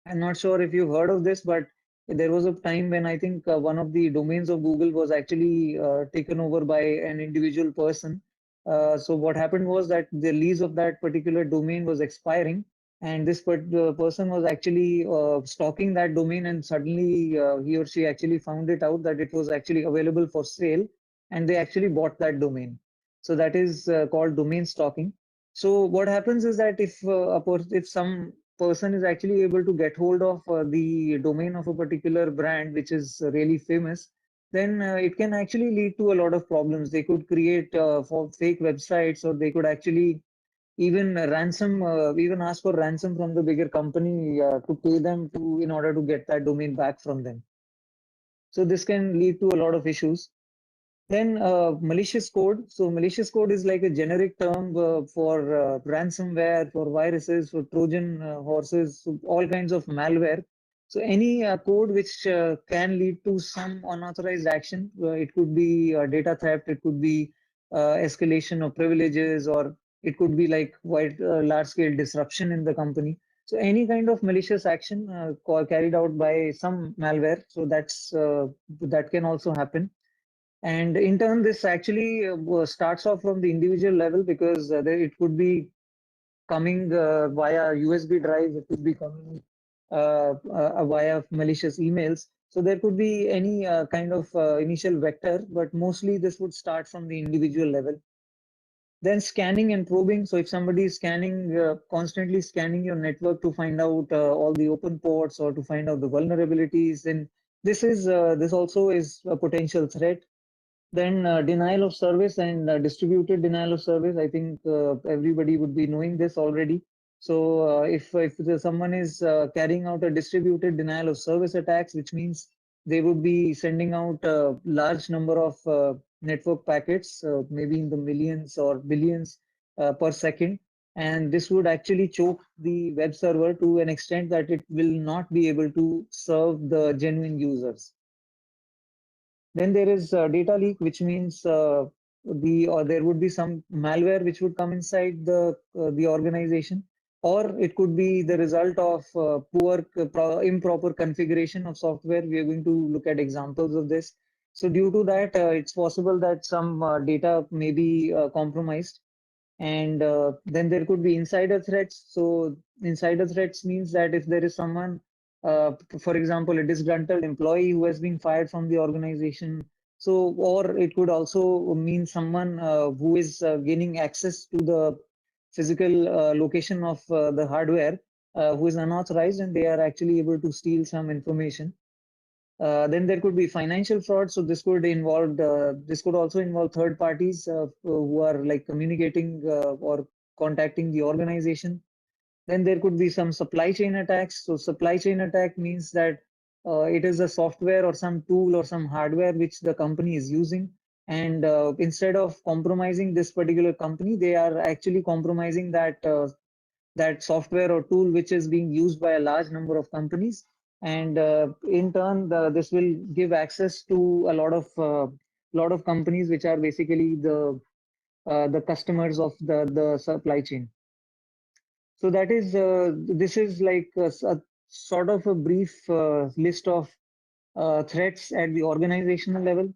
I'm not sure if you've heard of this, but there was a time when I think one of the domains of Google was actually taken over by an individual person. So what happened was that the lease of that particular domain was expiring, and this person was actually stalking that domain, and suddenly he or she actually found it out that it was actually available for sale, and they actually bought that domain. So that is called domain stalking. So what happens is that if some person is actually able to get hold of the domain of a particular brand which is really famous, then it can actually lead to a lot of problems. They could create for fake websites, or they could actually even ask for ransom from the bigger company to pay them to in order to get that domain back from them. So this can lead to a lot of issues. Then malicious code. So malicious code is like a generic term for ransomware, for viruses, for Trojan horses, so all kinds of malware. So any code which can lead to some unauthorized action, it could be data theft, it could be escalation of privileges, or it could be like large scale disruption in the company. So any kind of malicious action carried out by some malware. So that can also happen. And in turn, this actually starts off from the individual level, because it could be coming via USB drive, it could be coming via malicious emails. So there could be any kind of initial vector, but mostly this would start from the individual level. Then scanning and probing. So if somebody is scanning, constantly scanning your network to find out all the open ports or to find out the vulnerabilities, then this also is a potential threat. Then denial of service and distributed denial of service. I think everybody would be knowing this already. So if someone is carrying out a distributed denial of service attacks, which means they would be sending out a large number of network packets, maybe in the millions or billions per second. And this would actually choke the web server to an extent that it will not be able to serve the genuine users. Then there is data leak, which means there would be some malware which would come inside the organization, or it could be the result of improper configuration of software. We are going to look at examples of this. So due to that, it's possible that some data may be compromised. And then there could be insider threats. So insider threats means that if there is someone, for example, a disgruntled employee who has been fired from the organization, so or it could also mean someone who is gaining access to the physical location of the hardware, who is unauthorized, and they are actually able to steal some information. Then there could be financial fraud. So this could also involve third parties who are like communicating or contacting the organization. Then there could be some supply chain attacks. So supply chain attack means that it is a software or some tool or some hardware which the company is using. And instead of compromising this particular company, they are actually compromising that software or tool which is being used by a large number of companies. And in turn, this will give access to a lot of companies which are basically the customers of the supply chain. So that is this is like a sort of a brief list of threats at the organizational level.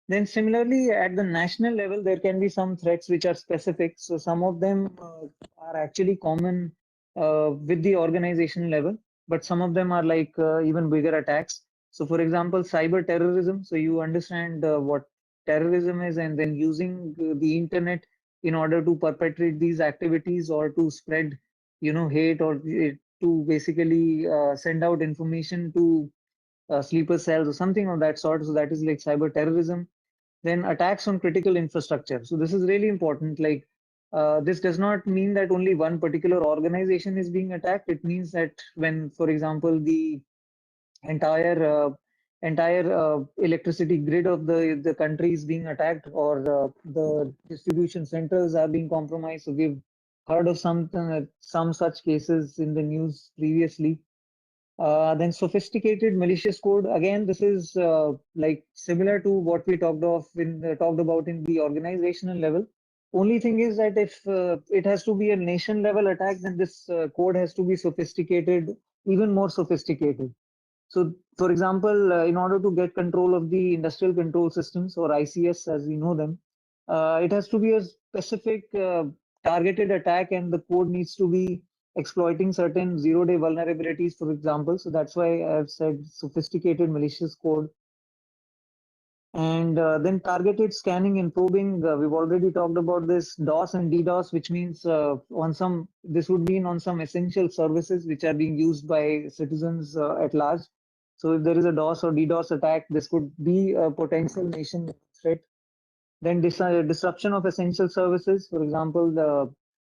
Then similarly, at the national level, there can be some threats which are specific. So some of them are actually common with the organization level, but some of them are like even bigger attacks. So for example, cyber terrorism. So you understand what terrorism is, and then using the internet in order to perpetrate these activities or to spread, hate, or to basically send out information to sleeper cells or something of that sort. So that is like cyber terrorism. Then attacks on critical infrastructure. So this is really important. Like this does not mean that only one particular organization is being attacked. It means that when, for example, the entire electricity grid of the country is being attacked, or the distribution centers are being compromised. So we've heard of some such cases in the news previously. Then sophisticated malicious code. Again, this is like similar to what we talked about in the organizational level. Only thing is that if it has to be a nation level attack, then this code has to be sophisticated, even more sophisticated. So, for example, in order to get control of the industrial control systems, or ICS as we know them, it has to be a specific targeted attack, and the code needs to be exploiting certain zero-day vulnerabilities, for example. So that's why I've said sophisticated malicious code. And then targeted scanning and probing. We've already talked about this DOS and DDoS, which means this would mean on some essential services which are being used by citizens at large. So if there is a DOS or DDoS attack, this could be a potential nation threat. Then disruption of essential services, for example,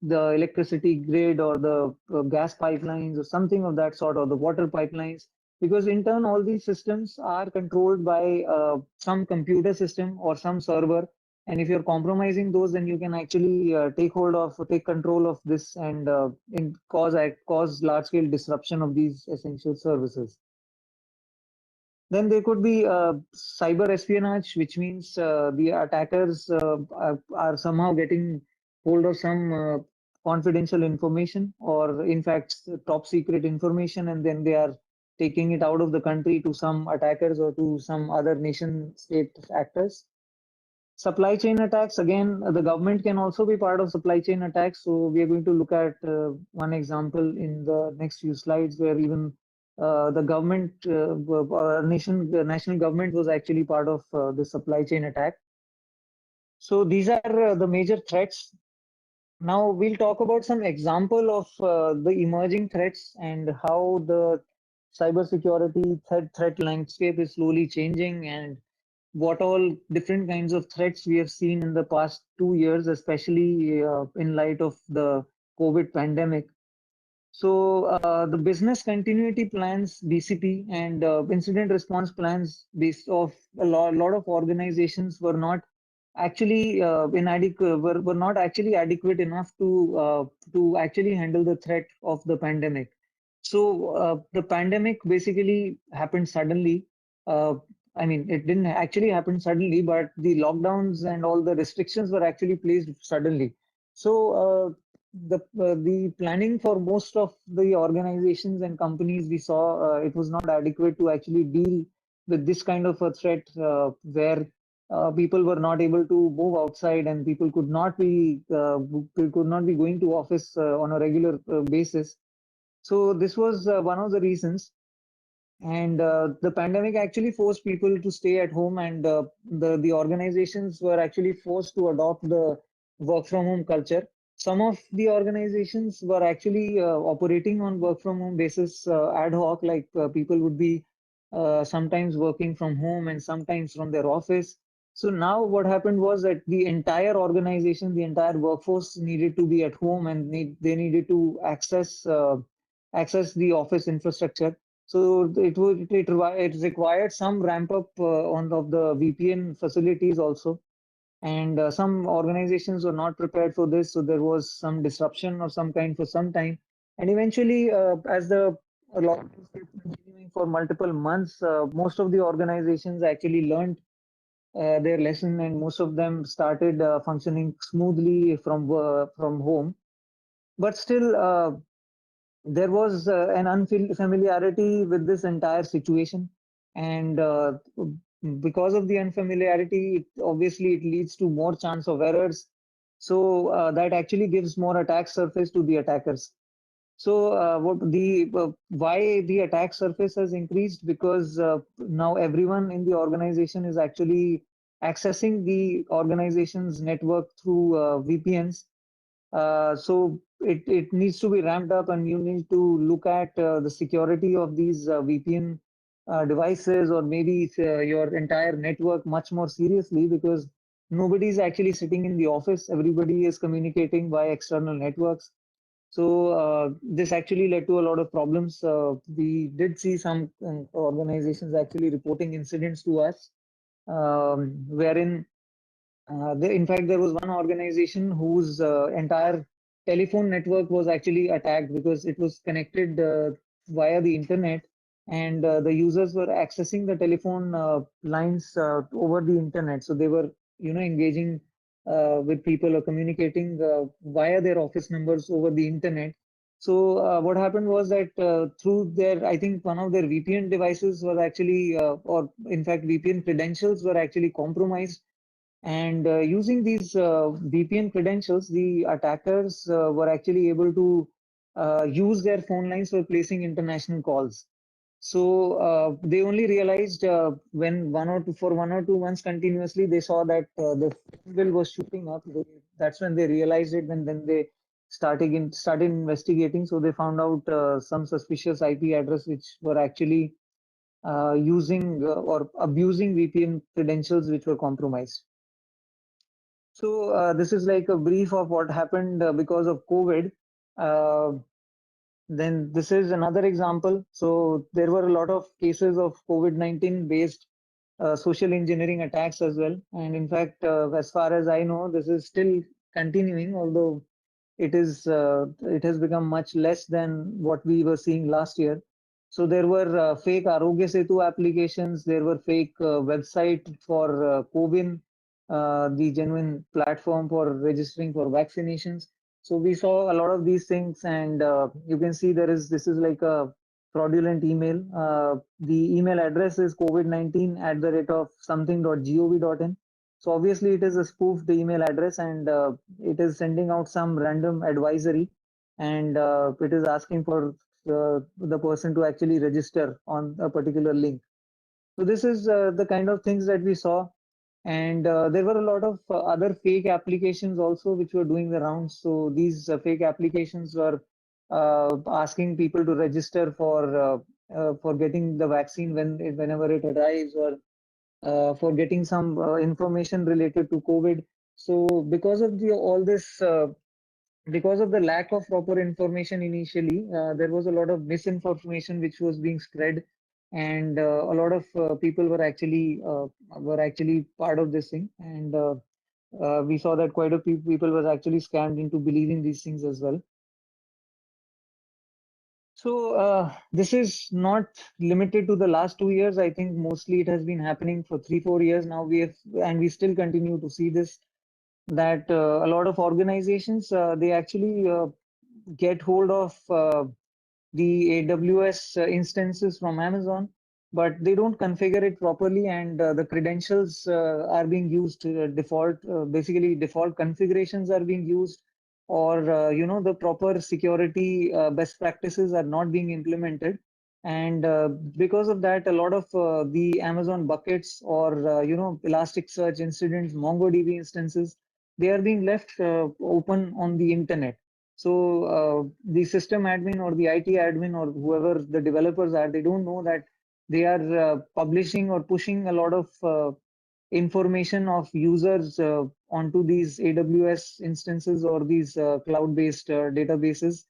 the electricity grid or the gas pipelines or something of that sort, or the water pipelines. because in turn all these systems are controlled by some computer system or some server, and if you're compromising those, then you can actually take control of this and cause large scale disruption of these essential services. Then there could be cyber espionage, which means the attackers are somehow getting hold of some confidential information, or in fact top secret information, and then they are taking it out of the country to some attackers or to some other nation state actors. Supply chain attacks, again, the government can also be part of supply chain attacks. So we are going to look at one example in the next few slides, where even the government, the national government was actually part of the supply chain attack. So these are the major threats. Now we'll talk about some example of the emerging threats and how the cybersecurity threat landscape is slowly changing, and what all different kinds of threats we have seen in the past 2 years, especially in light of the COVID pandemic. So the business continuity plans, BCP, and incident response plans based of a lot of organizations were not actually inadequate, were not actually adequate enough to actually handle the threat of the pandemic. So the pandemic basically happened suddenly. Uh, I mean, it didn't actually happen suddenly, but the lockdowns and all the restrictions were actually placed suddenly. So the planning for most of the organizations and companies, we saw it was not adequate to actually deal with this kind of a threat, where people were not able to move outside, and people could not be going to office on a regular basis. So this was one of the reasons. And the pandemic actually forced people to stay at home, and the organizations were actually forced to adopt the work from home culture. Some of the organizations were actually operating on work from home basis, ad hoc, like people would be sometimes working from home and sometimes from their office. So now what happened was that the entire organization, the entire workforce needed to be at home, and they needed to access the office infrastructure. So it required some ramp up on of the VPN facilities also, and some organizations were not prepared for this, so there was some disruption of some kind for some time, and eventually, as the lockdowns kept continuing for multiple months, most of the organizations actually learned their lesson, and most of them started functioning smoothly from home. But still, there was an unfamiliarity with this entire situation, and because of the unfamiliarity, obviously it leads to more chance of errors. So that actually gives more attack surface to the attackers. So why the attack surface has increased? Because now everyone in the organization is actually accessing the organization's network through VPNs. So it needs to be ramped up, and you need to look at the security of these VPN devices, or maybe your entire network much more seriously, because nobody is actually sitting in the office. Everybody is communicating via external networks. So this actually led to a lot of problems. We did see some organizations actually reporting incidents to us, wherein in fact, there was one organization whose entire telephone network was actually attacked because it was connected via the internet, and the users were accessing the telephone lines over the internet. So they were, engaging with people or communicating via their office numbers over the internet. So what happened was that through their, I think one of their VPN devices was actually, or in fact, VPN credentials were actually compromised, and using these VPN credentials, the attackers were actually able to use their phone lines for placing international calls. So they only realized when for 1 or 2 months continuously, they saw that the bill was shooting up. That's when they realized it, and then they started investigating. So they found out some suspicious IP address which were actually using or abusing VPN credentials which were compromised. So this is like a brief of what happened because of COVID. Uh, Then this is another example. So there were a lot of cases of COVID-19 based social engineering attacks as well. And in fact, as far as I know, this is still continuing, although it has become much less than what we were seeing last year. So there were fake Arogya Setu applications. There were fake website for CoWIN, the genuine platform for registering for vaccinations. So we saw a lot of these things, and you can see this is like a fraudulent email. The email address is covid19 @ of something.gov.in. So obviously it is a spoofed email address, and it is sending out some random advisory, and it is asking for the person to actually register on a particular link. So this is the kind of things that we saw. And there were a lot of other fake applications also which were doing the rounds. So these fake applications were asking people to register for getting the vaccine whenever it arrives, or for getting some information related to COVID. So because of all this, because of the lack of proper information initially, there was a lot of misinformation which was being spread, and a lot of people were actually part of this thing, and we saw that quite a few people were actually scammed into believing these things as well. So this is not limited to the last 2 years. I think mostly it has been happening for 3-4 years now. We still continue to see this, that a lot of organizations, they actually get hold of the AWS instances from Amazon, but they don't configure it properly, and the credentials are being used basically default configurations are being used, or the proper security best practices are not being implemented. And because of that, a lot of the Amazon buckets, or Elasticsearch incidents, MongoDB instances, they are being left open on the internet. So the system admin or the IT admin or whoever the developers are, they don't know that they are publishing or pushing a lot of information of users onto these AWS instances or these cloud-based databases,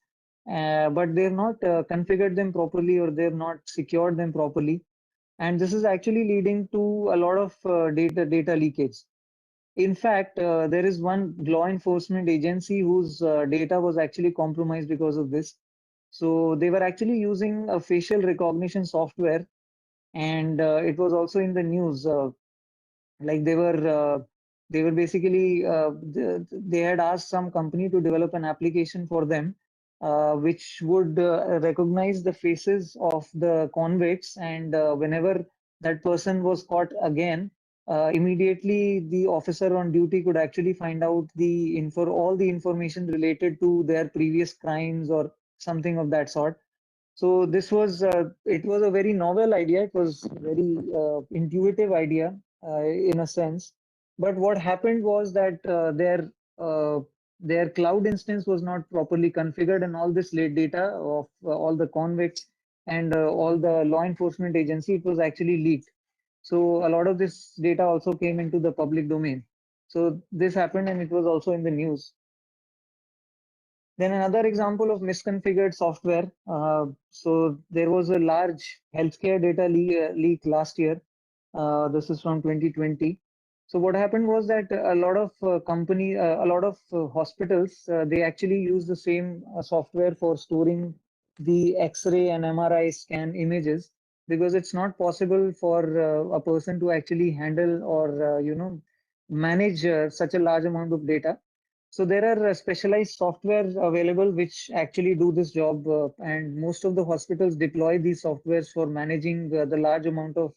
but they're not configured them properly, or they're not secured them properly. And this is actually leading to a lot of data leakage. In fact, there is one law enforcement agency whose data was actually compromised because of this. So they were actually using a facial recognition software, and it was also in the news. Like they were basically they had asked some company to develop an application for them, which would recognize the faces of the convicts, and whenever that person was caught again, immediately the officer on duty could actually find out all the information related to their previous crimes or something of that sort. So this was it was a very novel idea. It was very intuitive idea in a sense. But what happened was that their cloud instance was not properly configured, and all this late data of all the convicts and all the law enforcement agency, it was actually leaked. So a lot of this data also came into the public domain. So this happened, and it was also in the news. Then another example of misconfigured software. So there was a large healthcare data leak last year. This is from 2020. So what happened was that a lot of a lot of hospitals, they actually use the same software for storing the X-ray and MRI scan images, because it's not possible for a person to actually handle or manage such a large amount of data. So there are specialized softwares available which actually do this job, and most of the hospitals deploy these softwares for managing the large amount of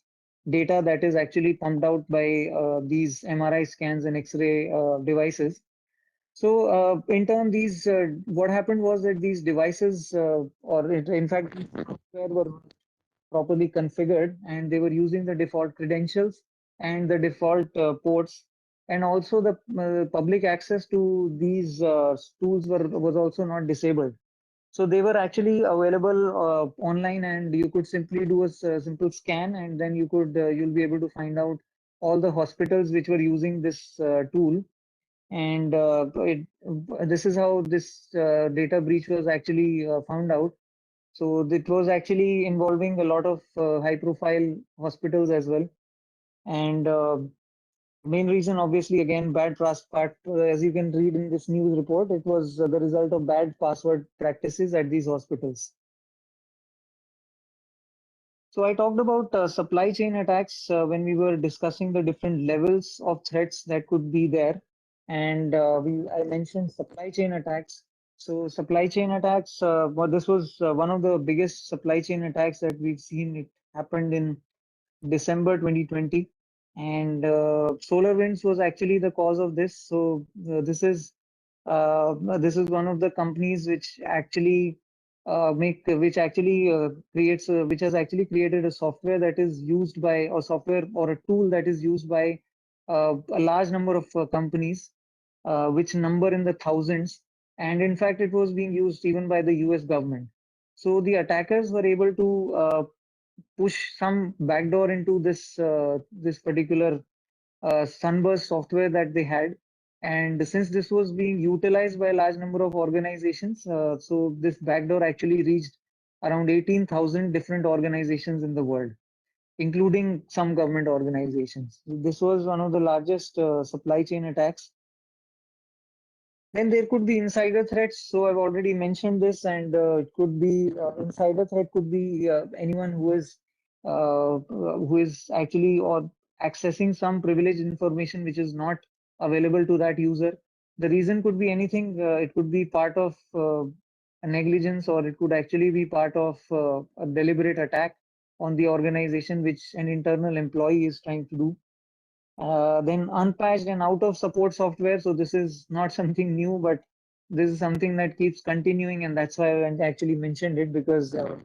data that is actually pumped out by these MRI scans and X-ray devices. So in turn, what happened was that these devices, in fact, these software were properly configured, and they were using the default credentials and the default ports, and also the public access to these tools was also not disabled. So they were actually available online, and you could simply do a simple scan, and then you'll be able to find out all the hospitals which were using this tool. And this is how this data breach was actually found out. So it was actually involving a lot of high-profile hospitals as well. And main reason, obviously, again, bad part, as you can read in this news report, it was the result of bad password practices at these hospitals. So I talked about supply chain attacks when we were discussing the different levels of threats that could be there. And I mentioned supply chain attacks. So supply chain attacks, well, this was one of the biggest supply chain attacks that we've seen. It happened in December 2020. And SolarWinds was actually the cause of this. So this is one of the companies which actually which has actually created a software that is used by, or software or a tool that is used by a large number of companies, which number in the thousands. And in fact, it was being used even by the US government. So the attackers were able to push some backdoor into this particular Sunburst software that they had. And since this was being utilized by a large number of organizations, so this backdoor actually reached around 18,000 different organizations in the world, including some government organizations. This was one of the largest supply chain attacks. Then there could be insider threats. So I've already mentioned this, and it could be insider threat could be anyone who is actually or accessing some privileged information which is not available to that user. The reason could be anything. It could be part of a negligence, or it could actually be part of a deliberate attack on the organization which an internal employee is trying to do. Then unpatched and out of support software. So this is not something new, but this is something that keeps continuing, and that's why I actually mentioned it, because a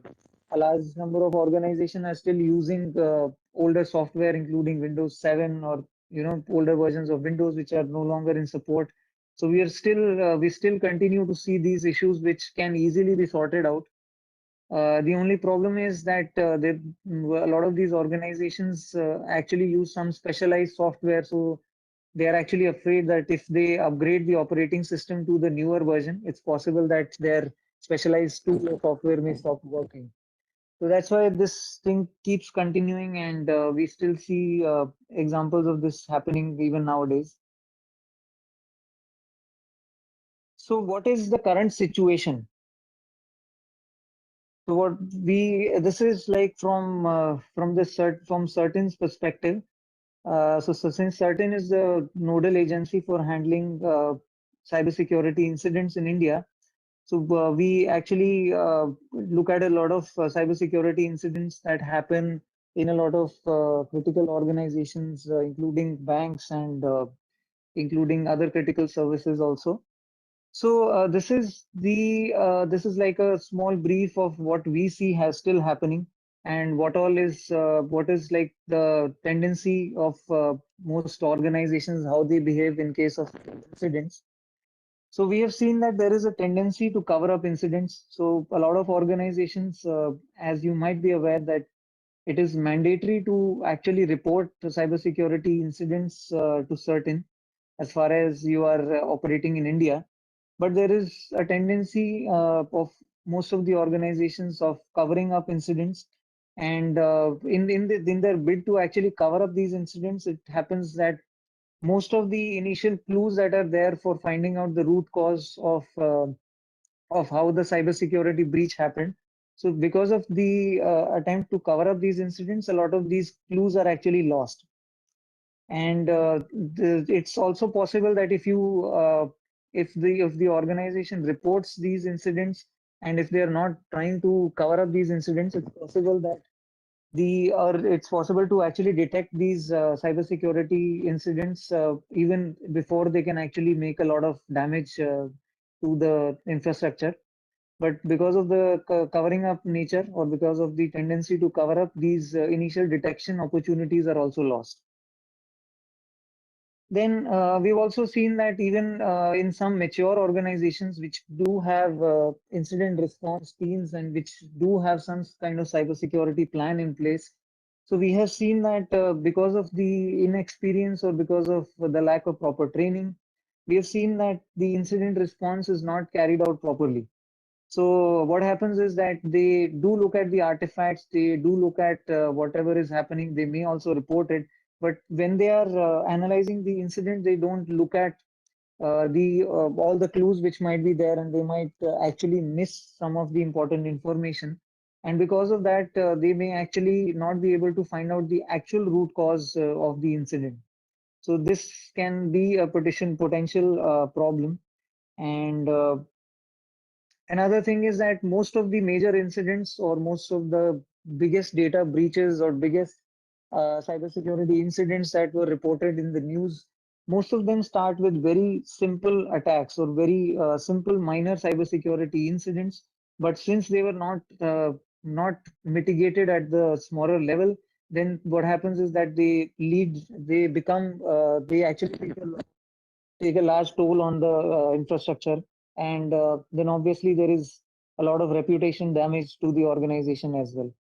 large number of organizations are still using older software, including Windows 7 or older versions of Windows, which are no longer in support. So we still continue to see these issues, which can easily be sorted out. The only problem is that a lot of these organizations actually use some specialized software. So they are actually afraid that if they upgrade the operating system to the newer version, it's possible that their specialized tool or software may stop working. So that's why this thing keeps continuing, and we still see examples of this happening even nowadays. So what is the current situation? So this is like from Certin's perspective. So since Certin is the nodal agency for handling cybersecurity incidents in India, so we actually look at a lot of cybersecurity incidents that happen in a lot of critical organizations, including banks and including other critical services also. So this is like a small brief of what we see has still happening, and what is like the tendency of most organizations, how they behave in case of incidents. So we have seen that there is a tendency to cover up incidents. So a lot of organizations, as you might be aware, that it is mandatory to actually report the cybersecurity incidents to Certin, as far as you are operating in India. But there is a tendency of most of the organizations of covering up incidents. And in their bid to actually cover up these incidents, it happens that most of the initial clues that are there for finding out the root cause of how the cybersecurity breach happened. So because of the attempt to cover up these incidents, a lot of these clues are actually lost. And it's also possible that if the organization reports these incidents, and if they are not trying to cover up these incidents, it's possible that it's possible to actually detect these cybersecurity incidents even before they can actually make a lot of damage to the infrastructure. But because of the covering up nature, or because of the tendency to cover up, these initial detection opportunities are also lost. Then we've also seen that even in some mature organizations which do have incident response teams, and which do have some kind of cybersecurity plan in place. So we have seen that because of the inexperience, or because of the lack of proper training, we have seen that the incident response is not carried out properly. So what happens is that they do look at the artifacts, they do look at whatever is happening, they may also report it, but when they are analyzing the incident, they don't look at the all the clues which might be there, and they might actually miss some of the important information. And because of that, they may actually not be able to find out the actual root cause of the incident. So this can be a potential problem. And another thing is that most of the major incidents or most of the biggest data breaches or biggest cybersecurity incidents that were reported in the news, most of them start with very simple attacks or very simple minor cybersecurity incidents. But since they were not mitigated at the smaller level, then what happens is that they become, they actually take a large toll on the infrastructure, and then obviously there is a lot of reputation damage to the organization as well.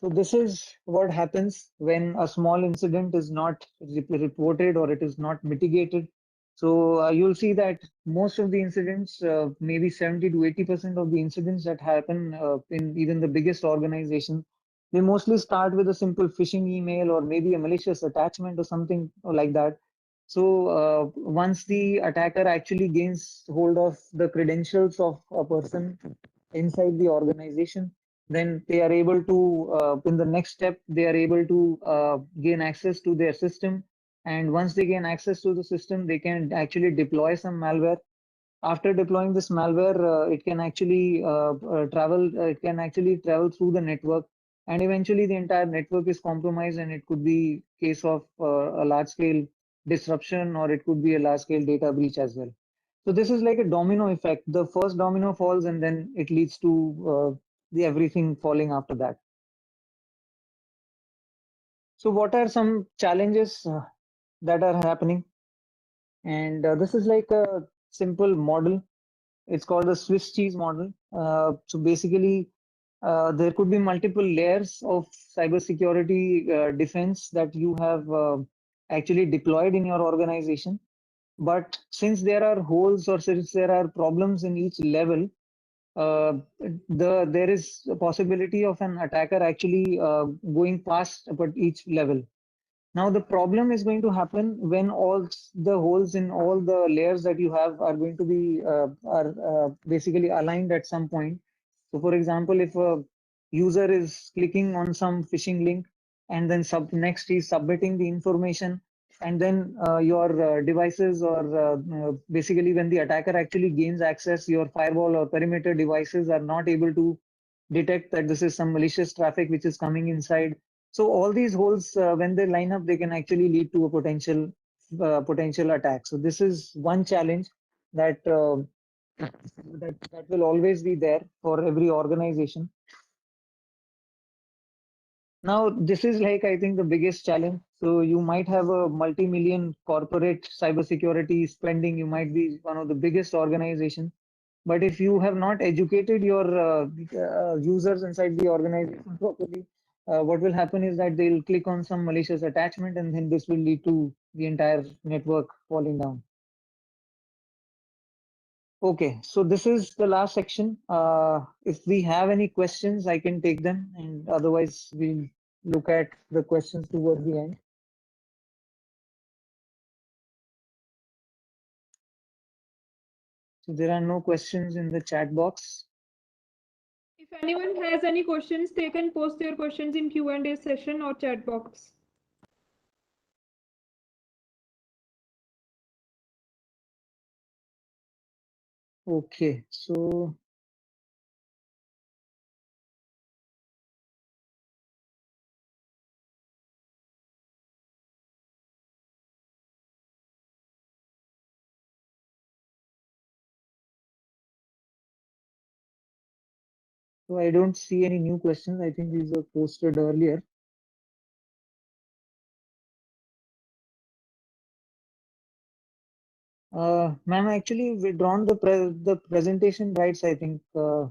So this is what happens when a small incident is not reported or it is not mitigated. So you'll see that most of the incidents, maybe 70 to 80% of the incidents that happen in even the biggest organization, they mostly start with a simple phishing email or maybe a malicious attachment or something like that. So once the attacker actually gains hold of the credentials of a person inside the organization, then they are able to, in the next step, they are able to gain access to their system. And once they gain access to the system, they can actually deploy some malware. After deploying this malware, it can actually travel through the network, and eventually the entire network is compromised, and it could be case of a large scale disruption, or it could be a large scale data breach as well. So this is like a domino effect. The first domino falls, and then it leads to the everything falling after that. So what are some challenges that are happening? And this is like a simple model. It's called the Swiss cheese model. So basically, there could be multiple layers of cybersecurity defense that you have actually deployed in your organization. But since there are holes or since there are problems in each level, there is a possibility of an attacker actually going past about each level. Now the problem is going to happen when all the holes in all the layers that you have are going to be basically aligned at some point. So for example, if a user is clicking on some phishing link and then next is submitting the information, and then your devices or basically when the attacker actually gains access, your firewall or perimeter devices are not able to detect that this is some malicious traffic which is coming inside. So all these holes, when they line up, they can actually lead to a potential attack. So this is one challenge that that will always be there for every organization. Now, this is like, I think, the biggest challenge. So you might have a multi-million corporate cybersecurity spending. You might be one of the biggest organizations. But if you have not educated your users inside the organization properly, what will happen is that they'll click on some malicious attachment, and then this will lead to the entire network falling down. Okay, so this is the last section. If we have any questions, I can take them, and otherwise we'll look at the questions towards the end. So there are no questions in the chat box. If anyone has any questions, they can post their questions in Q&A session or chat box. Okay, so I don't see any new questions. I think these were posted earlier. Ma'am, actually withdrawn the presentation rights, I think. Sir,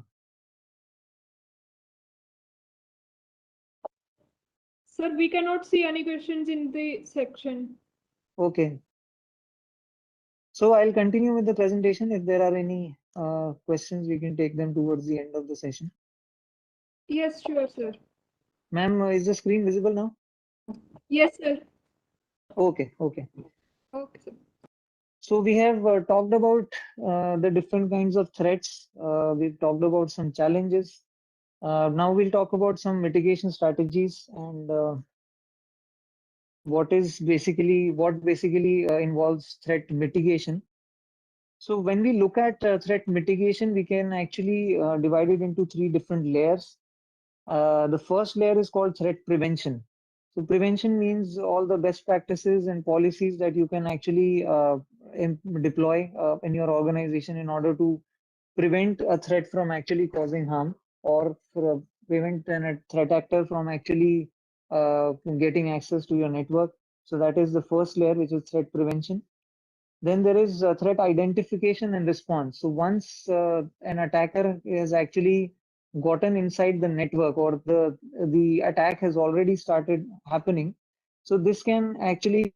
we cannot see any questions in the section. Okay. So I'll continue with the presentation. If there are any questions, we can take them towards the end of the session. Yes, sure, sir. Ma'am, is the screen visible now? Yes, sir. Okay, okay. Okay, sir. So we have talked about the different kinds of threats. We've talked about some challenges. Now we'll talk about some mitigation strategies and what basically involves threat mitigation. So when we look at threat mitigation, we can actually divide it into three different layers. The first layer is called threat prevention. So prevention means all the best practices and policies that you can actually deploy in your organization in order to prevent a threat from actually causing harm, or prevent a threat actor from actually getting access to your network. So that is the first layer, which is threat prevention. Then there is threat identification and response. So once an attacker has actually gotten inside the network, or the attack has already started happening, so this can actually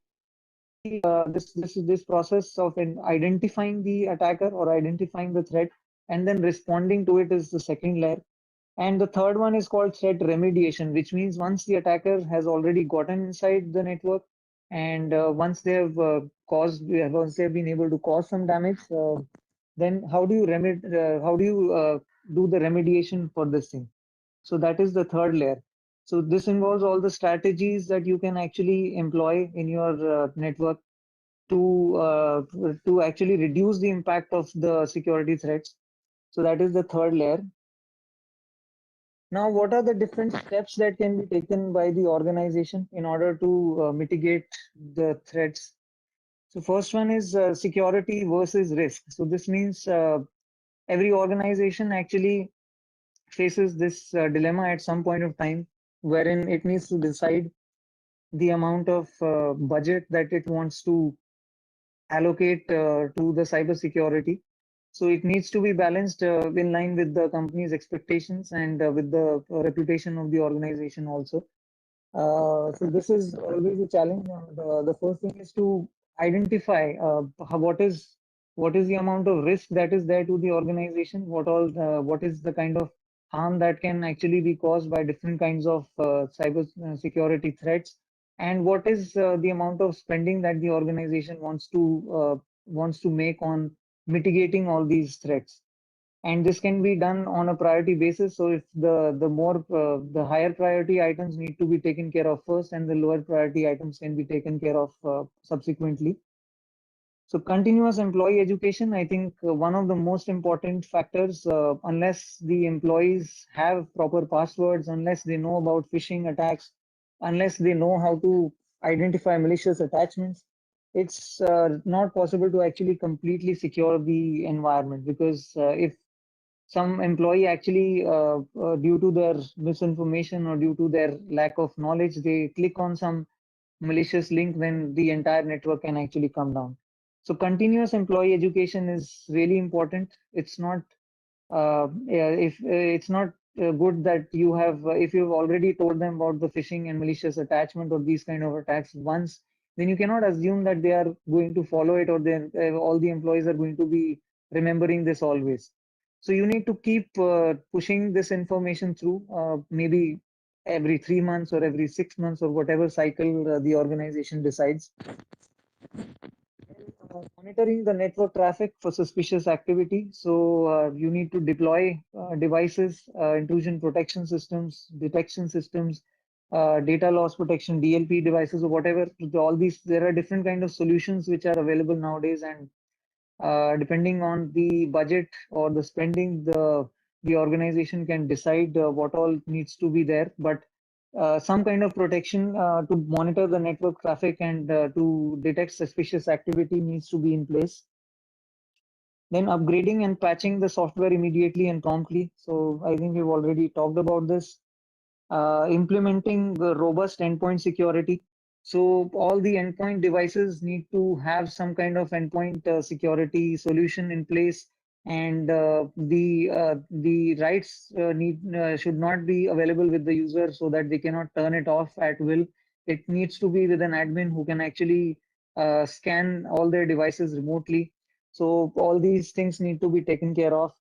this process of identifying the attacker or identifying the threat and then responding to it is the second layer. And the third one is called threat remediation, which means once the attacker has already gotten inside the network and once they have once they have been able to cause some damage, then how do you do the remediation for this thing? So that is the third layer. So this involves all the strategies that you can actually employ in your network to actually reduce the impact of the security threats. So that is the third layer. Now, what are the different steps that can be taken by the organization in order to mitigate the threats? So first one is security versus risk. So this means every organization actually faces this dilemma at some point of time, wherein it needs to decide the amount of budget that it wants to allocate to the cyber security. So it needs to be balanced in line with the company's expectations and with the reputation of the organization also. So this is always a challenge. And, the first thing is to identify what is the amount of risk that is there to the organization. What is the kind of harm that can actually be caused by different kinds of cyber security threats, and what is the amount of spending that the organization wants to make on mitigating all these threats. And this can be done on a priority basis. So if the higher priority items need to be taken care of first, and the lower priority items can be taken care of subsequently. So continuous employee education, I think one of the most important factors, unless the employees have proper passwords, unless they know about phishing attacks, unless they know how to identify malicious attachments, it's not possible to actually completely secure the environment. Because if some employee actually, due to their misinformation or due to their lack of knowledge, they click on some malicious link, then the entire network can actually come down. So continuous employee education is really important. It's not if it's not good that you have if you've already told them about the phishing and malicious attachment or these kind of attacks once, then you cannot assume that they are going to follow it, or then all the employees are going to be remembering this always. So you need to keep pushing this information through, maybe every 3 months or every 6 months, or whatever cycle the organization decides. Monitoring the network traffic for suspicious activity. So you need to deploy devices, intrusion protection systems, detection systems, data loss protection, DLP devices, or whatever. All these, there are different kind of solutions which are available nowadays, and depending on the budget or the spending, the organization can decide what all needs to be there. But some kind of protection to monitor the network traffic and to detect suspicious activity needs to be in place. Then upgrading and patching the software immediately and promptly. So I think we've already talked about this. Implementing the robust endpoint security. So all the endpoint devices need to have some kind of endpoint security solution in place, and the rights should not be available with the user, so that they cannot turn it off at will. It needs to be with an admin who can actually scan all their devices remotely. So all these things need to be taken care of.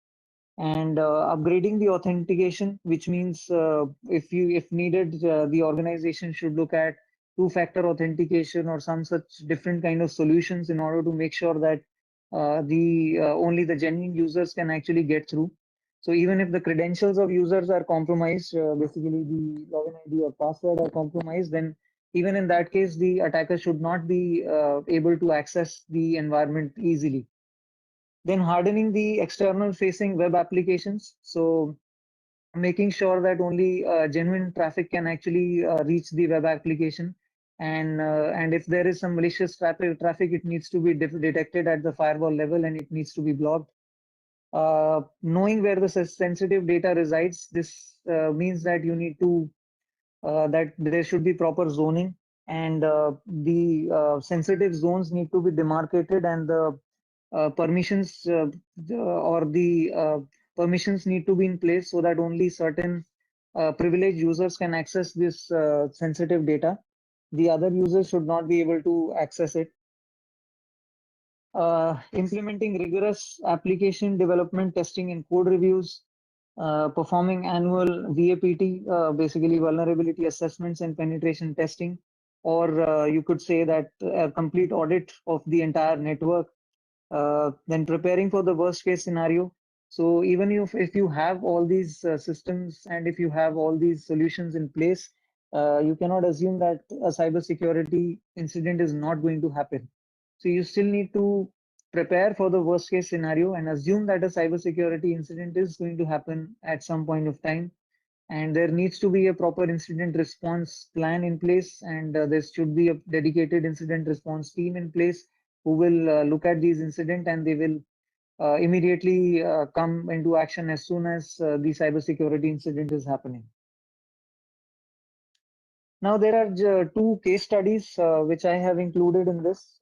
And upgrading the authentication, which means if needed, the organization should look at two-factor authentication or some such different kind of solutions in order to make sure that the only the genuine users can actually get through. So even if the credentials of users are compromised, basically the login ID or password are compromised, then even in that case, the attacker should not be able to access the environment easily. Then hardening the external facing web applications. So making sure that only genuine traffic can actually reach the web application. And if there is some malicious traffic, it needs to be detected at the firewall level and it needs to be blocked. Knowing where the sensitive data resides, this means that you need to that there should be proper zoning, and the sensitive zones need to be demarcated, and the permissions or the permissions need to be in place so that only certain privileged users can access this sensitive data. The other users should not be able to access it. Implementing rigorous application development testing and code reviews, performing annual VAPT, basically vulnerability assessments and penetration testing, or you could say that a complete audit of the entire network. Then preparing for the worst case scenario. So even if you have all these systems and if you have all these solutions in place, you cannot assume that a cybersecurity incident is not going to happen. So you still need to prepare for the worst case scenario and assume that a cybersecurity incident is going to happen at some point of time. And there needs to be a proper incident response plan in place, and there should be a dedicated incident response team in place who will look at these incidents, and they will immediately come into action as soon as the cybersecurity incident is happening. Now, there are two case studies which I have included in this,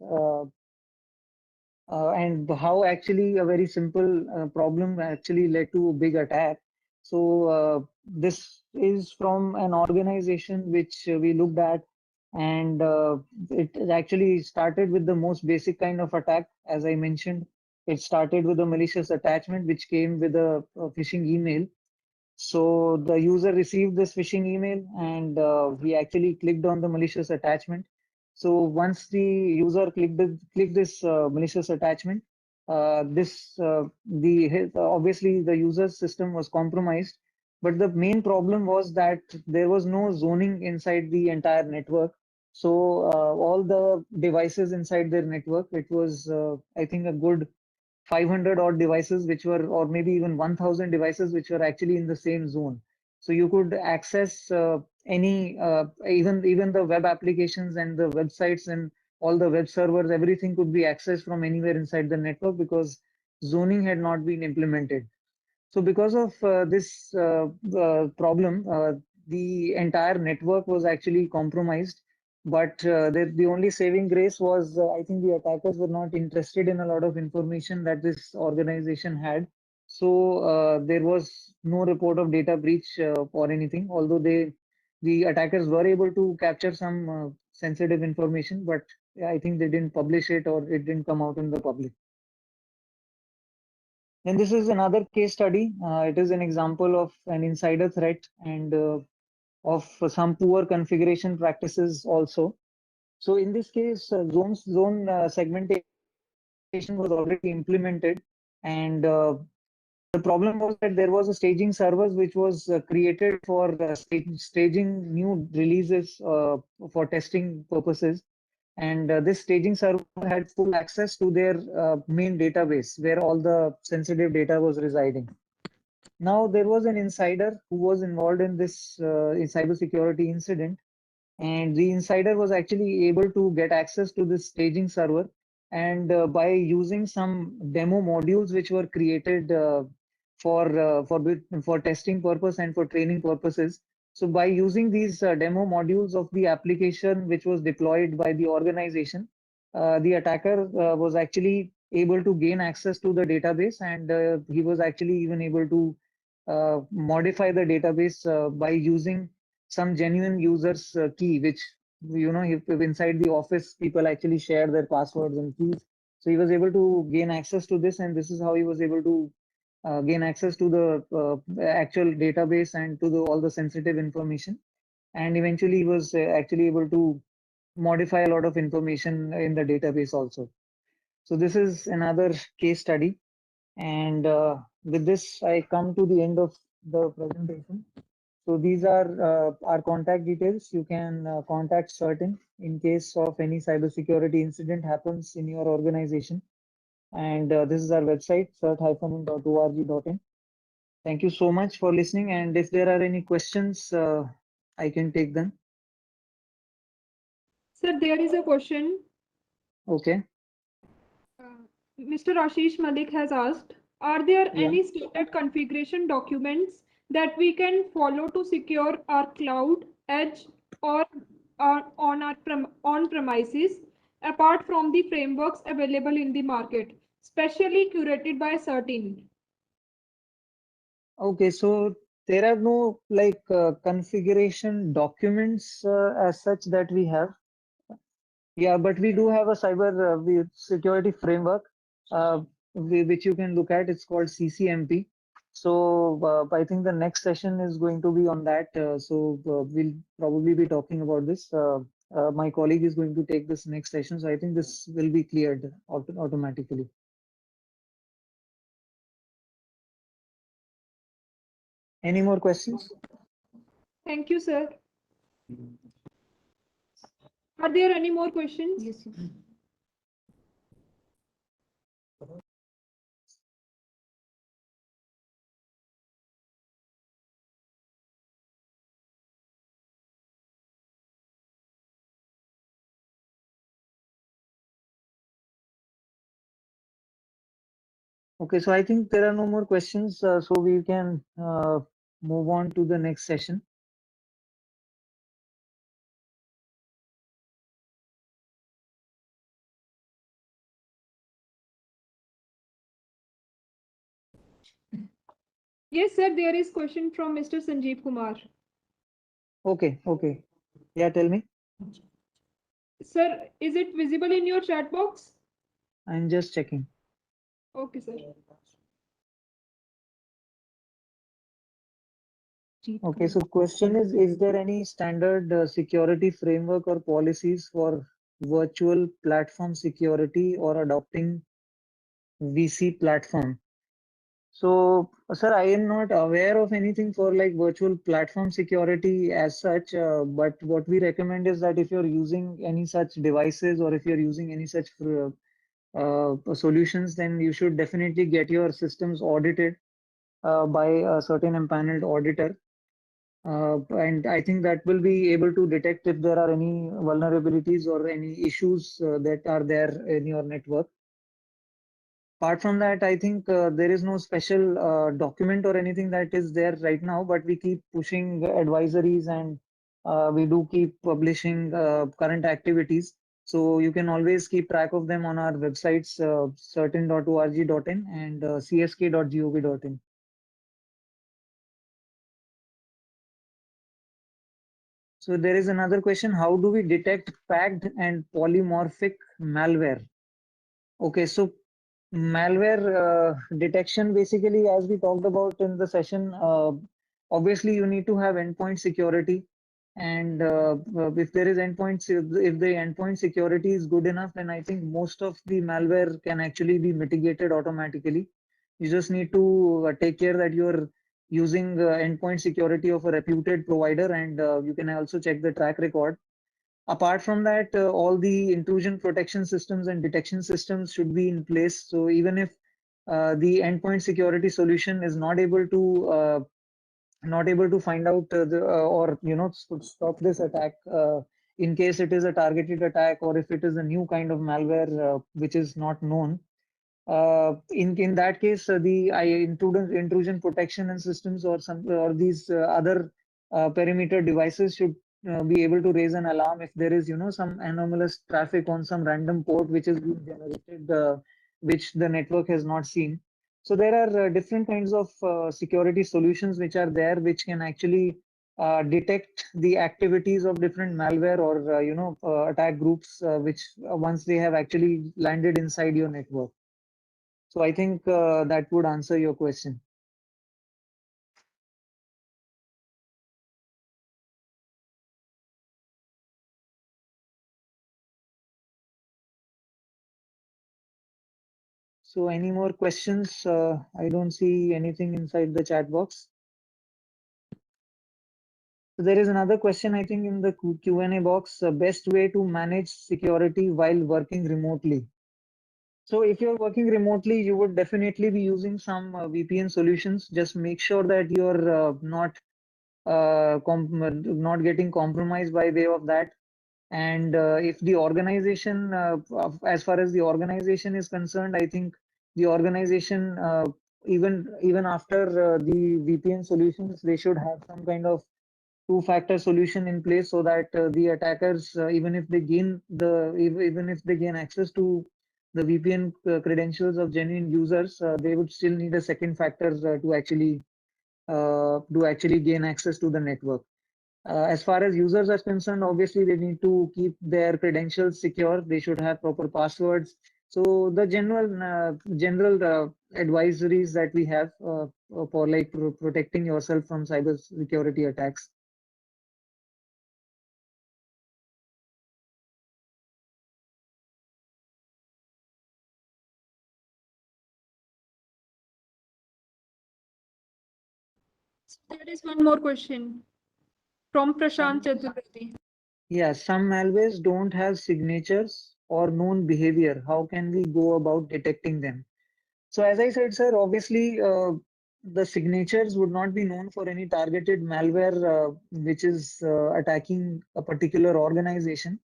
and how actually a very simple problem actually led to a big attack. So this is from an organization which we looked at, and it actually started with the most basic kind of attack. As I mentioned, it started with a malicious attachment which came with a phishing email. So the user received this phishing email, and he actually clicked on the malicious attachment. So once the user clicked this malicious attachment, obviously the user's system was compromised. But the main problem was that there was no zoning inside the entire network. So all the devices inside their network, it was I think a good 500 odd devices which were, or maybe even 1000 devices which were actually in the same zone. So you could access any even the web applications and the websites and all the web servers, everything could be accessed from anywhere inside the network because zoning had not been implemented. So because of this problem, the entire network was actually compromised. But the only saving grace was, I think the attackers were not interested in a lot of information that this organization had. So there was no report of data breach or anything, although the attackers were able to capture some sensitive information, but I think they didn't publish it or it didn't come out in the public. Then this is another case study. It is an example of an insider threat and of some poor configuration practices also. So in this case, zone segmentation was already implemented, and the problem was that there was a staging servers which was created for staging new releases for testing purposes. And this staging server had full access to their main database where all the sensitive data was residing. Now, there was an insider who was involved in this cybersecurity incident, and the insider was actually able to get access to this staging server. And by using some demo modules which were created for testing purpose and for training purposes. So by using these demo modules of the application which was deployed by the organization, the attacker was actually able to gain access to the database, and he was actually even able to modify the database by using some genuine users key, which inside the office, people actually share their passwords and keys. So he was able to gain access to this, and this is how he was able to gain access to the actual database and to all the sensitive information. And eventually, he was actually able to modify a lot of information in the database also. So this is another case study. And with this, I come to the end of the presentation. So these are our contact details. You can contact Certain in case of any cybersecurity incident happens in your organization. And this is our website, cert-in.org.in. Thank you so much for listening. And if there are any questions, I can take them. Sir, there is a question. Okay. Mr. Ashish Malik has asked, are there Yeah. any standard configuration documents that we can follow to secure our cloud, edge, or on our on-premises, apart from the frameworks available in the market, specially curated by Certain? Okay, so there are no like configuration documents as such that we have. Yeah, but we do have a cyber security framework which you can look at. It's called CCMP. So I think the next session is going to be on that. So we'll probably be talking about this. My colleague is going to take this next session. So I think this will be cleared automatically. Any more questions? Thank you, sir. Are there any more questions? Yes, yes. Okay, so I think there are no more questions, so we can move on to the next session. Yes, sir, there is question from Mr. Sanjeev Kumar. Okay, okay. Yeah, tell me. Sir, is it visible in your chat box? I'm just checking. Okay, sir. Okay, so question is there any standard security framework or policies for virtual platform security or adopting VC platform? So, sir, I am not aware of anything for like virtual platform security as such, but what we recommend is that if you're using any such devices or if you're using any such solutions, then you should definitely get your systems audited by a certain empaneled auditor. And I think that will be able to detect if there are any vulnerabilities or any issues that are there in your network. Apart from that, I think there is no special document or anything that is there right now, but we keep pushing advisories and we do keep publishing current activities. So you can always keep track of them on our websites, certain.org.in and csk.gov.in. So there is another question. How do we detect packed and polymorphic malware? Okay, so malware detection, basically, as we talked about in the session, obviously you need to have endpoint security. And if there is if the endpoint security is good enough, then I think most of the malware can actually be mitigated automatically. You just need to take care that you're using endpoint security of a reputed provider, and you can also check the track record. Apart from that, all the intrusion protection systems and detection systems should be in place. So even if the endpoint security solution is not able to find out or stop this attack, in case it is a targeted attack or if it is a new kind of malware which is not known, in that case, the intrusion protection and systems or these other perimeter devices should be able to raise an alarm if there is some anomalous traffic on some random port which is being generated, which the network has not seen. So there are different kinds of security solutions which are there, which can actually detect the activities of different malware or attack groups which once they have actually landed inside your network. So I think that would answer your question. So any more questions? I don't see anything inside the chat box. So there is another question, I think, in the Q&A box. Best way to manage security while working remotely. So if you're working remotely, you would definitely be using some VPN solutions. Just make sure that you're not getting compromised by way of that. And if the organization, as far as the organization is concerned, I think the organization, even after the VPN solutions, they should have some kind of two-factor solution in place so that the attackers, even if they gain access to the VPN credentials of genuine users, they would still need a second factor to actually gain access to the network. As far as users are concerned, obviously they need to keep their credentials secure. They should have proper passwords. So the general advisories that we have for like protecting yourself from cyber security attacks. There is one more question from Prashant Chaturvedi. Yeah, some malwares don't have signatures or known behavior. How can we go about detecting them? So as I said, sir, obviously the signatures would not be known for any targeted malware which is attacking a particular organization.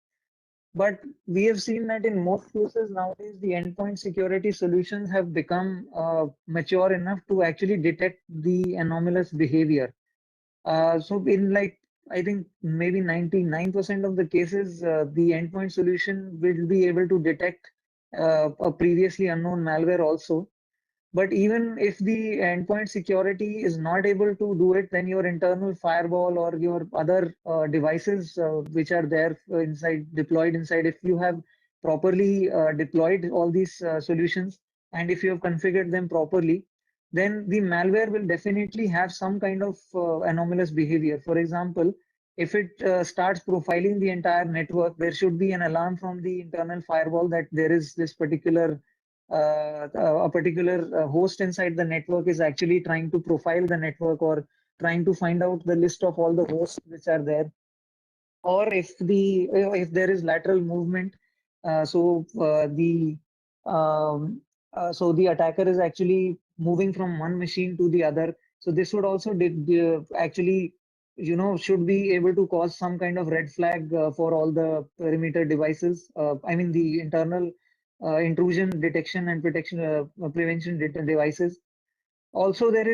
But we have seen that in most cases nowadays, the endpoint security solutions have become mature enough to actually detect the anomalous behavior. So in like, I think maybe 99% of the cases, the endpoint solution will be able to detect a previously unknown malware also. But even if the endpoint security is not able to do it, then your internal firewall or your other devices which are there deployed inside, if you have properly deployed all these solutions and if you have configured them properly, then the malware will definitely have some kind of anomalous behavior. For example, if it starts profiling the entire network, there should be an alarm from the internal firewall that there is this particular a particular host inside the network is actually trying to profile the network or trying to find out the list of all the hosts which are there. Or if there is lateral movement, so the attacker is actually moving from one machine to the other. So this would also actually should be able to cause some kind of red flag for all the perimeter devices. I mean the internal intrusion detection and protection prevention devices. Also, there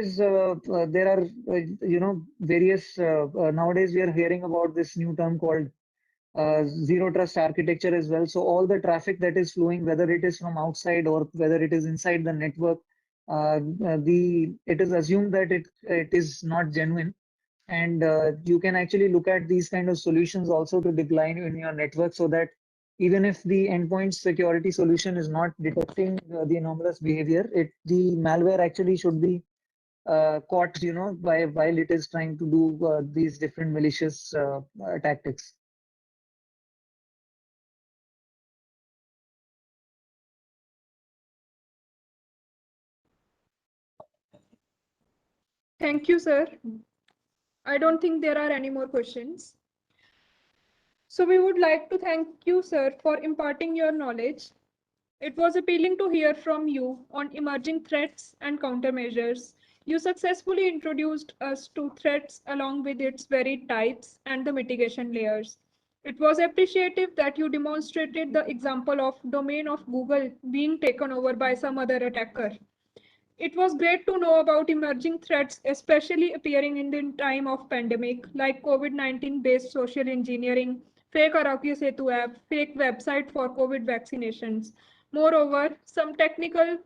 are various nowadays we are hearing about this new term called zero trust architecture as well. So all the traffic that is flowing, whether it is from outside or whether it is inside the network, it is assumed that it is not genuine. And you can actually look at these kind of solutions also to deploy in your network so that even if the endpoint security solution is not detecting the anomalous behavior, the malware actually should be caught, while it is trying to do these different malicious tactics. Thank you, sir. I don't think there are any more questions. So we would like to thank you, sir, for imparting your knowledge. It was appealing to hear from you on emerging threats and countermeasures. You successfully introduced us to threats along with its varied types and the mitigation layers. It was appreciative that you demonstrated the example of domain of Google being taken over by some other attacker. It was great to know about emerging threats, especially appearing in the time of pandemic, like COVID-19 based social engineering, fake Araki Setu app, fake website for COVID vaccinations. Moreover, some technical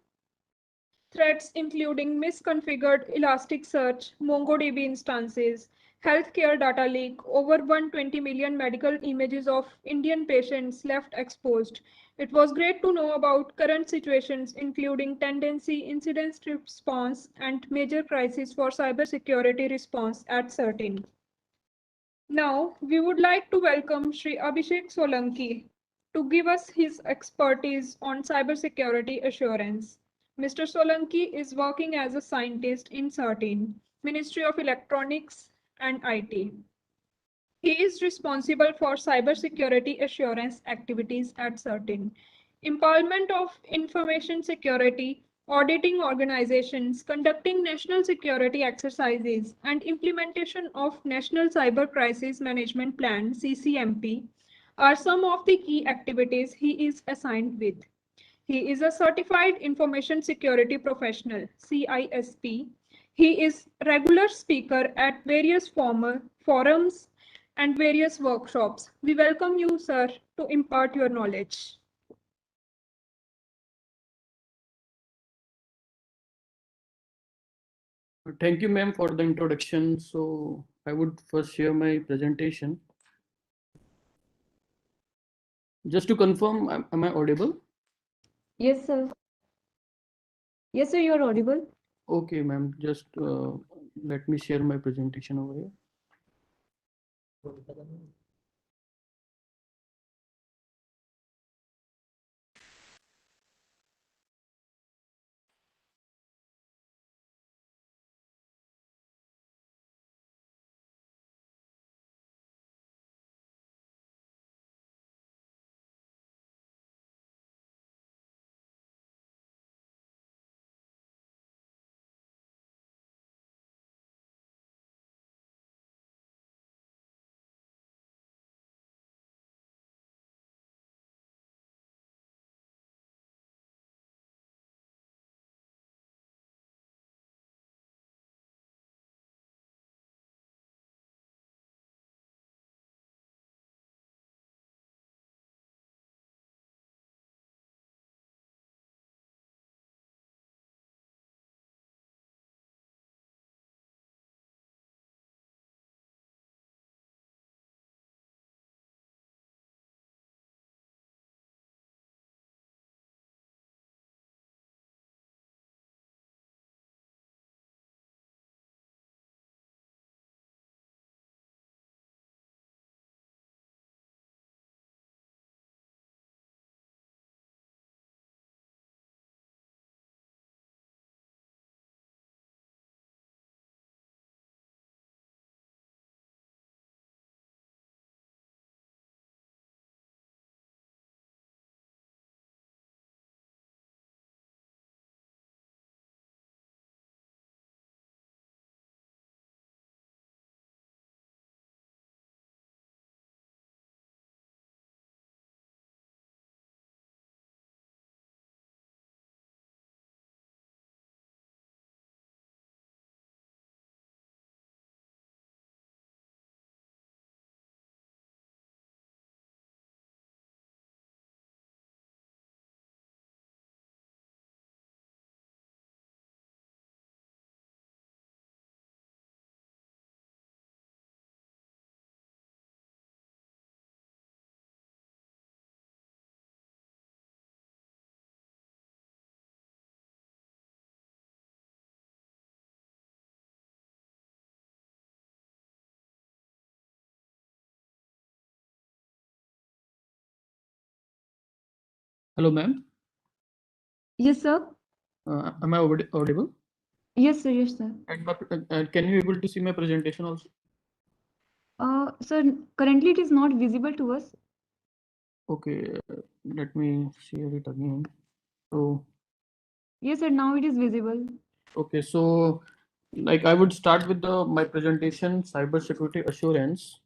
threats including misconfigured Elasticsearch, MongoDB instances, healthcare data leak, over 120 million medical images of Indian patients left exposed. It was great to know about current situations, including tendency, incident response, and major crises for cybersecurity response at CERTIN. Now, we would like to welcome Shri Abhishek Solanki to give us his expertise on cybersecurity assurance. Mr. Solanki is working as a scientist in CERTIN, Ministry of Electronics and IT. He is responsible for cybersecurity assurance activities at CERTIN, empowerment of information security, auditing organizations, conducting national security exercises, and implementation of National Cyber Crisis Management Plan (CCMP) are some of the key activities he is assigned with. He is a certified information security professional (CISP). He is regular speaker at various forums and various workshops. We welcome you, sir, to impart your knowledge. Thank you, ma'am, for the introduction. So I would first share my presentation. Just to confirm, am I audible? Yes, sir. Yes, sir, you're audible. Okay, ma'am, just let me share my presentation over here. Hello, ma'am. Yes, sir. Am I audible? Yes, sir. Yes, sir. And can you able to see my presentation also? Sir, currently it is not visible to us. Okay, let me share it again. So, Yes, sir. Now it is visible. okay, so like I would start with my presentation, cybersecurity assurance.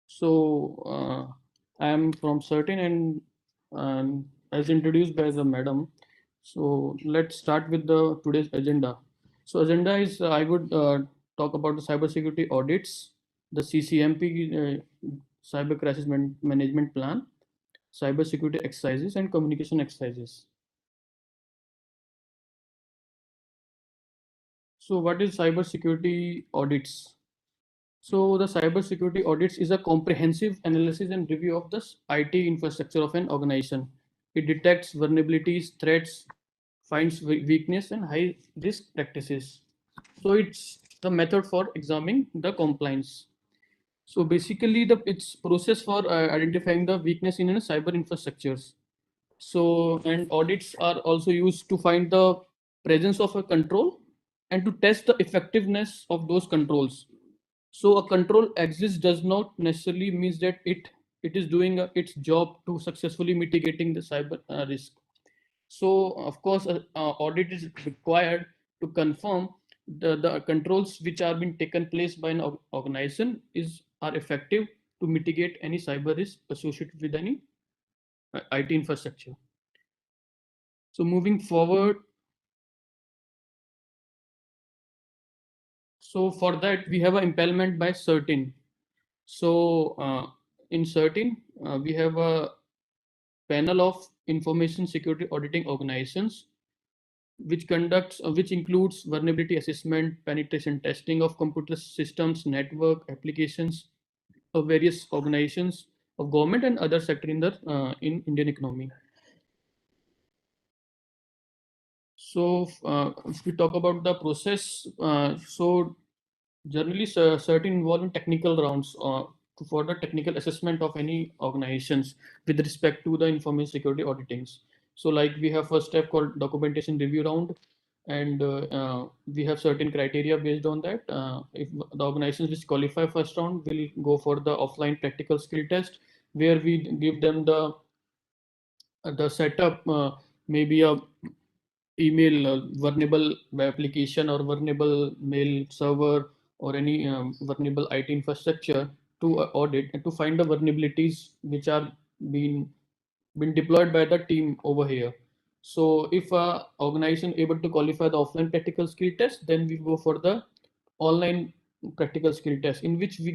So I am from Certain and as introduced by the madam. So let's start with the today's agenda. So agenda is I would talk about the cybersecurity audits, the CCMP, Cyber Crisis Management Plan, cybersecurity exercises, and communication exercises. So what is cybersecurity audits? So the cybersecurity audits is a comprehensive analysis and review of the IT infrastructure of an organization. It detects vulnerabilities, threats, finds weakness and high risk practices. So it's the method for examining the compliance. So basically it's process for identifying the weakness in a cyber infrastructures. So, and audits are also used to find the presence of a control and to test the effectiveness of those controls. So a control exists does not necessarily means that it is doing its job to successfully mitigating the cyber risk. So of course, audit is required to confirm the controls which are being taken place by an organization are effective to mitigate any cyber risk associated with any IT infrastructure. So moving forward, so for that we have an impalement by certain. So in certain, we have a panel of information security auditing organizations which includes vulnerability assessment, penetration testing of computer systems, network applications of various organizations of government and other sector in the in Indian economy. So if we talk about the process, so generally certain involve in technical rounds for the technical assessment of any organizations with respect to the information security auditings. So like we have first step called documentation review round, and we have certain criteria based on that. If the organizations which qualify first round will go for the offline practical skill test, where we give them the setup, maybe a email vulnerable web application or vulnerable mail server or any vulnerable IT infrastructure to audit and to find the vulnerabilities which are being deployed by the team over here. So if a organization able to qualify the offline practical skill test, then we go for the online practical skill test, in which we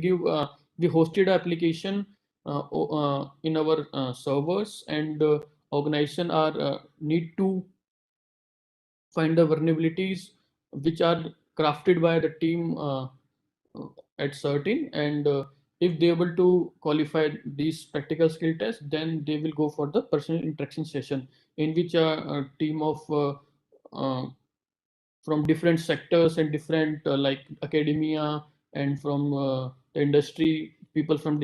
hosted application in our servers, and organization are need to find the vulnerabilities which are crafted by the team at certain, and if they able to qualify these practical skill tests, then they will go for the personal interaction session, in which a team of from different sectors and different like academia and from the industry people from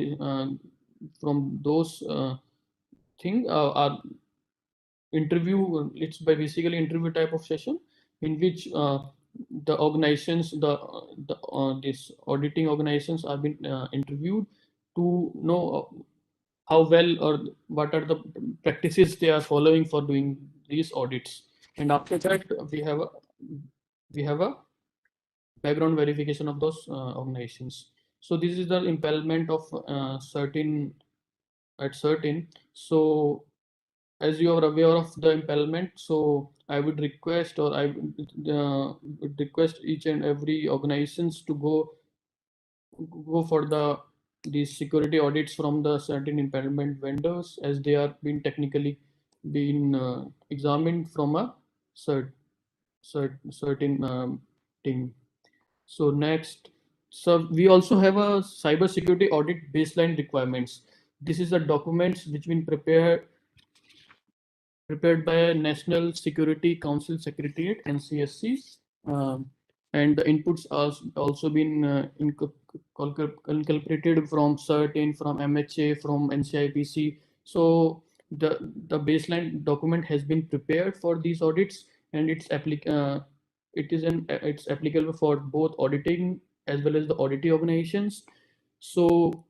those thing are interview. It's by basically interview type of session, in which the organizations this auditing organizations are been interviewed to know how well or what are the practices they are following for doing these audits. And after that we have a background verification of those organizations. So this is the impalement of certain at certain. So as you are aware of the impalement, so I would request, or I would request each and every organizations to go for these security audits from the certain impalement vendors, as they are being technically being examined from a certain team. So next, so we also have a cyber security audit baseline requirements. This is the documents which been prepared by National Security Council Secretariat (NCSC), um, and the inputs are also been incorporated from CERT, from MHA, from NCIPC. So the baseline document has been prepared for these audits, and it's it's applicable for both auditing as well as the auditee organizations. So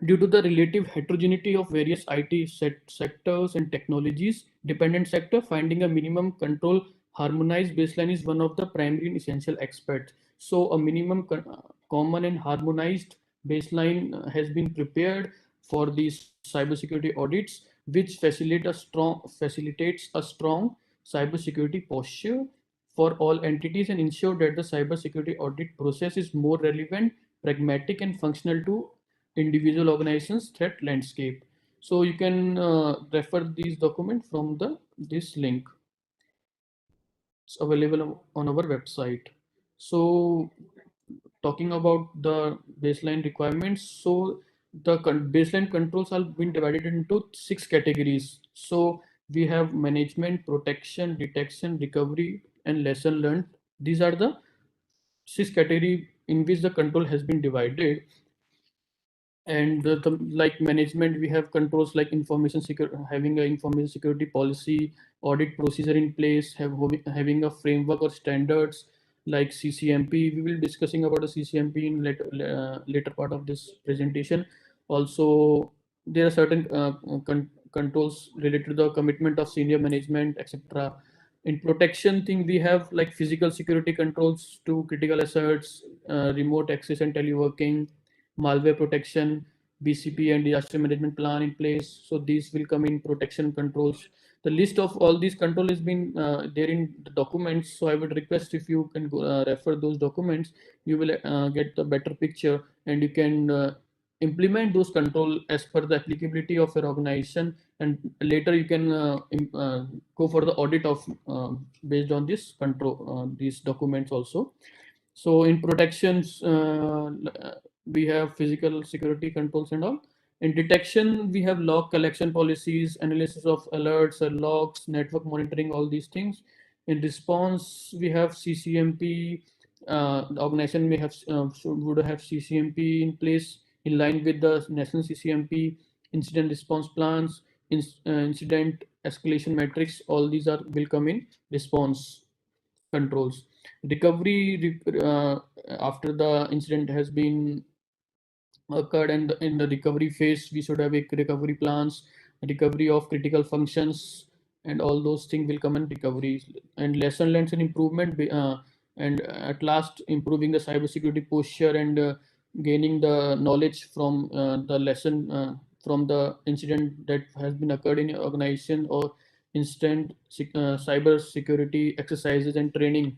due to the relative heterogeneity of various IT sectors and technologies dependent sector, finding a minimum control harmonized baseline is one of the primary and essential aspects. So a minimum common and harmonized baseline has been prepared for these cybersecurity audits, which facilitates a strong cybersecurity posture for all entities and ensure that the cybersecurity audit process is more relevant, pragmatic, and functional to individual organizations threat landscape. So you can refer these documents from this link. It's available on our website. So talking about the baseline requirements, so the baseline controls have been divided into 6 categories. So we have management, protection, detection, recovery, and lesson learned. These are the 6 category in which the control has been divided. And like management, we have controls like information security, having an information security policy, audit procedure in place, having a framework or standards like CCMP. We will be discussing about the CCMP in later part of this presentation. Also, there are certain controls related to the commitment of senior management, etc. In protection thing, we have like physical security controls to critical assets, remote access and teleworking, malware protection, BCP and disaster management plan in place. So these will come in protection controls. The list of all these control has been there in the documents. So I would request if you can go, refer those documents, you will get a better picture, and you can implement those control as per the applicability of your organization. And later you can go for the audit of based on this control, these documents also. So in protections, we have physical security controls and all. In detection, we have log collection policies, analysis of alerts or logs, network monitoring, all these things. In response, we have CCMP. The organization may have would have CCMP in place in line with the national CCMP, incident response plans, incident escalation metrics. All these are will come in response controls. Recovery, after the incident has been occurred, and in the recovery phase we should have a recovery plans, recovery of critical functions, and all those things will come in recovery. And lesson learned and improvement, and at last improving the cybersecurity posture, and gaining the knowledge from the lesson from the incident that has been occurred in your organization, or instant cyber security exercises and training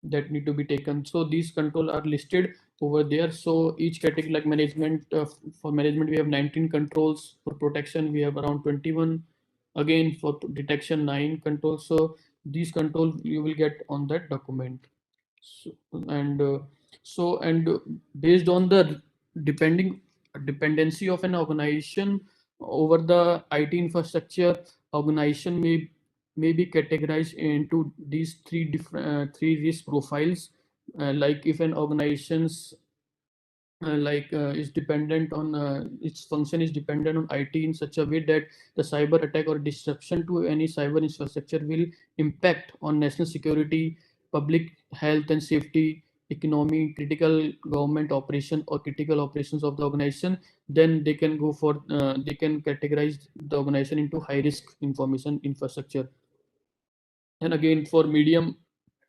that need to be taken. So these control are listed over there. So each category, like management, for management we have 19 controls. For protection we have around 21. Again, for detection 9 controls. So these controls you will get on that document. So, and based on the dependency of an organization over the IT infrastructure, organization may be categorized into these three different three risk profiles. Like if an organization's is dependent on its function is dependent on IT in such a way that the cyber attack or disruption to any cyber infrastructure will impact on national security, public health and safety, economy, critical government operation or critical operations of the organization, then they can go for they can categorize the organization into high risk information infrastructure. And again, for medium,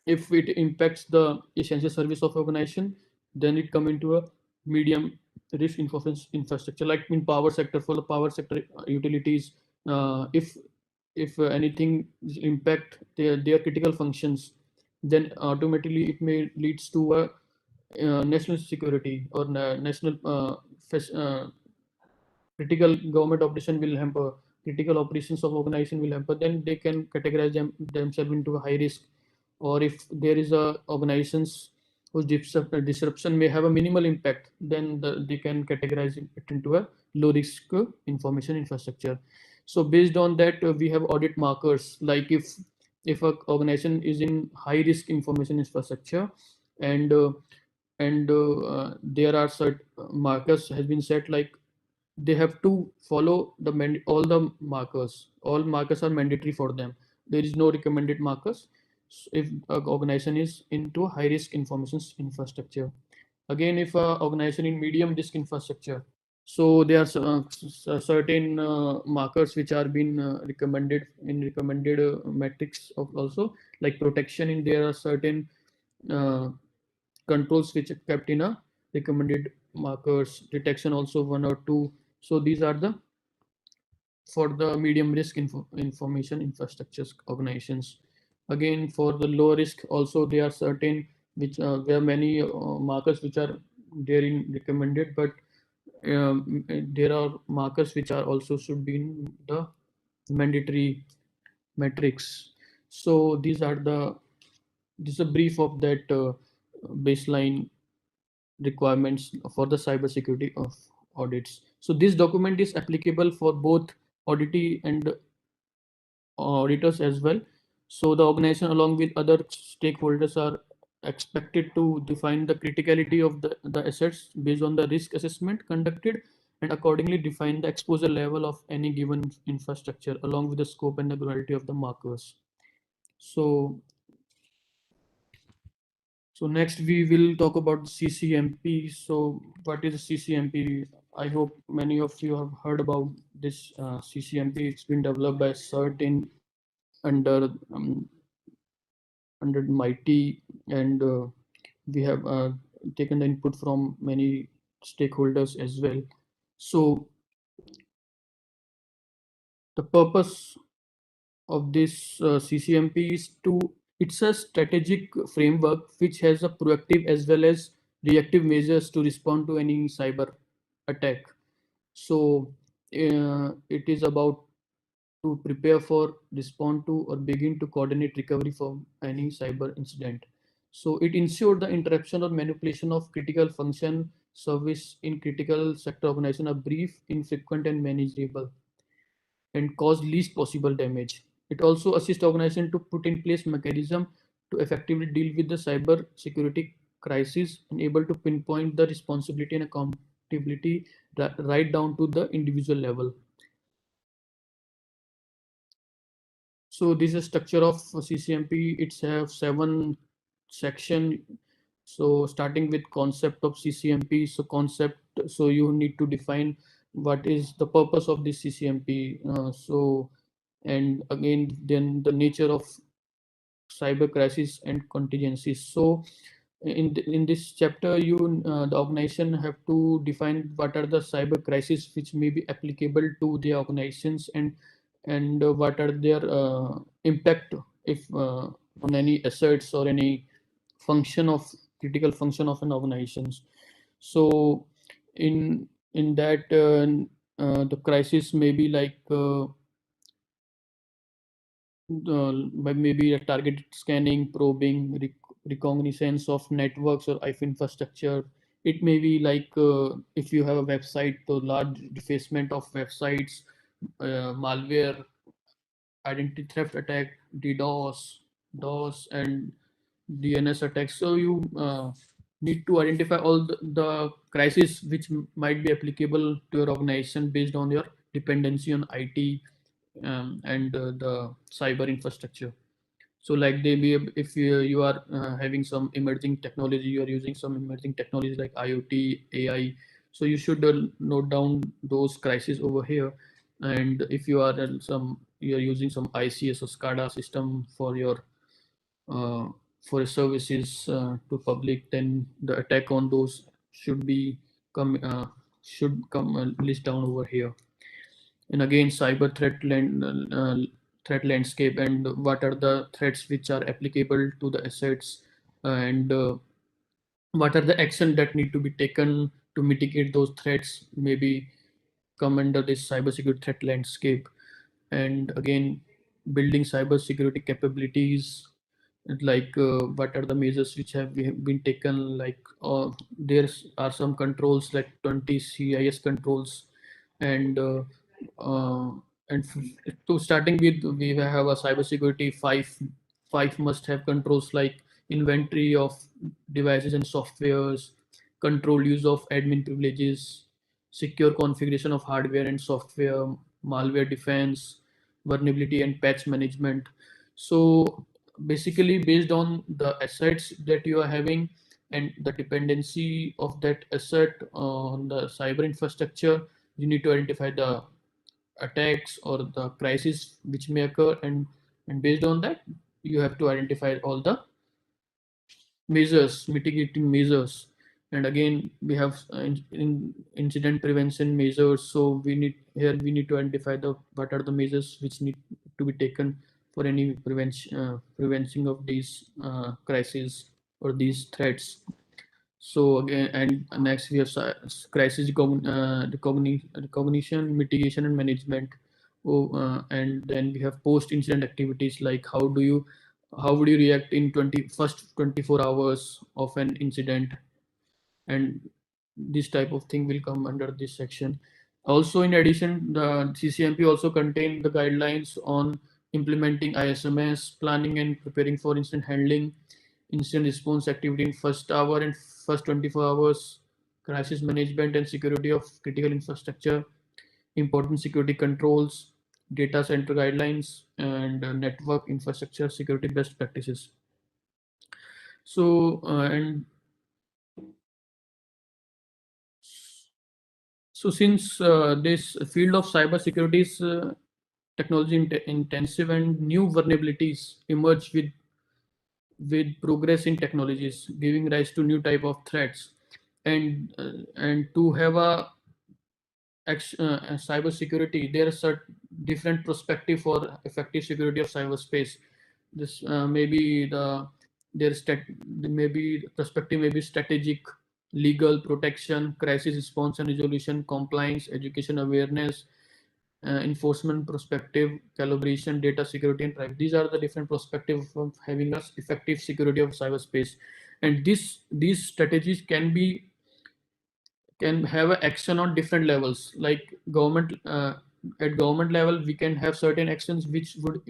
if it impacts the essential service of organization, then it come into a medium risk information infrastructure. Like in power sector, for the power sector utilities, if anything impact their critical functions, then automatically it may leads to a national security or national critical government operation will hamper, critical operations of organization will hamper, then they can categorize themselves into a high risk. Or if there is a organizations whose disruption may have a minimal impact, then they can categorize it into a low risk information infrastructure. So based on that, we have audit markers. Like if a organization is in high risk information infrastructure, and there are certain markers has been set, like they have to follow all the markers. All markers are mandatory for them. There is no recommended markers if an organization is into high risk information infrastructure. Again, if an organization in medium risk infrastructure, so there are certain markers which are being recommended in recommended metrics of also, like protection. In there are certain uh, controls which are kept in a recommended markers. Detection also 1 or 2. So these are the for the medium risk information infrastructures organizations. Again, for the low risk also there are certain which there are many markers which are there in recommended, but there are markers which are also should be in the mandatory metrics. So these are the this is a brief of that baseline requirements for the cybersecurity of audits. So this document is applicable for both auditee and auditors as well. So the organization along with other stakeholders are expected to define the criticality of the assets based on the risk assessment conducted and accordingly define the exposure level of any given infrastructure along with the scope and the granularity of the markers. So next we will talk about CCMP. So what is CCMP? I hope many of you have heard about this CCMP. It's been developed by CERT under under MIT, and we have taken the input from many stakeholders as well. So the purpose of this CCMP is it's a strategic framework which has a proactive as well as reactive measures to respond to any cyber attack. So it is about to prepare for, respond to, or begin to coordinate recovery from any cyber incident. So it ensures the interruption or manipulation of critical function service in critical sector organization are brief, infrequent, and manageable, and cause least possible damage. It also assists organization to put in place mechanism to effectively deal with the cyber security crisis and able to pinpoint the responsibility and accountability right down to the individual level. So this is structure of CCMP. It's have 7 section. So starting with concept of CCMP. So concept. So you need to define what is the purpose of this CCMP. And again, then the nature of cyber crisis and contingencies. So in this chapter, the organization have to define what are the cyber crises which may be applicable to the organizations and what are their impact if on any assets or any function of critical function of an organizations. So in that the crisis may be like maybe a targeted scanning, probing, reconnaissance of networks or if infrastructure. It may be like if you have a website, so large defacement of websites, malware, identity theft attack, DOS, and DNS attacks. So you need to identify all the crises which might be applicable to your organization based on your dependency on IT and the cyber infrastructure. So like they be if you are having some emerging technology, you are using some emerging technology like IoT, AI. So you should note down those crises over here. And if you are you're using some ICS or SCADA system uh, for your services to public, then the attack on those come should come list down over here. And again, cyber threat landscape and what are the threats which are applicable to the assets, and what are the action that need to be taken to mitigate those threats, maybe come under this cybersecurity threat landscape. And again, building cybersecurity capabilities, like what are the measures which have been taken, like there are some controls like 20 CIS controls, and uh, and to starting with, we have a cybersecurity five must have controls like inventory of devices and softwares, control use of admin privileges, secure configuration of hardware and software, malware defense, vulnerability and patch management. So basically based on the assets that you are having and the dependency of that asset on the cyber infrastructure, you need to identify the attacks or the crisis which may occur, and based on that you have to identify all the measures, mitigating measures. And again, we have in incident prevention measures. So we need to identify the what are the measures which need to be taken for any prevention of these crises or these threats. So again, and next we have crisis recognition, mitigation, and management. Oh, and then we have post-incident activities like how would you react in 24 hours of an incident, and this type of thing will come under this section. Also, in addition, the CCMP also contain the guidelines on implementing ISMS, planning and preparing for incident handling, incident response activity in first hour and first 24 hours, crisis management and security of critical infrastructure, important security controls, data center guidelines, and network infrastructure security best practices. So, since this field of cybersecurity is technology intensive and new vulnerabilities emerge with progress in technologies, giving rise to new type of threats, and to have a cyber security, there are certain different perspective for effective security of cyberspace. This maybe maybe perspective maybe strategic, legal, protection, crisis response and resolution, compliance, education awareness, enforcement perspective, calibration, data security, and privacy. These are the different perspectives of having us effective security of cyberspace, and these strategies can have an action on different levels. Like government, at government level, we can have certain actions which would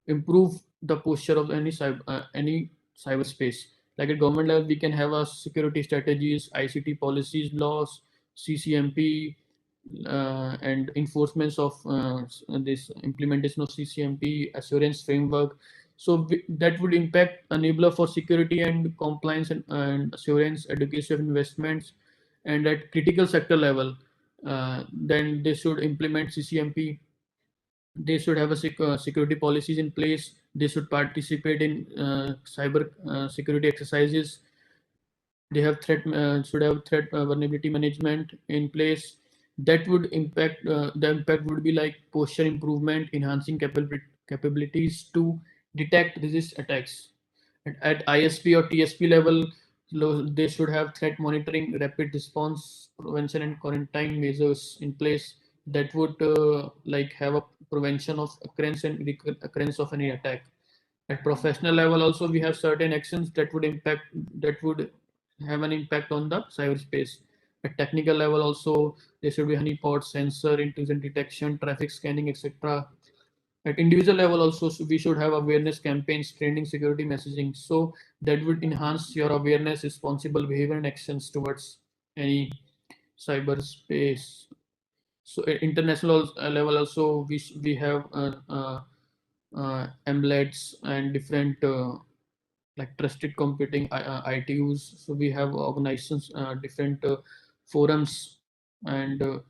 improve the posture of any cyberspace. Like at government level, we can have a security strategies, ICT policies, laws, CCMP, and enforcements of this implementation of CCMP assurance framework. So that would impact enabler for security and compliance and assurance, education investments, and at critical sector level, then they should implement CCMP. They should have a security policies in place. They should participate in cyber security exercises. They have should have threat vulnerability management in place. That would impact the impact would be like posture improvement, enhancing capabilities to detect resist attacks. At ISP or TSP level, they should have threat monitoring, rapid response, prevention, and quarantine measures in place that would like have a prevention of occurrence and occurrence of any attack. At professional level, also we have certain actions that would have an impact on the cyberspace. At technical level, also there should be honeypot, sensor, intrusion detection, traffic scanning, etc. At individual level also, so we should have awareness campaigns, training, security messaging, so that would enhance your awareness, responsible behavior, and actions towards any cyberspace. So at international level also, we have MLETs and different like trusted computing ITUs. So we have organizations, different forums, and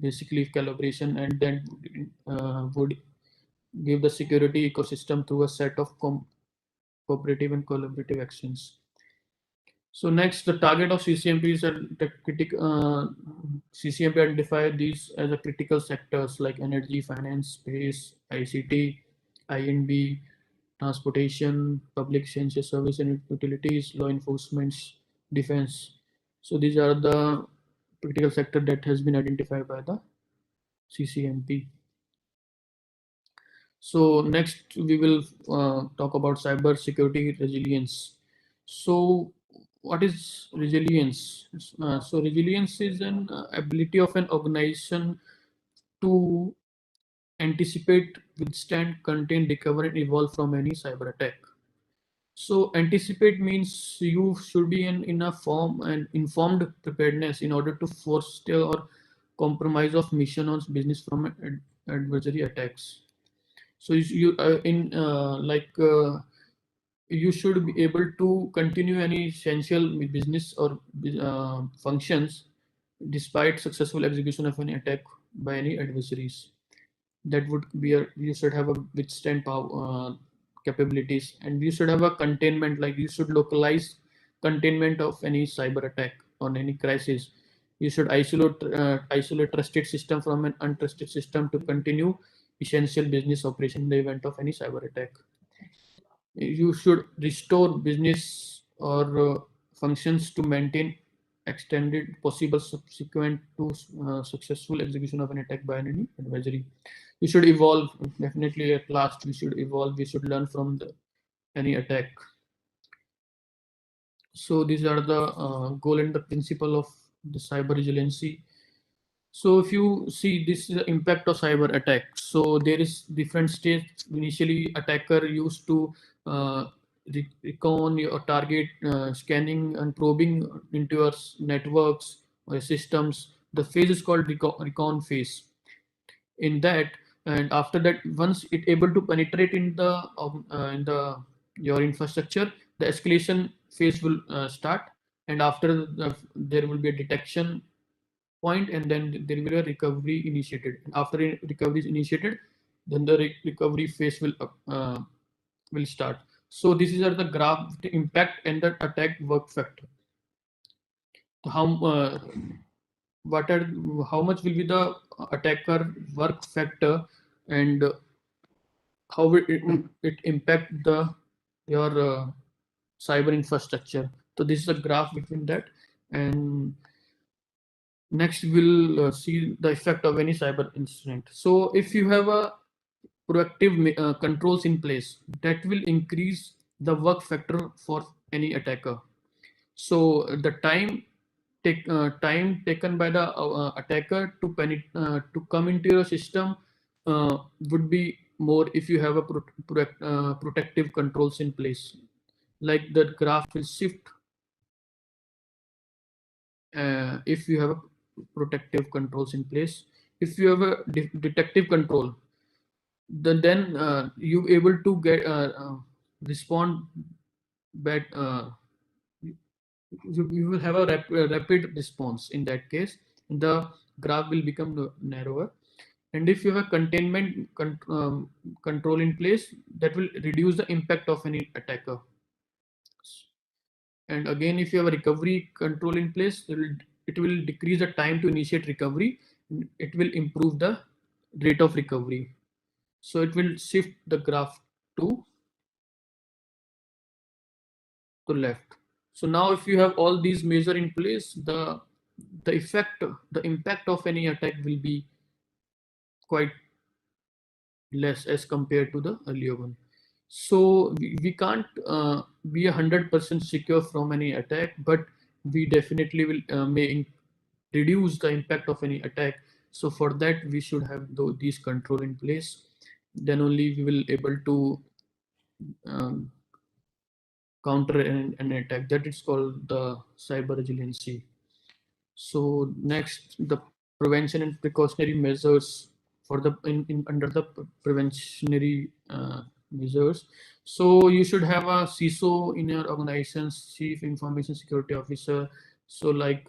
basically collaboration, and then would give the security ecosystem through a set of cooperative and collaborative actions. So next, the target of CCMP is the CCMP identify these as a critical sectors like energy, finance, space, ICT, INB, transportation, public sciences, service and utilities, law enforcement, defense. So these are the critical sector that has been identified by the CCMP. So next we will talk about cyber security resilience. So what is resilience? So resilience is an ability of an organization to anticipate, withstand, contain, recover, and evolve from any cyber attack. So anticipate means you should be in a form and informed preparedness in order to forestal or compromise of mission or business from adversary attacks. So you in like you should be able to continue any essential business or functions despite successful execution of any attack by any adversaries. That would be you should have a withstand power capabilities, and you should have a containment, like you should localize containment of any cyber attack on any crisis. You should isolate trusted system from an untrusted system to continue essential business operation in the event of any cyber attack. You should restore business or functions to maintain extended possible subsequent to successful execution of an attack by any adversary. We should evolve, definitely at last we should evolve, we should learn from any attack. So these are the goal and the principle of the cyber resiliency. So if you see, this is the impact of cyber attack. So there is different stages. Initially, attacker used to recon your target, scanning and probing into your networks or systems. The phase is called recon phase. In that, and after that, once it able to penetrate in the your infrastructure, the escalation phase will start, and after there will be a detection point, and then there will be a recovery initiated. After recovery is initiated, then the recovery phase will start. So this is the graph, the impact and the attack work factor. How what are how much will be the attacker work factor, and how will it impact your cyber infrastructure. So this is a graph between that, and next we'll see the effect of any cyber incident. So if you have a proactive controls in place, that will increase the work factor for any attacker. So the time taken by the attacker to come into your system would be more if you have a protective controls in place. Like the graph will shift if you have a protective controls in place. If you have a detective control, then you able to get respond back. You will have a rapid response. In that case, the graph will become narrower. And if you have a control in place, that will reduce the impact of any attacker. And again, if you have a recovery control in place, it will decrease the time to initiate recovery. It will improve the rate of recovery. So it will shift the graph to left. So now if you have all these measures in place, the impact of any attack will be quite less as compared to the earlier one. So we can't be 100% secure from any attack, but we definitely will may reduce the impact of any attack. So for that, we should have these control in place. Then only we will able to um, counter an attack. That is called the cyber resiliency. So next, the prevention and precautionary measures for the under the preventionary measures. So you should have a CISO in your organization's Chief Information Security Officer. So like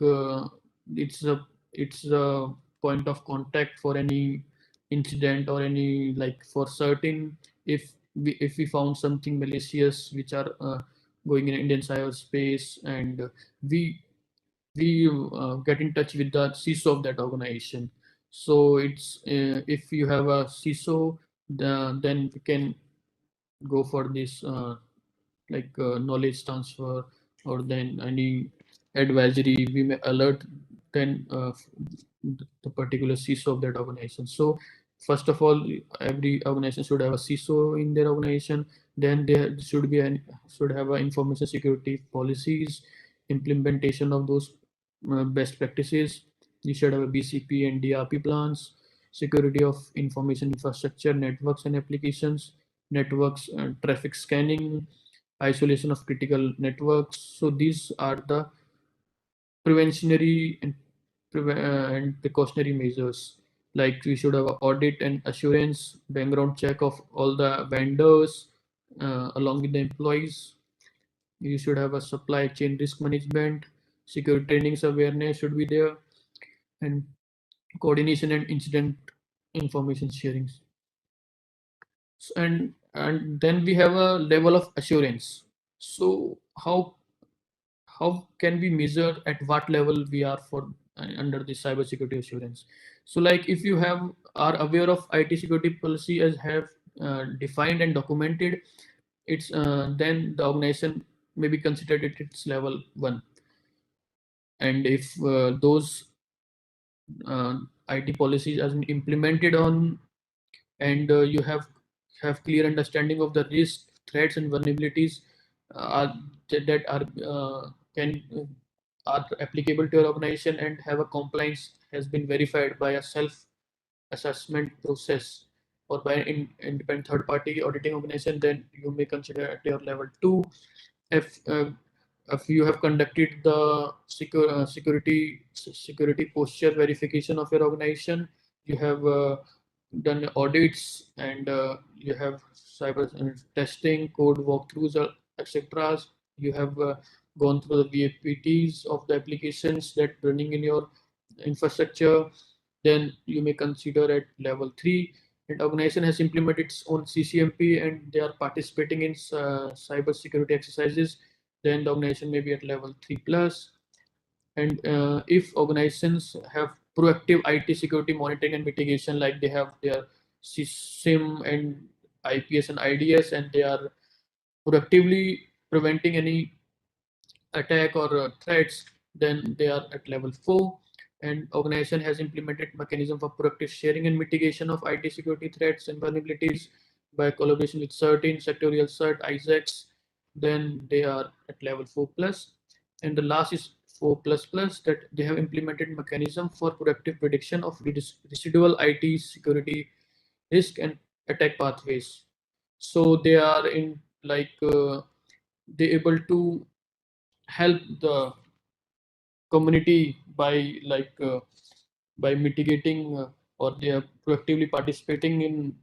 it's a point of contact for any incident or any, like, for certain, if we found something malicious which are going in Indian cyberspace, and we get in touch with the CISO of that organization. So it's if you have a CISO, then we can go for this knowledge transfer, or then any advisory. We may alert then the particular CISO of that organization. So first of all, every organization should have a CISO in their organization. Then there should have a information security policies, implementation of those best practices. You should have a BCP and DRP plans, security of information infrastructure, networks and applications, networks traffic scanning, isolation of critical networks. So these are the preventionary and precautionary measures. Like we should have audit and assurance, background check of all the vendors along with the employees. You should have a supply chain risk management, security trainings awareness should be there, and coordination and incident information sharing. And then we have a level of assurance. So how can we measure at what level we are for under the cybersecurity assurance? So like if you are aware of IT security policy as have defined and documented, it's then the organization may be considered at its level 1. And if those IT policies as implemented on, and you have clear understanding of the risk, threats and vulnerabilities, are that can are applicable to your organization and have a compliance has been verified by a self assessment process or by an independent third party auditing organization, then you may consider at your level 2. If you have conducted the security posture verification of your organization, you have done audits, and you have cyber testing, code walkthroughs, etc. You have gone through the VAPTs of the applications that running in your infrastructure, then you may consider at level 3. And organization has implemented its own CCMP and they are participating in cyber security exercises, then the organization may be at level 3 plus. And if organizations have proactive IT security monitoring and mitigation, like they have their SIM and IPS and IDS, and they are proactively preventing any attack or threats, then they are at level 4. And organization has implemented mechanism for proactive sharing and mitigation of IT security threats and vulnerabilities by collaboration with certain sectorial cert ISACs, then they are at level 4 plus. And the last is 4 plus plus, that they have implemented mechanism for proactive prediction of residual IT security risk and attack pathways. So they are in like they able to help the community by by mitigating or they are proactively participating in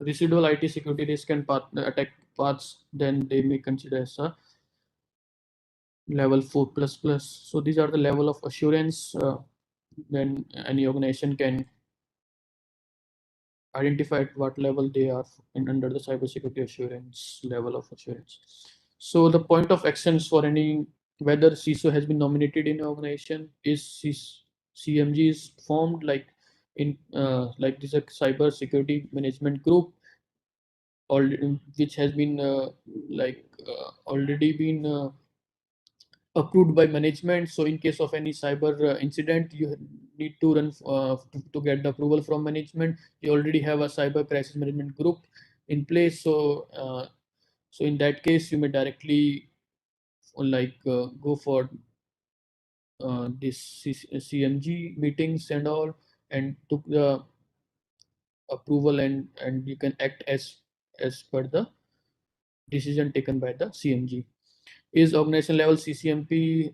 residual IT security risk and attack paths, then they may consider as a level 4 plus plus. So these are the level of assurance then any organization can identify at what level they are in under the cybersecurity assurance level of assurance. So the point of actions for any whether CISO has been nominated in an organization is CMG is formed like in like this a cyber security management group which has been already been approved by management. So in case of any cyber incident, you need to run to get the approval from management. You already have a cyber crisis management group in place. So so in that case, you may directly go for this CMG meetings and all, and took the approval, and you can act as per the decision taken by the CMG. Is organization level CCMP,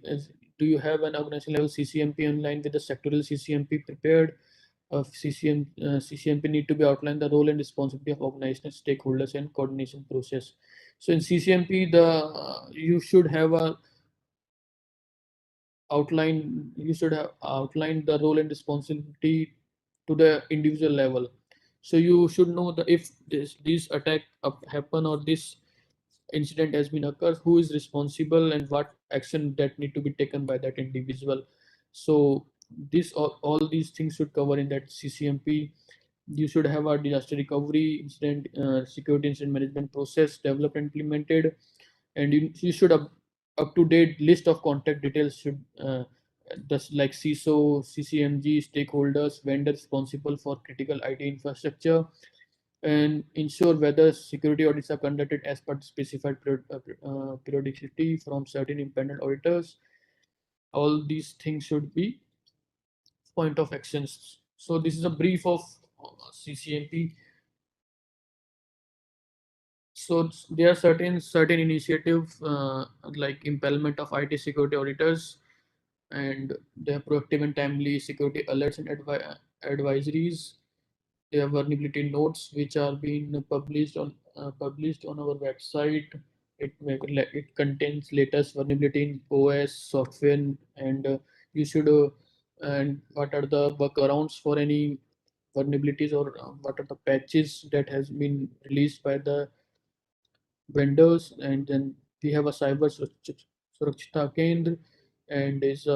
do you have an organization level CCMP in line with the sectoral CCMP prepared? CCMP need to be outlined the role and responsibility of organizational stakeholders and coordination process. So in CCMP, you should have a outline. You should have outlined the role and responsibility to the individual level. So you should know that if this attack happen or this incident has been occurred, who is responsible and what action that need to be taken by that individual. So this all these things should cover in that CCMP. You should have a disaster recovery incident security incident management process developed and implemented, and you should have up to date list of contact details should just like CISO, CCMG, stakeholders, vendor responsible for critical IT infrastructure, and ensure whether security audits are conducted as per specified periodicity from certain independent auditors. All these things should be point of actions. So this is a brief of CCMP. So there are certain initiatives like implement of IT security auditors, and they have proactive and timely security alerts and advisories. They have vulnerability notes which are being published on our website. It contains latest vulnerability in OS software, and you should and what are the workarounds for any vulnerabilities, or what are the patches that has been released by the vendors. And then we have a cyber surakshita kendra, and is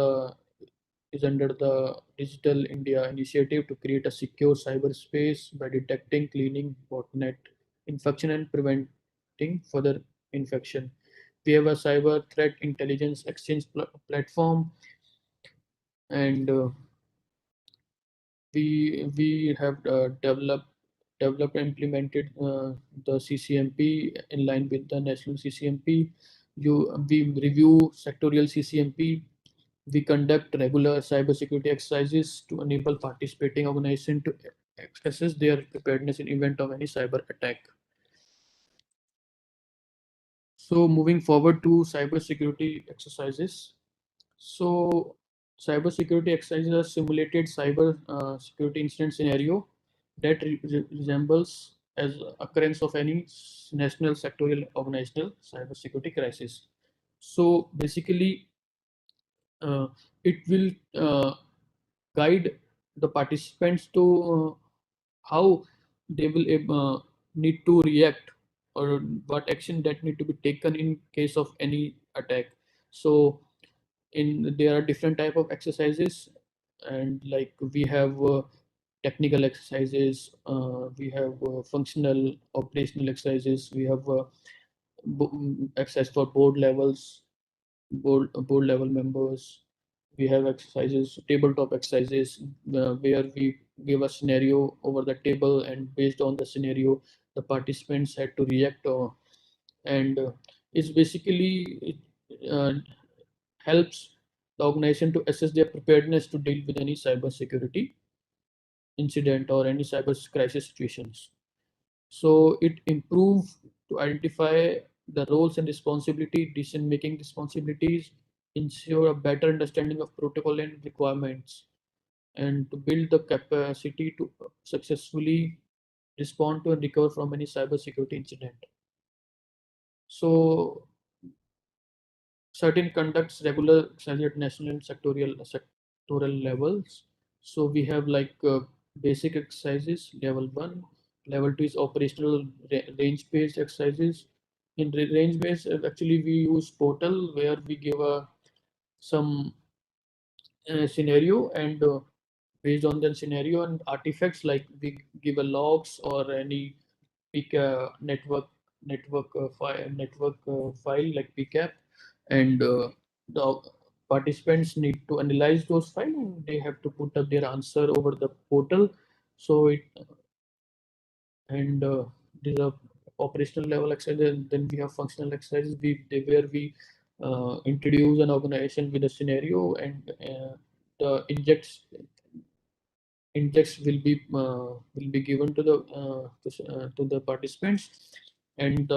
under the Digital India initiative to create a secure cyberspace by detecting, cleaning botnet infection and preventing further infection. We have a cyber threat intelligence exchange platform, and we have developed developed and implemented the CCMP in line with the national CCMP. We review sectorial CCMP. We conduct regular cybersecurity exercises to enable participating organizations to assess their preparedness in event of any cyber attack. So moving forward to cybersecurity exercises. So cybersecurity exercises are simulated cyber security incident scenario that resembles as occurrence of any national, sectorial, organizational cybersecurity crisis. So basically, it will guide the participants to how they will need to react, or what action that need to be taken in case of any attack. So there are different type of exercises, and like we have technical exercises, we have functional operational exercises, we have exercise for board level members. We have exercises, tabletop exercises, where we give a scenario over the table, and based on the scenario the participants had to react, and it's basically helps the organization to assess their preparedness to deal with any cyber security incident or any cyber crisis situations. So it improves to identify the roles and responsibility, decision-making responsibilities, ensure a better understanding of protocol and requirements, and to build the capacity to successfully respond to and recover from any cybersecurity incident. So certain conducts regular exercises at national and sectoral levels. So we have like basic exercises, level 1. Level 2 is operational range-based exercises. In range-based, actually we use portal where we give some scenario, and based on the scenario and artifacts, like we give a logs or any network file like PCAP, and the participants need to analyze those files, and they have to put up their answer over the portal. So it and these are operational level exercises. And then we have functional exercises where we introduce an organization with a scenario, and the injects will be given to the participants, and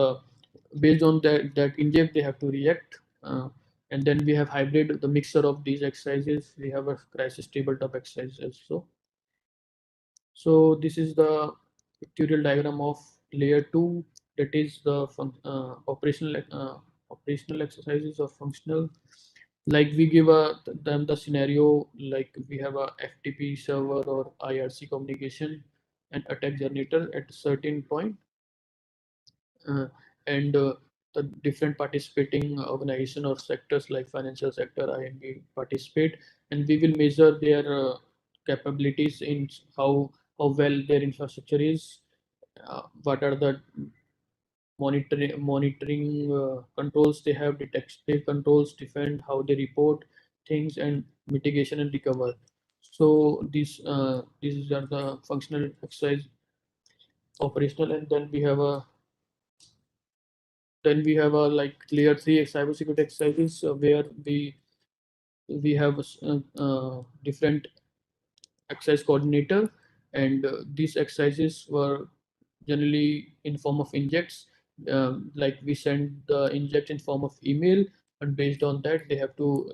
based on that inject they have to react, and then we have hybrid, the mixture of these exercises. We have a crisis tabletop exercise also. So this is the pictorial diagram of layer 2, that is the operational exercises or functional. Like we give them the scenario, like we have a FTP server or IRC communication and attack generator at a certain point, uh, and the different participating organization or sectors like financial sector, INB participate, and we will measure their capabilities in how well their infrastructure is, what are the monitoring controls they have, detective controls, defend, how they report things, and mitigation and recover. So these are the functional exercise, operational, and then we have a like layer 3 cybersecurity exercises, where we have different exercise coordinator, and these exercises were generally in form of injects. Like we send the inject in form of email, and based on that they have to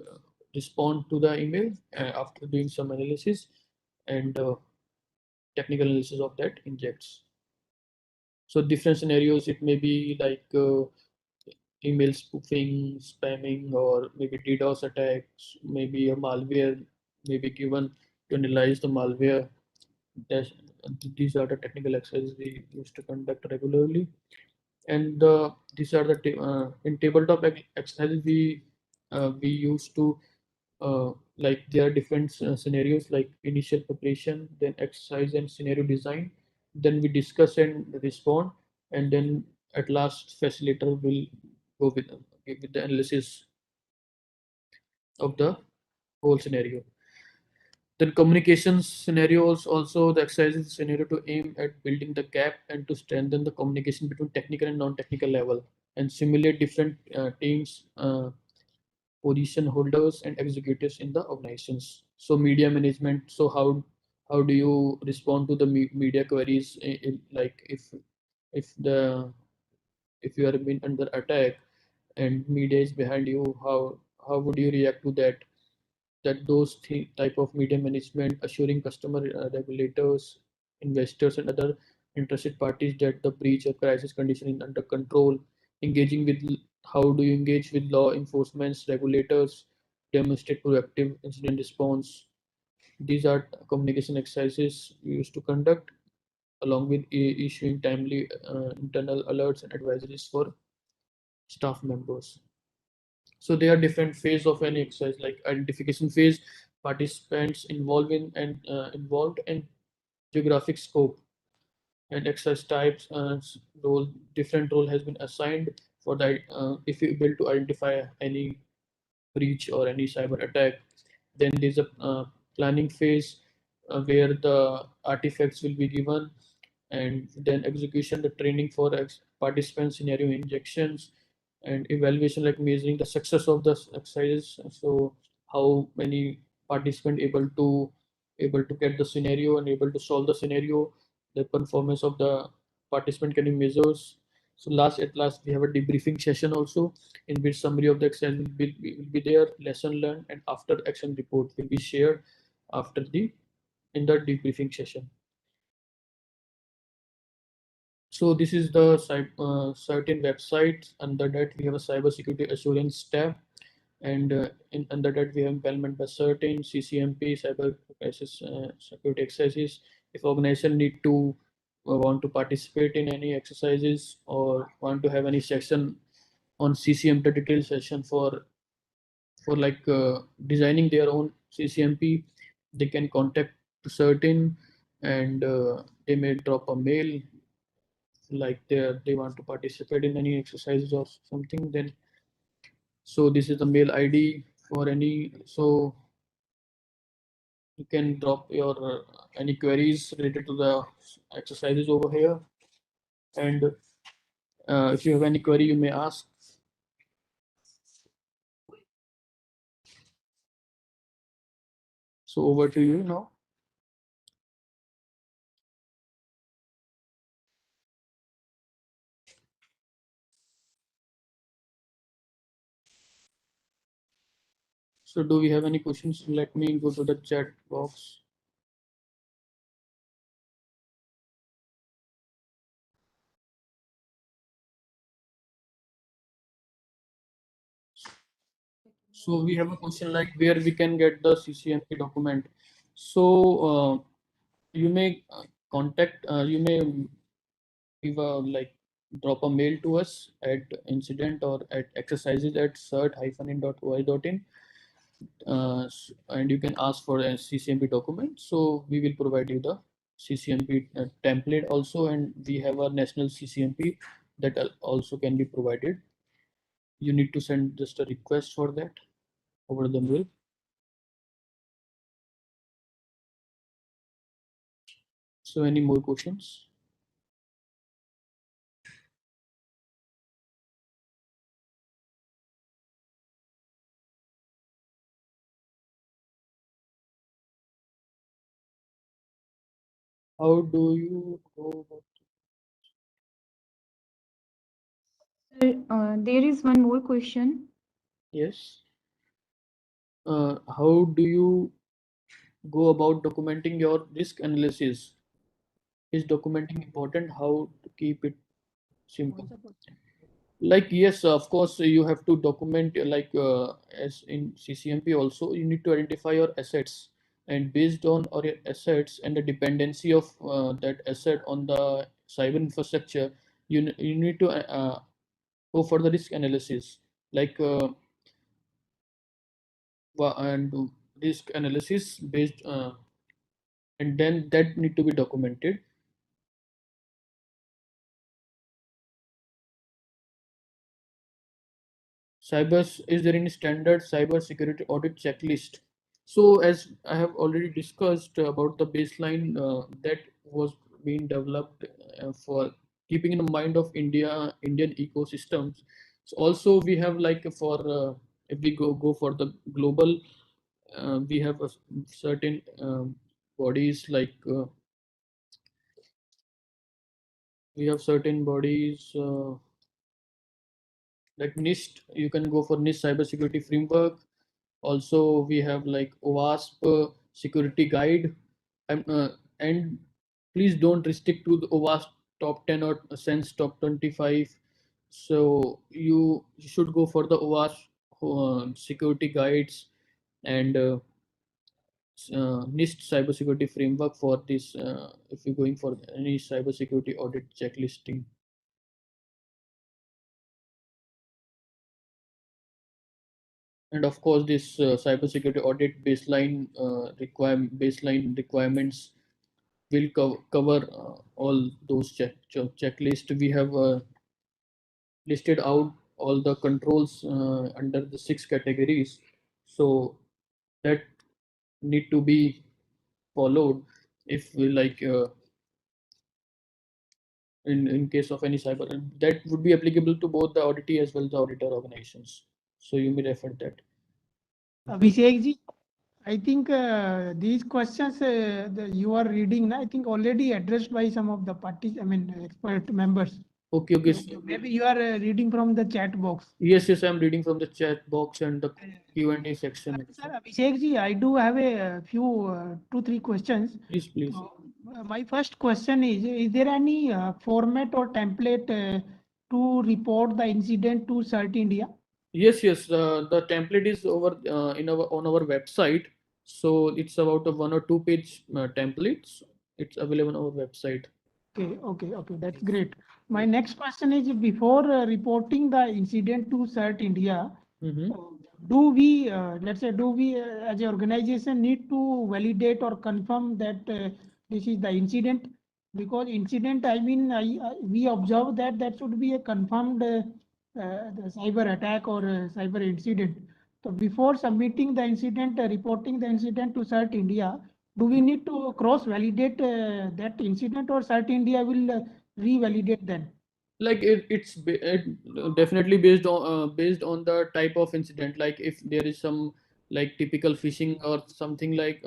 respond to the email after doing some analysis and technical analysis of that injects. So different scenarios, it may be like email spoofing, spamming, or maybe DDoS attacks, maybe a malware may be given to analyze the malware. That's, these are the technical exercises we used to conduct regularly. And these are the in tabletop exercises we used to like there are different scenarios like initial preparation, then exercise and scenario design, then we discuss and respond, and then at last facilitator will go with the analysis of the whole scenario. Then communications scenarios also the exercise is scenario to aim at building the gap and to strengthen the communication between technical and non-technical level and simulate different teams, position holders and executives in the organizations. So media management. So how do you respond to the media queries? Like if the if you are being under attack and media is behind you, how would you react to that? That those type of media management, assuring customer, regulators, investors, and other interested parties that the breach or crisis condition is under control. Engaging with how do you engage with law enforcement, regulators, demonstrate proactive incident response. These are communication exercises we used to conduct along with issuing timely internal alerts and advisories for staff members. So there are different phases of any exercise, like identification phase, participants involved and geographic scope and exercise types. Role different role has been assigned for that. If you able to identify any breach or any cyber attack, then there's a planning phase where the artifacts will be given, and then execution, the training for participants, scenario injections, and evaluation, like measuring the success of the exercises. So how many participant able to get the scenario and able to solve the scenario, the performance of the participant can be measured. So at last we have a debriefing session also, in which summary of the exercise will be there, lesson learned, and after action report will be shared after the in the debriefing session. So this is the certain websites. Under that we have a cyber security assurance tab, and under that we have implement by certain CCMP, cyber crisis security exercises. If organization need to want to participate in any exercises or want to have any section on CCMP detailed session for like designing their own CCMP, they can contact certain, and they may drop a mail like they want to participate in any exercises or something. Then so this is the mail ID for any. So you can drop your any queries related to the exercises over here, and if you have any query you may ask. So over to you now. So do we have any questions? Let me go to the chat box. So we have a question like where we can get the CCMP document. So you may contact, you may give a like drop a mail to us at incident or at exercises at cert-in.oi.in, and you can ask for a CCMP document. So we will provide you the CCMP template also, and we have a national CCMP that also can be provided. You need to send just a request for that over the mail. So any more questions? How do you go about? Sir, there is one more question. Yes. How do you go about documenting your risk analysis? Is documenting important? How to keep it simple? Like yes, of course you have to document, like as in CCMP also you need to identify your assets, and based on your assets and the dependency of that asset on the cyber infrastructure, you need to go for the risk analysis, like and do risk analysis based and then that need to be documented. Is there any standard cyber security audit checklist? So as I have already discussed about the baseline that was being developed for keeping in mind of Indian ecosystems. So also we have like for if we go for the global, we have a certain bodies like we have certain bodies like NIST. You can go for NIST cybersecurity framework. Also, we have like OWASP security guide, and please don't restrict to the OWASP top 10 or sense top 25. So you should go for the OWASP security guides and NIST cybersecurity framework for this if you're going for any cybersecurity audit checklisting. And of course, this cybersecurity audit baseline requirements will cover all those checklist. We have listed out all the controls under the 6 categories, so that need to be followed if we like in case of any cyber, and that would be applicable to both the auditee as well as the auditor organizations. So you may refer that. Abhishek ji, I think these questions you are reading, I think already addressed by some of the parties, I mean, expert members. Okay. Maybe you are reading from the chat box. Yes, I'm reading from the chat box and the Q&A section. Sir, Abhishek ji, I do have a few 2-3 questions. Please. My first question is there any format or template to report the incident to CERT India? Yes. The template is over on our website. So it's about a 1 or 2 page templates. It's available on our website. Okay, that's great. My next question is before reporting the incident to CERT India, do we, let's say, as an organization need to validate or confirm that this is the incident? Because incident, I mean, we observe that should be a confirmed the cyber attack or cyber incident. So before submitting the incident, reporting the incident to CERT India, do we need to cross validate that incident or CERT India will revalidate then? Like it's definitely based on the type of incident. Like if there is some like typical phishing or something like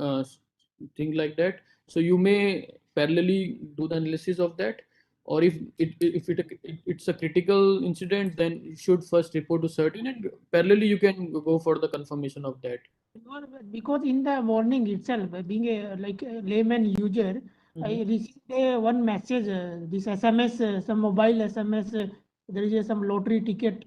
thing like that, so you may parallelly do the analysis of that. Or if it's a critical incident, then you should first report to certain, and parallelly you can go for the confirmation of that. Because in the morning itself, being a like a layman user, I received one message, this SMS, some mobile SMS, there is some lottery ticket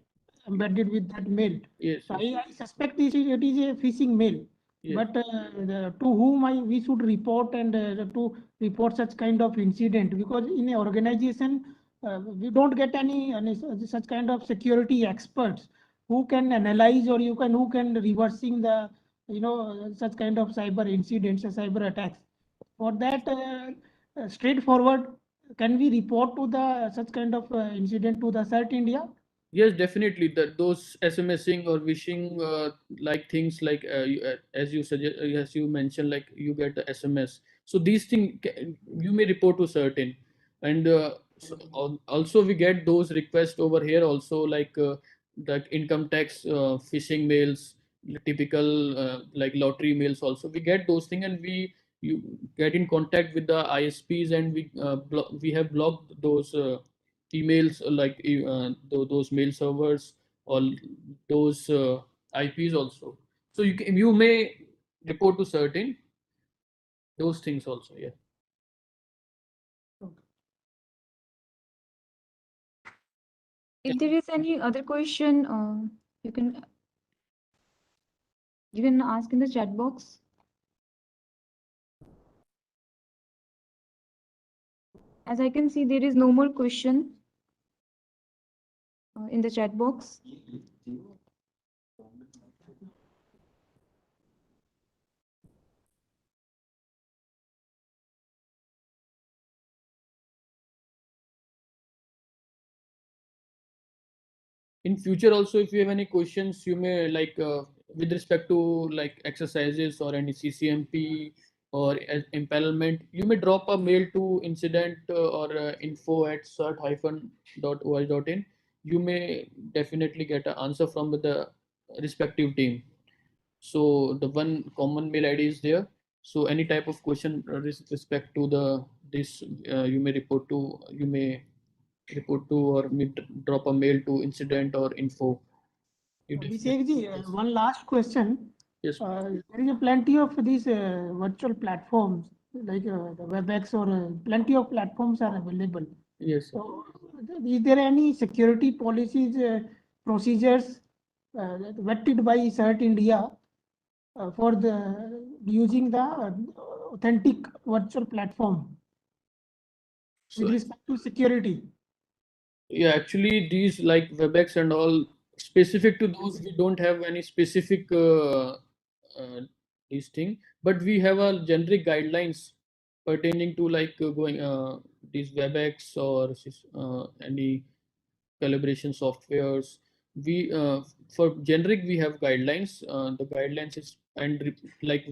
embedded with that mail. Yes. So I suspect it is a phishing mail. Yes. But to whom we should report and to report such kind of incident, because in an organization we don't get any such kind of security experts who can analyze or who can reversing the such kind of cyber incidents or cyber attacks. For that straightforward, can we report to the such kind of incident to the CERT India? Yes, definitely. That those SMSing or wishing like things like as you suggest, as you mentioned, like you get the SMS. So these things you may report to certain, and also we get those requests over here also, like income tax phishing mails, typical like lottery mails. Also we get those things, and you get in contact with the ISPs, and we have blocked those. Emails like those mail servers or those IPs also. So you may report to certain those things also. Yeah. If there is any other question, you can ask in the chat box. As I can see, there is no more question in the chat box. In future also, if you have any questions, you may like with respect to like exercises or any CCMP or empanelment, you may drop a mail to incident or info@cert-org.in. You may definitely get an answer from the respective team. So the one common mail ID is there. So any type of question with respect to this, you may report to or drop a mail to incident or info. Abhishek, one last question. Yes. There is a plenty of these virtual platforms like the WebEx or plenty of platforms are available. Yes. So, is there any security policies, procedures vetted by CERT India for the using the authentic virtual platform with So respect to security? yeah, actually these like WebEx and all specific to those, we don't have any specific these thing, but we have a generic guidelines pertaining to like going these WebEx or any calibration softwares. We for generic we have guidelines. The guidelines is like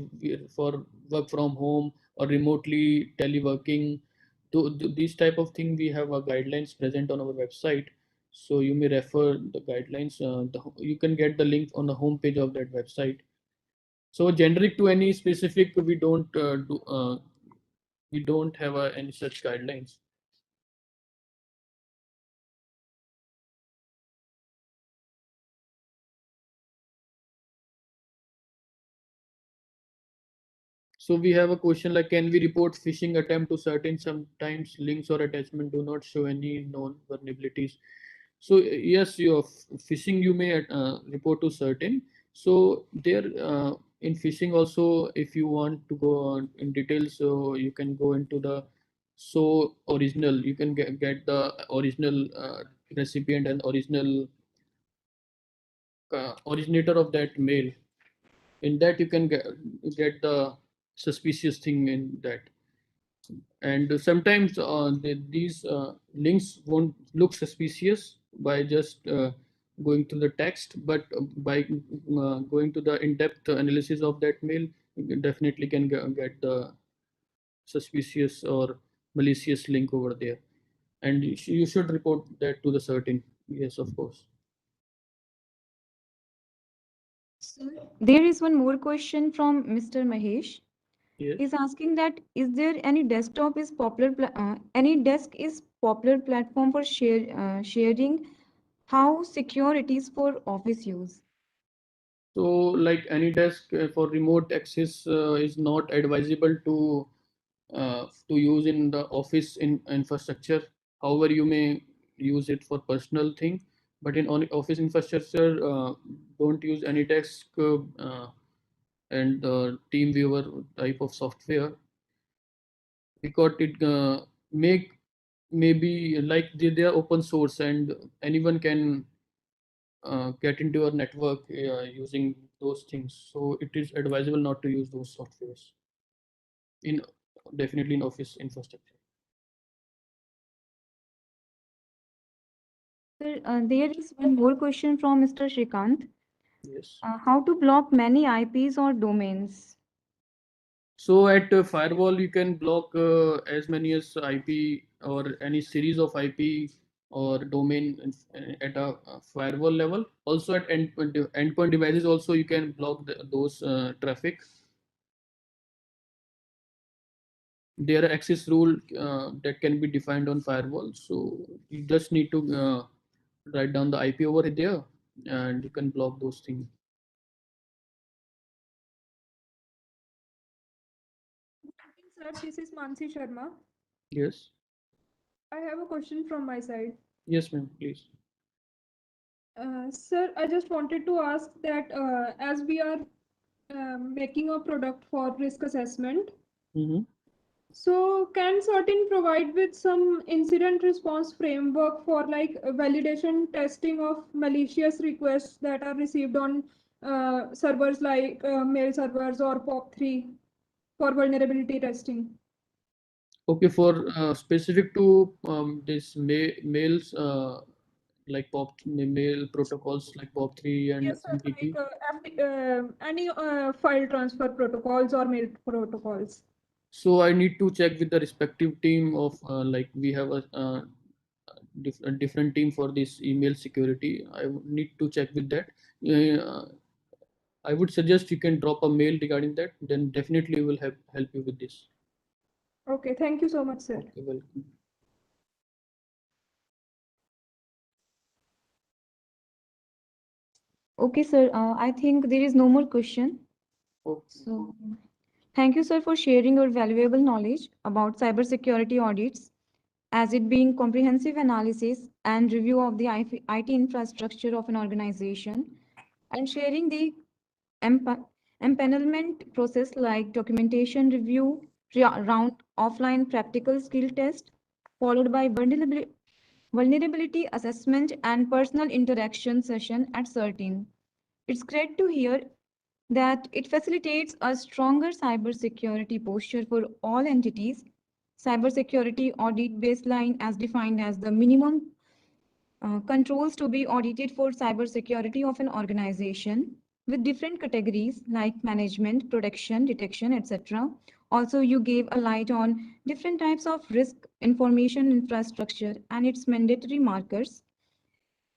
for work from home or remotely teleworking. These type of thing we have a guidelines present on our website. So you may refer the guidelines. You can get the link on the home page of that website. So generic to any specific, we don't have any such guidelines. So we have a question like, can we report phishing attempt to certain sometimes links or attachment do not show any known vulnerabilities? So yes, your phishing you may report to certain. So there in phishing also, if you want to go on in details, so you can go into the so original. You can get the original recipient and original originator of that mail. In that you can get the suspicious thing in that. And sometimes these links won't look suspicious by just going to the text, but by going to the in-depth analysis of that mail, you definitely can get the suspicious or malicious link over there. And you should report that to the certain. Yes, of course. There is one more question from Mr. Mahesh. Yes. He's asking that is there any desktop is any desk is popular platform for sharing how secure it is for office use? So like AnyDesk for remote access is not advisable to use in the office infrastructure. However, you may use it for personal thing, but in office infrastructure, don't use AnyDesk and TeamViewer type of software, because it make maybe like they are open source and anyone can get into your network using those things. So it is advisable not to use those softwares in definitely in office infrastructure. Sir, there is one more question from Mr. Shrikant. Yes. How to block many IPs or domains? So at firewall, you can block as many as IP or any series of IP or domain at a firewall level. Also at endpoint devices, also you can block those traffic. There are access rule that can be defined on firewall. So you just need to write down the IP over there, and you can block those things. Sir, this is Mansi Sharma. Yes. I have a question from my side. Yes, ma'am. Please. Sir, I just wanted to ask that as we are making a product for risk assessment, Mm-hmm. so can certain provide with some incident response framework for like validation testing of malicious requests that are received on servers like mail servers or POP3 for vulnerability testing? Okay, for specific to this mails like mail protocols like POP3 and Yes, sir, MTP. any file transfer protocols or mail protocols. So I need to check with the respective team of like we have a different team for this email security. I would need to check with that. Uh, I would suggest you can drop a mail regarding that. Then definitely will help you with this. Okay, thank you so much, sir. Okay, welcome. Okay, sir. I think there is no more question. Okay. So, thank you, sir, for sharing your valuable knowledge about cybersecurity audits, as it being comprehensive analysis and review of the IT infrastructure of an organization, and sharing the empanelment process like documentation review, round offline practical skill test, followed by vulnerability assessment and personal interaction session at CERTIN. It's great to hear that it facilitates a stronger cybersecurity posture for all entities. Cybersecurity audit baseline as defined as the minimum controls to be audited for cybersecurity of an organization with different categories like management, protection, detection, etc. Also, you gave a light on different types of risk information infrastructure and its mandatory markers,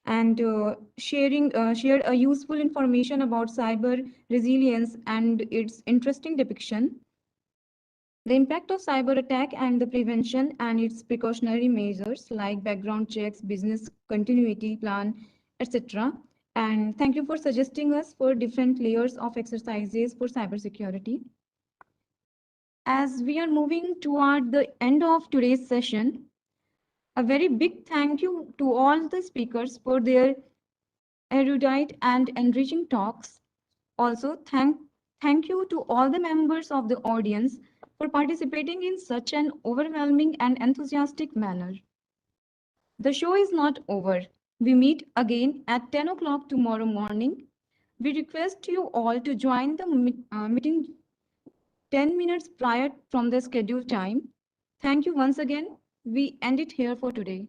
and shared a useful information about cyber resilience and its interesting depiction, the impact of cyber attack and the prevention and its precautionary measures like background checks, business continuity plan, etc. And thank you for suggesting us for different layers of exercises for cybersecurity. As we are moving toward the end of today's session, a very big thank you to all the speakers for their erudite and enriching talks. Also, thank you to all the members of the audience for participating in such an overwhelming and enthusiastic manner. The show is not over. We meet again at 10 o'clock tomorrow morning. We request you all to join the meeting 10 minutes prior from the scheduled time. Thank you once again. We end it here for today.